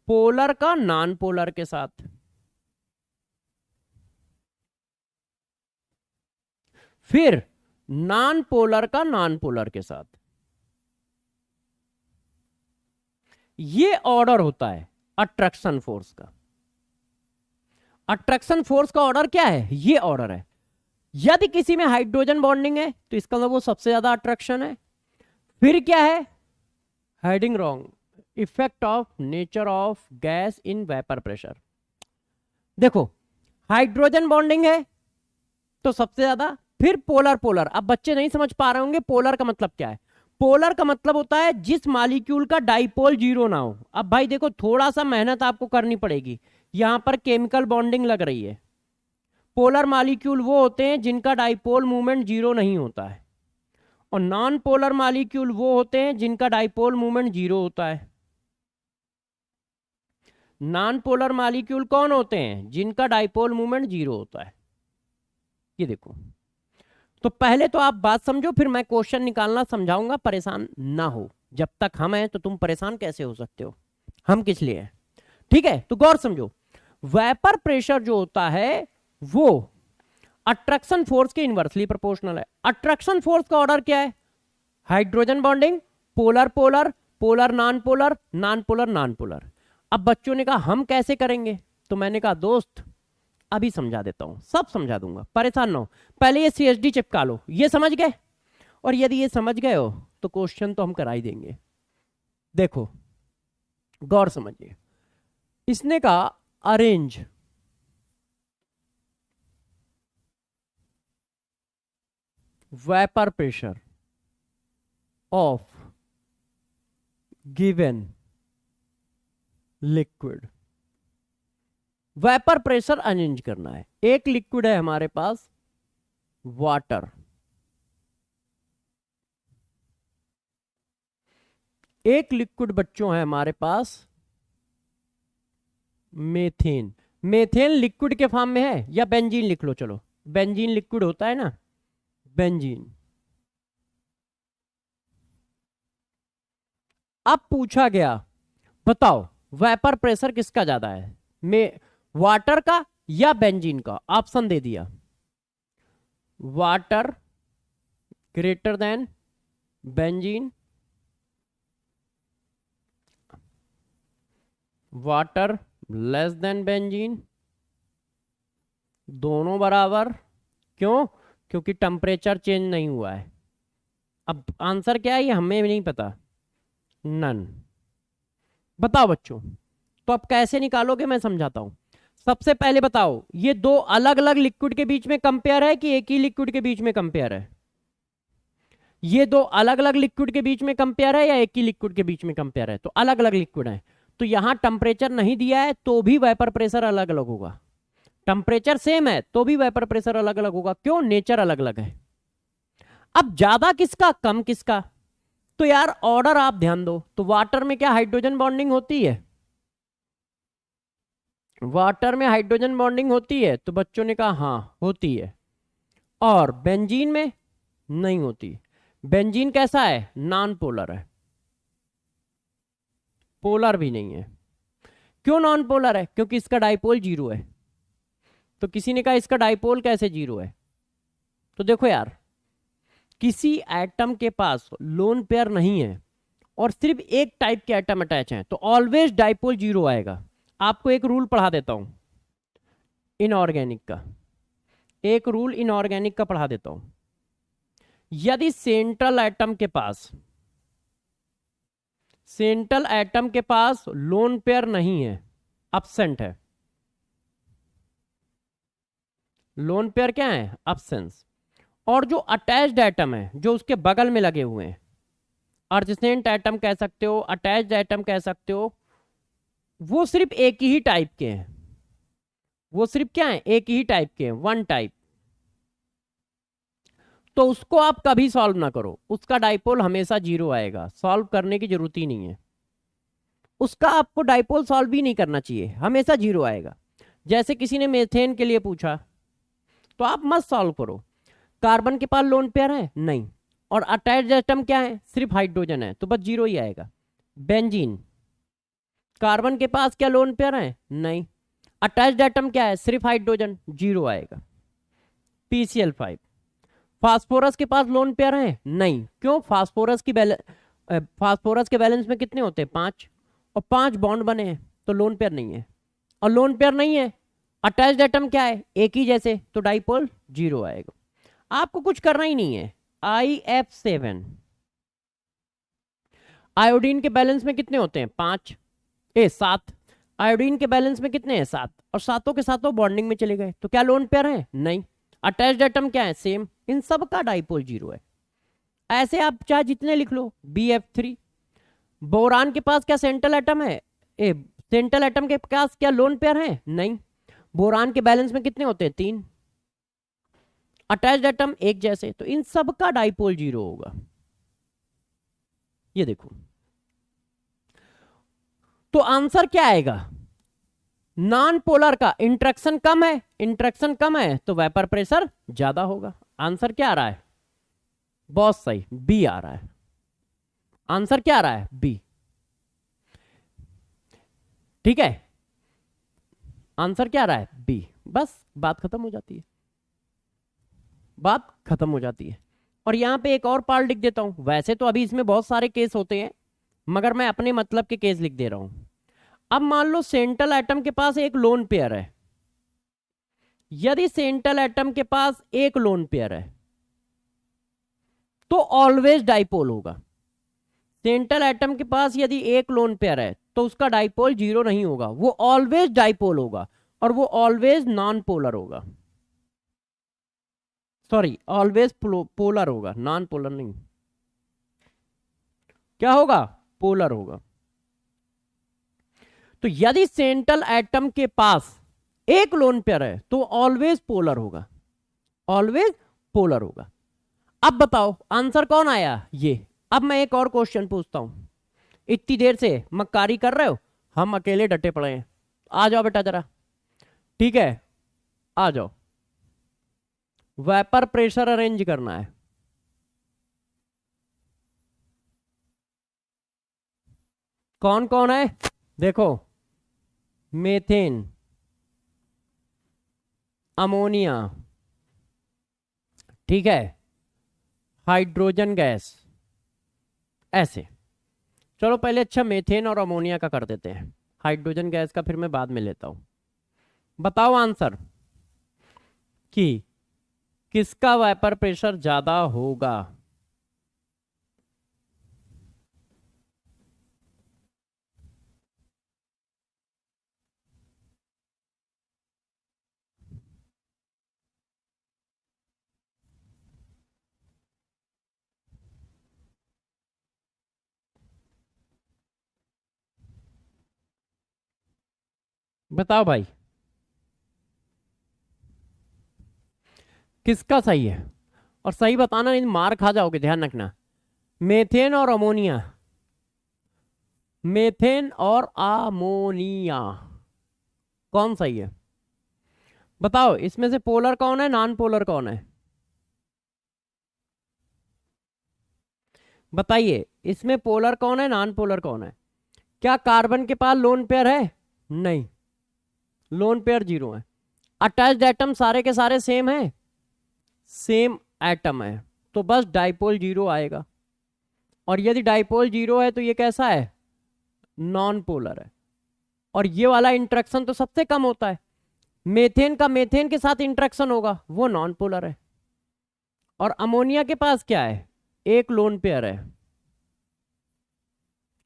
पोलर का नॉन पोलर के साथ, फिर नॉन पोलर का नॉन पोलर के साथ। ये ऑर्डर होता है अट्रैक्शन फोर्स का। अट्रैक्शन फोर्स का ऑर्डर क्या है? ये ऑर्डर है। यदि किसी में हाइड्रोजन बॉन्डिंग है तो इसका मतलब वो सबसे ज्यादा अट्रैक्शन है। फिर क्या है? Heading wrong, effect of nature of gas in vapour pressure. देखो, हाइड्रोजन बॉन्डिंग है तो सबसे ज्यादा, फिर पोलर पोलर। अब बच्चे नहीं समझ पा रहे होंगे पोलर का मतलब क्या है। पोलर का मतलब होता है जिस मॉलिक्यूल का डाइपोल जीरो ना हो। अब भाई देखो, थोड़ा सा मेहनत आपको करनी पड़ेगी, यहां पर केमिकल बॉन्डिंग लग रही है। पोलर मॉलिक्यूल वो होते हैं जिनका डाइपोल मूवमेंट जीरो नहीं होता है, और नॉन पोलर मॉलिक्यूल वो होते हैं जिनका डाइपोल मूवमेंट जीरो होता है। नॉन पोलर मॉलिक्यूल कौन होते हैं? जिनका डाइपोल मूवमेंट जीरो होता है। ये देखो, तो पहले तो आप बात समझो, फिर मैं क्वेश्चन निकालना समझाऊंगा, परेशान ना हो। जब तक हम हैं तो तुम परेशान कैसे हो सकते हो? हम किस लिए हैं? ठीक है, तो गौर समझो। वेपर प्रेशर जो होता है वो अट्रैक्शन फोर्स के इनवर्सली प्रोपोर्शनल है। अट्रैक्शन फोर्स का ऑर्डर क्या है? Hydrogen bonding, polar polar, polar non polar, non polar non polar. अब बच्चों ने कहा हम कैसे करेंगे, तो मैंने कहा दोस्त अभी समझा देता हूं, सब समझा दूंगा, परेशान ना हो। पहले ये CSD चिपका लो, ये समझ गए? और यदि ये समझ गए हो तो क्वेश्चन तो हम करा ही देंगे। देखो गौर समझिए, इसने कहा arrange vapour pressure of given liquid. Vapour pressure arrange करना है। एक लिक्विड है हमारे पास वाटर, एक लिक्विड बच्चों है हमारे पास मेथेन। मेथेन लिक्विड के फॉर्म में है, या बेंजीन लिख लो, चलो बेंजीन लिक्विड होता है ना, बेंजीन। अब पूछा गया बताओ वेपर प्रेशर किसका ज्यादा है, में वाटर का या बेंजीन का? ऑप्शन दे दिया, water greater than benzene, water less than benzene, दोनों बराबर। क्यों? क्योंकि टेम्परेचर चेंज नहीं हुआ है। अब आंसर क्या है ये हमें भी नहीं पता, नन। बताओ बच्चों, तो अब कैसे निकालोगे मैं समझाता हूं। सबसे पहले बताओ, ये दो अलग अलग लिक्विड के बीच में कंपेयर है कि एक ही लिक्विड के बीच में कंपेयर है? ये दो अलग अलग लिक्विड के बीच में कंपेयर है या एक ही लिक्विड के बीच में कंपेयर है? तो अलग अलग लिक्विड है, तो यहां टेम्परेचर नहीं दिया है तो भी वेपर प्रेशर अलग अलग होगा। टेम्परेचर सेम है तो भी वेपर प्रेशर अलग अलग होगा। क्यों? नेचर अलग अलग है। अब ज्यादा किसका कम किसका, तो यार ऑर्डर आप ध्यान दो। तो वाटर में क्या हाइड्रोजन बॉन्डिंग होती है? वाटर में हाइड्रोजन बॉन्डिंग होती है, तो बच्चों ने कहा हाँ होती है। और बेंजीन में नहीं होती। बेंजीन कैसा है? नॉन पोलर है, पोलर भी नहीं है। क्यों नॉन पोलर है? क्योंकि इसका डाइपोल जीरो है। तो किसी ने कहा इसका डाइपोल कैसे जीरो है? तो देखो यार, किसी एटम के पास लोन पेयर नहीं है और सिर्फ एक टाइप के एटम अटैच हैं तो ऑलवेज डाइपोल जीरो आएगा। आपको एक रूल पढ़ा देता हूं इनऑर्गेनिक का, एक रूल इनऑर्गेनिक का पढ़ा देता हूं। यदि सेंट्रल एटम के पास लोन पेयर नहीं है, एब्सेंट है, लोन पेयर क्या है? एब्सेंस। और जो अटैच्ड एटम है, जो उसके बगल में लगे हुए हैं, अर्जेसेंट एटम कह सकते हो, अटैच्ड एटम कह सकते हो, वो सिर्फ एक ही टाइप के हैं। वो सिर्फ क्या है? एक ही टाइप के हैं, वन टाइप। तो उसको आप कभी सॉल्व ना करो, उसका डाइपोल हमेशा जीरो आएगा, सॉल्व करने की जरूरत ही नहीं है, उसका आपको डाइपोल सॉल्व भी नहीं करना चाहिए, हमेशा जीरो आएगा। जैसे किसी ने मेथेन के लिए पूछा तो आप मत सॉल्व करो, कार्बन के पास लोन पेयर है नहीं, और अटैच्ड एटम क्या है, सिर्फ हाइड्रोजन है, तो बस जीरो ही आएगा। बेंजीन, कार्बन के पास क्या लोन पेयर है नहीं, अटैच्ड एटम क्या है, सिर्फ हाइड्रोजन, जीरो आएगा। PCl5, फास्फोरस के पास लोन पेयर है नहीं, क्यों, फास्फोरस के बैलेंस में कितने होते हैं, 5, और 5 बॉन्ड बने हैं, तो लोन पेयर नहीं है, और लोन पेयर नहीं है, अटैच्ड एटम क्या है, एक ही जैसे, तो डाइपोल जीरो आएगा। आपको कुछ करना ही नहीं है। IF7, आयोडीन के बैलेंस में कितने होते हैं, 5, 7, आयोडीन के बैलेंस में कितने हैं, 7, और सातों के सातों बॉन्डिंग में चले गए, तो क्या लोन पेयर है नहीं, अटैच्ड एटम क्या है, सेम, इन सब का डाइपोल जीरो है। ऐसे आप चाहे जितने लिख लो। BF3, बोरान के पास क्या सेंट्रल एटम है, सेंट्रल एटम के पास क्या लोन पेयर है नहीं, बोरान के बैलेंस में कितने होते हैं, 3, अटैच्ड एटम एक जैसे, तो इन सब का डाइपोल जीरो होगा। ये देखो, तो आंसर क्या आएगा, नॉन पोलर का इंट्रैक्शन कम है, इंट्रैक्शन कम है तो वेपर प्रेशर ज्यादा होगा। आंसर क्या आ रहा है, बहुत सही, बी आ रहा है। आंसर क्या आ रहा है, बी, ठीक है, आंसर क्या आ रहा है, बी, बस बात खत्म हो जाती है, बात खत्म हो जाती है। और यहां पे एक और पार्ट लिख देता हूं, वैसे तो अभी इसमें बहुत सारे केस होते हैं, मगर मैं अपने मतलब के केस लिख दे रहा हूं। अब मान लो सेंट्रल एटम के पास एक लोन पेयर है, यदि सेंट्रल एटम के पास एक लोन पेयर है तो ऑलवेज डाइपोल होगा। सेंट्रल एटम के पास यदि एक लोन पेयर है तो उसका डाइपोल जीरो नहीं होगा, वो ऑलवेज डाइपोल होगा, और वो ऑलवेज नॉन पोलर होगा, सॉरी ऑलवेज पोलर होगा, नॉन पोलर नहीं, क्या होगा, पोलर होगा। तो यदि सेंट्रल एटम के पास एक लोन पेयर है तो ऑलवेज पोलर होगा, ऑलवेज पोलर होगा। अब बताओ आंसर कौन आया, ये। अब मैं एक और क्वेश्चन पूछता हूं, इतनी देर से मक्कारी कर रहे हो, हम अकेले डटे पड़े हैं, आ जाओ बेटा जरा, ठीक है, आ जाओ। वेपर प्रेशर अरेंज करना है, कौन कौन है देखो, मेथेन, अमोनिया, ठीक है, हाइड्रोजन गैस, ऐसे। चलो पहले अच्छा मेथेन और अमोनिया का कर देते हैं, हाइड्रोजन गैस का फिर मैं बाद में लेता हूं। बताओ आंसर कि किसका वेपर प्रेशर ज्यादा होगा। बताओ भाई, किसका सही है, और सही बताना नहीं मार खा जाओगे, ध्यान रखना। मेथेन और अमोनिया, मेथेन और अमोनिया कौन सही है, बताओ इसमें से पोलर कौन है, नॉन पोलर कौन है, बताइए इसमें पोलर कौन है, नॉन पोलर कौन है। क्या कार्बन के पास लोन पेयर है नहीं, लोन पेयर जीरो है। अटैच्ड एटम सारे के सारे सेम है, सेम एटम है, तो बस डाइपोल जीरो आएगा। और यदि डाइपोल जीरो है तो ये कैसा है, नॉन पोलर है। और ये वाला इंट्रैक्शन तो सबसे कम होता है, मेथेन का मेथेन के साथ इंट्रैक्शन होगा, वो नॉन पोलर है। और अमोनिया के पास क्या है, एक लोन पेयर है,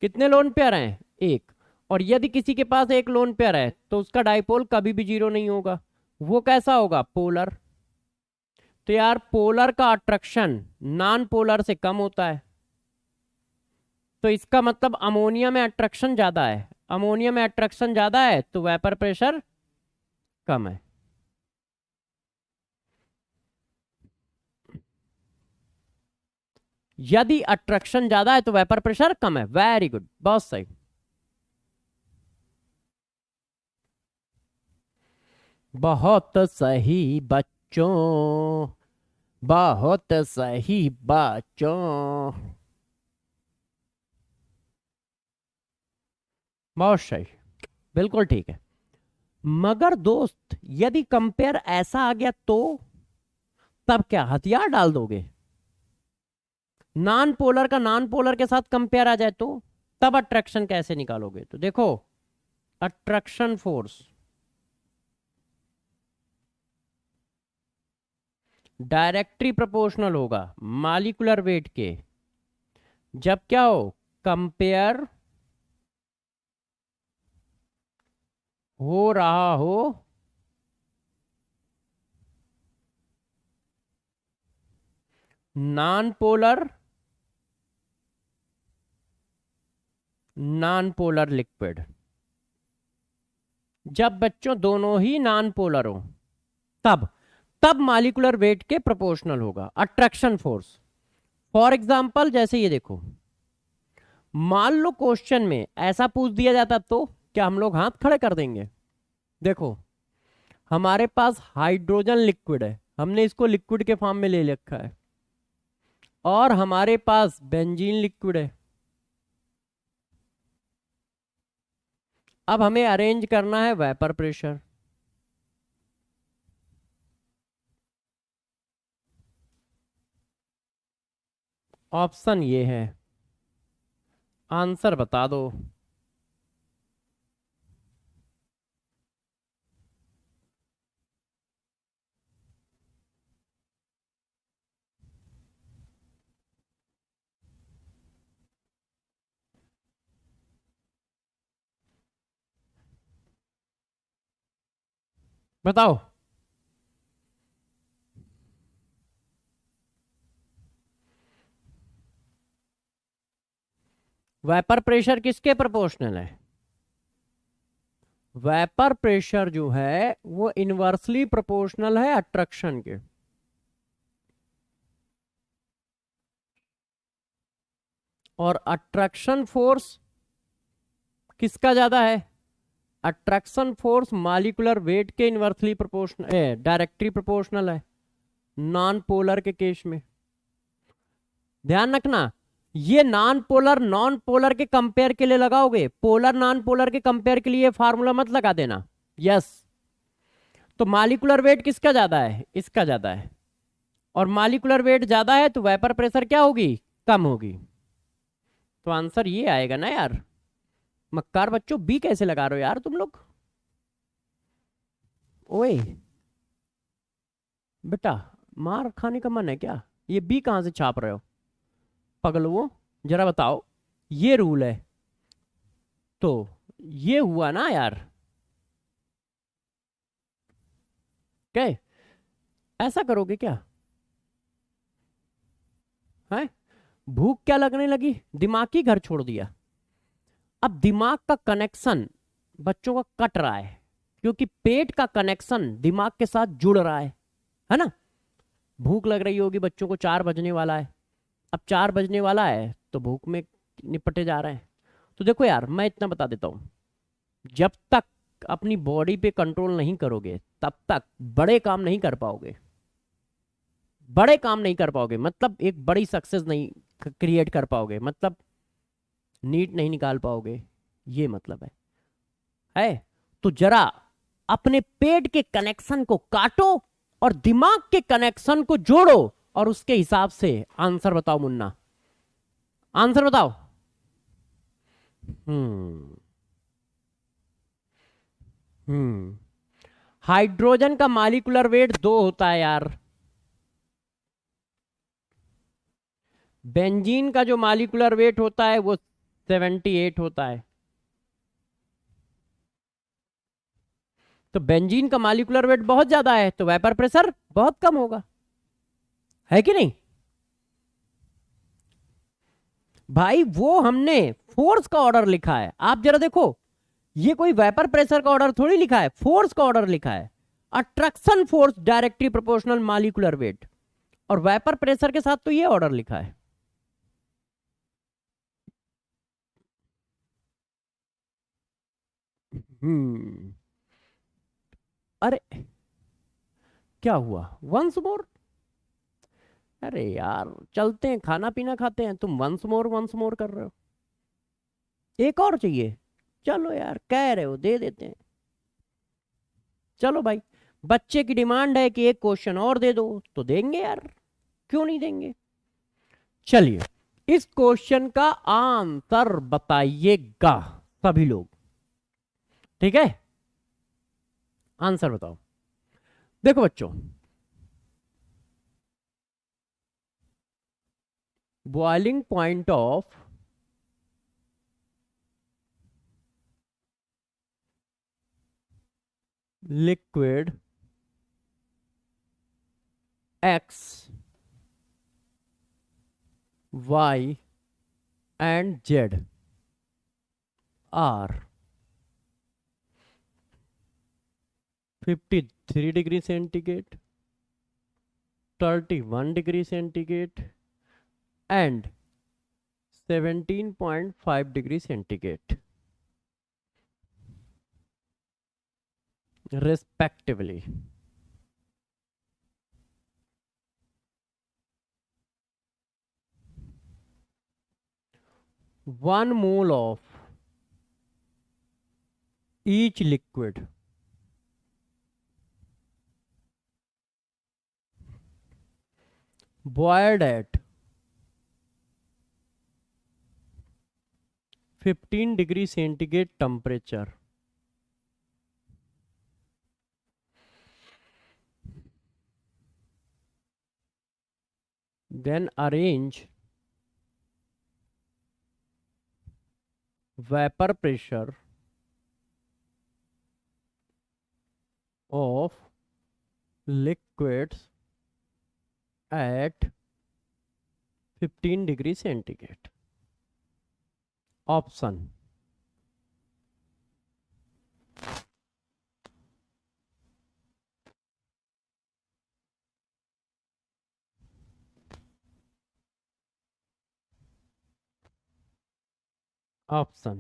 कितने लोन पेयर हैं, एक। और यदि किसी के पास एक लोन पेयर है तो उसका डाइपोल कभी भी जीरो नहीं होगा, वो कैसा होगा, पोलर। तो यार पोलर का अट्रैक्शन नॉन पोलर से कम होता है, तो इसका मतलब अमोनिया में अट्रैक्शन ज्यादा है, अमोनिया में अट्रैक्शन ज्यादा है तो वेपर प्रेशर कम है। यदि अट्रैक्शन ज्यादा है तो वेपर प्रेशर कम है। वेरी गुड, बहुत सही। बहुत सही बच्चों, बहुत सही बच्चों, बहुत सही, बिल्कुल ठीक है। मगर दोस्त यदि कंपेयर ऐसा आ गया तो तब क्या हथियार डाल दोगे? नॉन पोलर का नॉन पोलर के साथ कंपेयर आ जाए तो तब अट्रैक्शन कैसे निकालोगे? तो देखो, अट्रैक्शन फोर्स डायरेक्टली प्रोपोर्शनल होगा मॉलिक्यूलर वेट के, जब क्या हो, कंपेयर हो रहा हो नॉन पोलर लिक्विड। जब बच्चों दोनों ही नॉन पोलर हो तब तब मॉलिक्यूलर वेट के प्रोपोर्शनल होगा अट्रैक्शन फोर्स। फॉर एग्जांपल जैसे ये देखो, मान लो क्वेश्चन में ऐसा पूछ दिया जाता तो क्या हम लोग हाथ खड़े कर देंगे? देखो, हमारे पास हाइड्रोजन लिक्विड है, हमने इसको लिक्विड के फॉर्म में ले रखा है, और हमारे पास बेंजीन लिक्विड है। अब हमें अरेंज करना है वेपर प्रेशर। ऑप्शन ये है, आंसर बता दो। बताओ। वेपर प्रेशर किसके प्रोपोर्शनल है? वेपर प्रेशर जो है वो इनवर्सली प्रोपोर्शनल है अट्रैक्शन के। और अट्रैक्शन फोर्स किसका ज्यादा है? अट्रैक्शन फोर्स मॉलिक्यूलर वेट के इनवर्सली प्रोपोर्शनल, डायरेक्टली प्रोपोर्शनल है नॉन पोलर के केस में। ध्यान रखना, ये नॉन पोलर के कंपेयर के लिए लगाओगे, पोलर नॉन पोलर के कंपेयर के लिए फार्मूला मत लगा देना। यस, तो मॉलिक्यूलर वेट किसका ज्यादा है? इसका ज्यादा है, और मॉलिक्यूलर वेट ज्यादा है तो वेपर प्रेशर क्या होगी? कम होगी। तो आंसर ये आएगा ना यार। मक्कार बच्चों, बी कैसे लगा रहे हो यार तुम लोग? ओए बेटा, मार खाने का मन है क्या? ये बी कहां से छाप रहे हो पगलुओ? जरा बताओ, ये रूल है तो ये हुआ ना यार। क्या ऐसा करोगे क्या? है भूख क्या लगने लगी, दिमाग की घर छोड़ दिया। अब दिमाग का कनेक्शन बच्चों का कट रहा है, क्योंकि पेट का कनेक्शन दिमाग के साथ जुड़ रहा है ना? भूख लग रही होगी बच्चों को, 4 बजने वाला है। अब 4 बजने वाला है तो भूख में निपटे जा रहे हैं। तो देखो यार, मैं इतना बता देता हूं, जब तक अपनी बॉडी पे कंट्रोल नहीं करोगे तब तक बड़े काम नहीं कर पाओगे। बड़े काम नहीं कर पाओगे मतलब एक बड़ी सक्सेस नहीं क्रिएट कर पाओगे, मतलब नीट नहीं निकाल पाओगे, ये मतलब है। तो जरा अपने पेट के कनेक्शन को काटो और दिमाग के कनेक्शन को जोड़ो, और उसके हिसाब से आंसर बताओ मुन्ना, आंसर बताओ। हाइड्रोजन का मॉलिक्यूलर वेट 2 होता है यार। बेंजीन का जो मॉलिक्यूलर वेट होता है वो 78 होता है। तो बेंजीन का मॉलिक्यूलर वेट बहुत ज्यादा है तो वेपर प्रेशर बहुत कम होगा, है कि नहीं भाई? वो हमने फोर्स का ऑर्डर लिखा है, आप जरा देखो, ये कोई वेपर प्रेशर का ऑर्डर थोड़ी लिखा है, फोर्स का ऑर्डर लिखा है। Attraction force directly proportional molecular weight, और वेपर प्रेशर के साथ तो ये ऑर्डर लिखा है। हम्म। अरे क्या हुआ, वंस मोर? अरे यार चलते हैं, खाना पीना खाते हैं, तुम वंस मोर कर रहे हो। एक और चाहिए? चलो यार, कह रहे हो दे देते हैं। चलो भाई, बच्चे की डिमांड है कि एक क्वेश्चन और दे दो, तो देंगे यार, क्यों नहीं देंगे। चलिए, इस क्वेश्चन का आंसर बताइएगा सभी लोग, ठीक है? आंसर बताओ। देखो बच्चों, boiling point of liquid X, Y and Z are 53 degree centigrade, 31 degree centigrade and 17.5 degree centigrade respectively. One mole of each liquid boiled at 15 degree centigrade temperature then arrange vapor pressure of liquids at 15 degree centigrade. Option option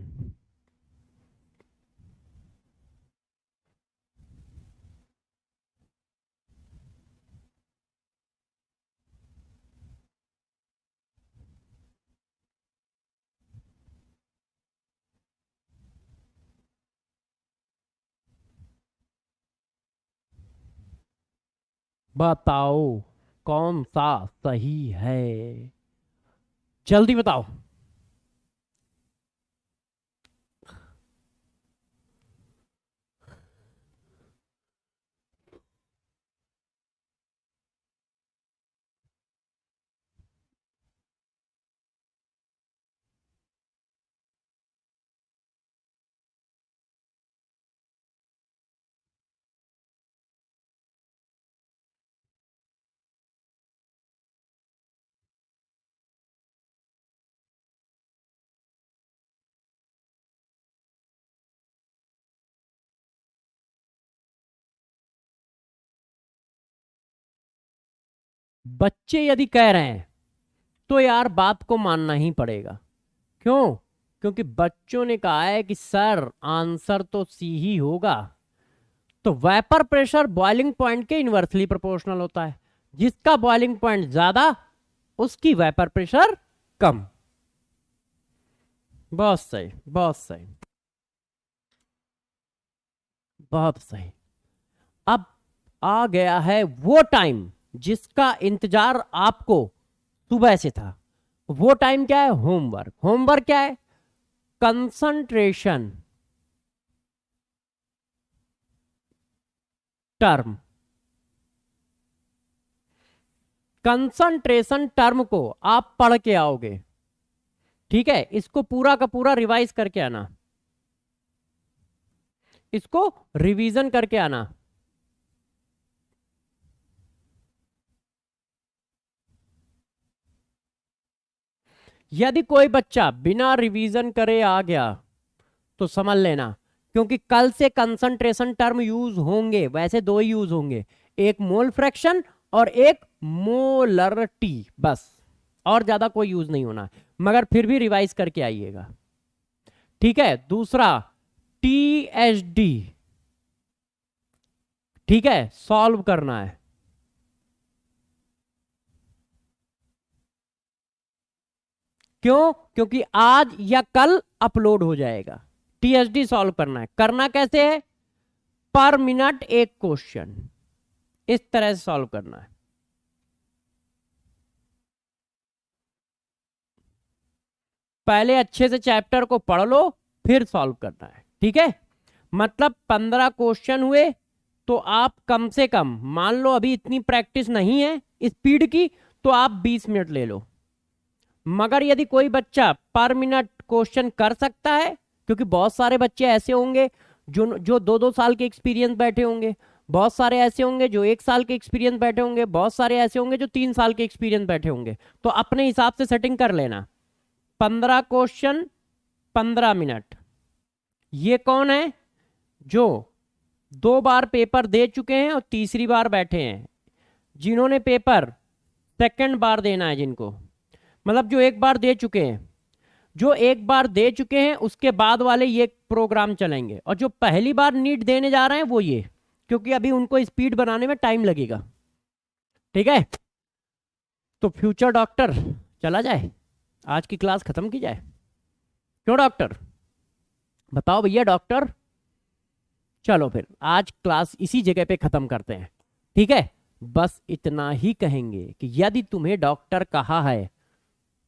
बताओ कौन सा सही है, जल्दी बताओ। बच्चे यदि कह रहे हैं तो यार बात को मानना ही पड़ेगा। क्यों? क्योंकि बच्चों ने कहा है कि सर आंसर तो सी ही होगा। तो वेपर प्रेशर बॉइलिंग पॉइंट के इनवर्सली प्रोपोर्शनल होता है, जिसका बॉइलिंग पॉइंट ज्यादा उसकी वेपर प्रेशर कम। बहुत सही, बहुत सही, बहुत सही। अब आ गया है वो टाइम जिसका इंतजार आपको सुबह से था। वो टाइम क्या है? होमवर्क। होमवर्क क्या है? Concentration term. कंसंट्रेशन टर्म को आप पढ़ के आओगे, ठीक है? इसको पूरा का पूरा रिवाइज करके आना, इसको रिवीजन करके आना। यदि कोई बच्चा बिना रिवीजन करे आ गया तो समझ लेना, क्योंकि कल से कंसंट्रेशन टर्म यूज होंगे, वैसे दो ही यूज होंगे, एक मोल फ्रैक्शन और एक मोलरिटी, बस, और ज्यादा कोई यूज नहीं होना। मगर फिर भी रिवाइज करके आइएगा, ठीक है? दूसरा, THD, ठीक है, सॉल्व करना है। क्यों? क्योंकि आज या कल अपलोड हो जाएगा। THD सॉल्व करना है। करना कैसे है? पर मिनट एक क्वेश्चन, इस तरह से सॉल्व करना है। पहले अच्छे से चैप्टर को पढ़ लो, फिर सॉल्व करना है, ठीक है। मतलब 15 क्वेश्चन हुए तो आप कम से कम, मान लो अभी इतनी प्रैक्टिस नहीं है स्पीड की, तो आप 20 मिनट ले लो। मगर यदि कोई बच्चा पर मिनट क्वेश्चन कर सकता है, क्योंकि बहुत सारे बच्चे ऐसे होंगे जो 2-2 साल के एक्सपीरियंस बैठे होंगे, बहुत सारे ऐसे होंगे जो 1 साल के एक्सपीरियंस बैठे होंगे, बहुत सारे ऐसे होंगे जो 3 साल के एक्सपीरियंस बैठे होंगे, तो अपने हिसाब से सेटिंग कर लेना। 15 क्वेश्चन 15 मिनट। ये कौन है? जो 2 बार पेपर दे चुके हैं और तीसरी बार बैठे हैं। जिन्होंने पेपर सेकंड बार देना है, जिनको, मतलब जो 1 बार दे चुके हैं, जो 1 बार दे चुके हैं उसके बाद वाले ये प्रोग्राम चलेंगे, और जो पहली बार नीट देने जा रहे हैं वो ये, क्योंकि अभी उनको स्पीड बनाने में टाइम लगेगा, ठीक है। तो फ्यूचर डॉक्टर चला जाए, आज की क्लास खत्म की जाए। क्यों डॉक्टर? बताओ भैया डॉक्टर। चलो फिर आज क्लास इसी जगह पे खत्म करते हैं, ठीक है। बस इतना ही कहेंगे कि यदि तुम्हें डॉक्टर कहा है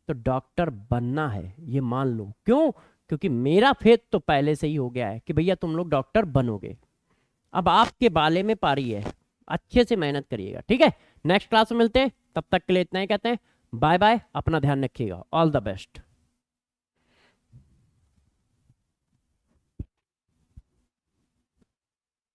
तो डॉक्टर बनना है, ये मान लो। क्यों? क्योंकि मेरा फेथ तो पहले से ही हो गया है कि भैया तुम लोग डॉक्टर बनोगे। अब आपके बाले में पारी है, अच्छे से मेहनत करिएगा, ठीक है। नेक्स्ट क्लास में मिलते हैं, तब तक के लिए इतना ही कहते हैं, बाय बाय, अपना ध्यान रखिएगा, ऑल द बेस्ट।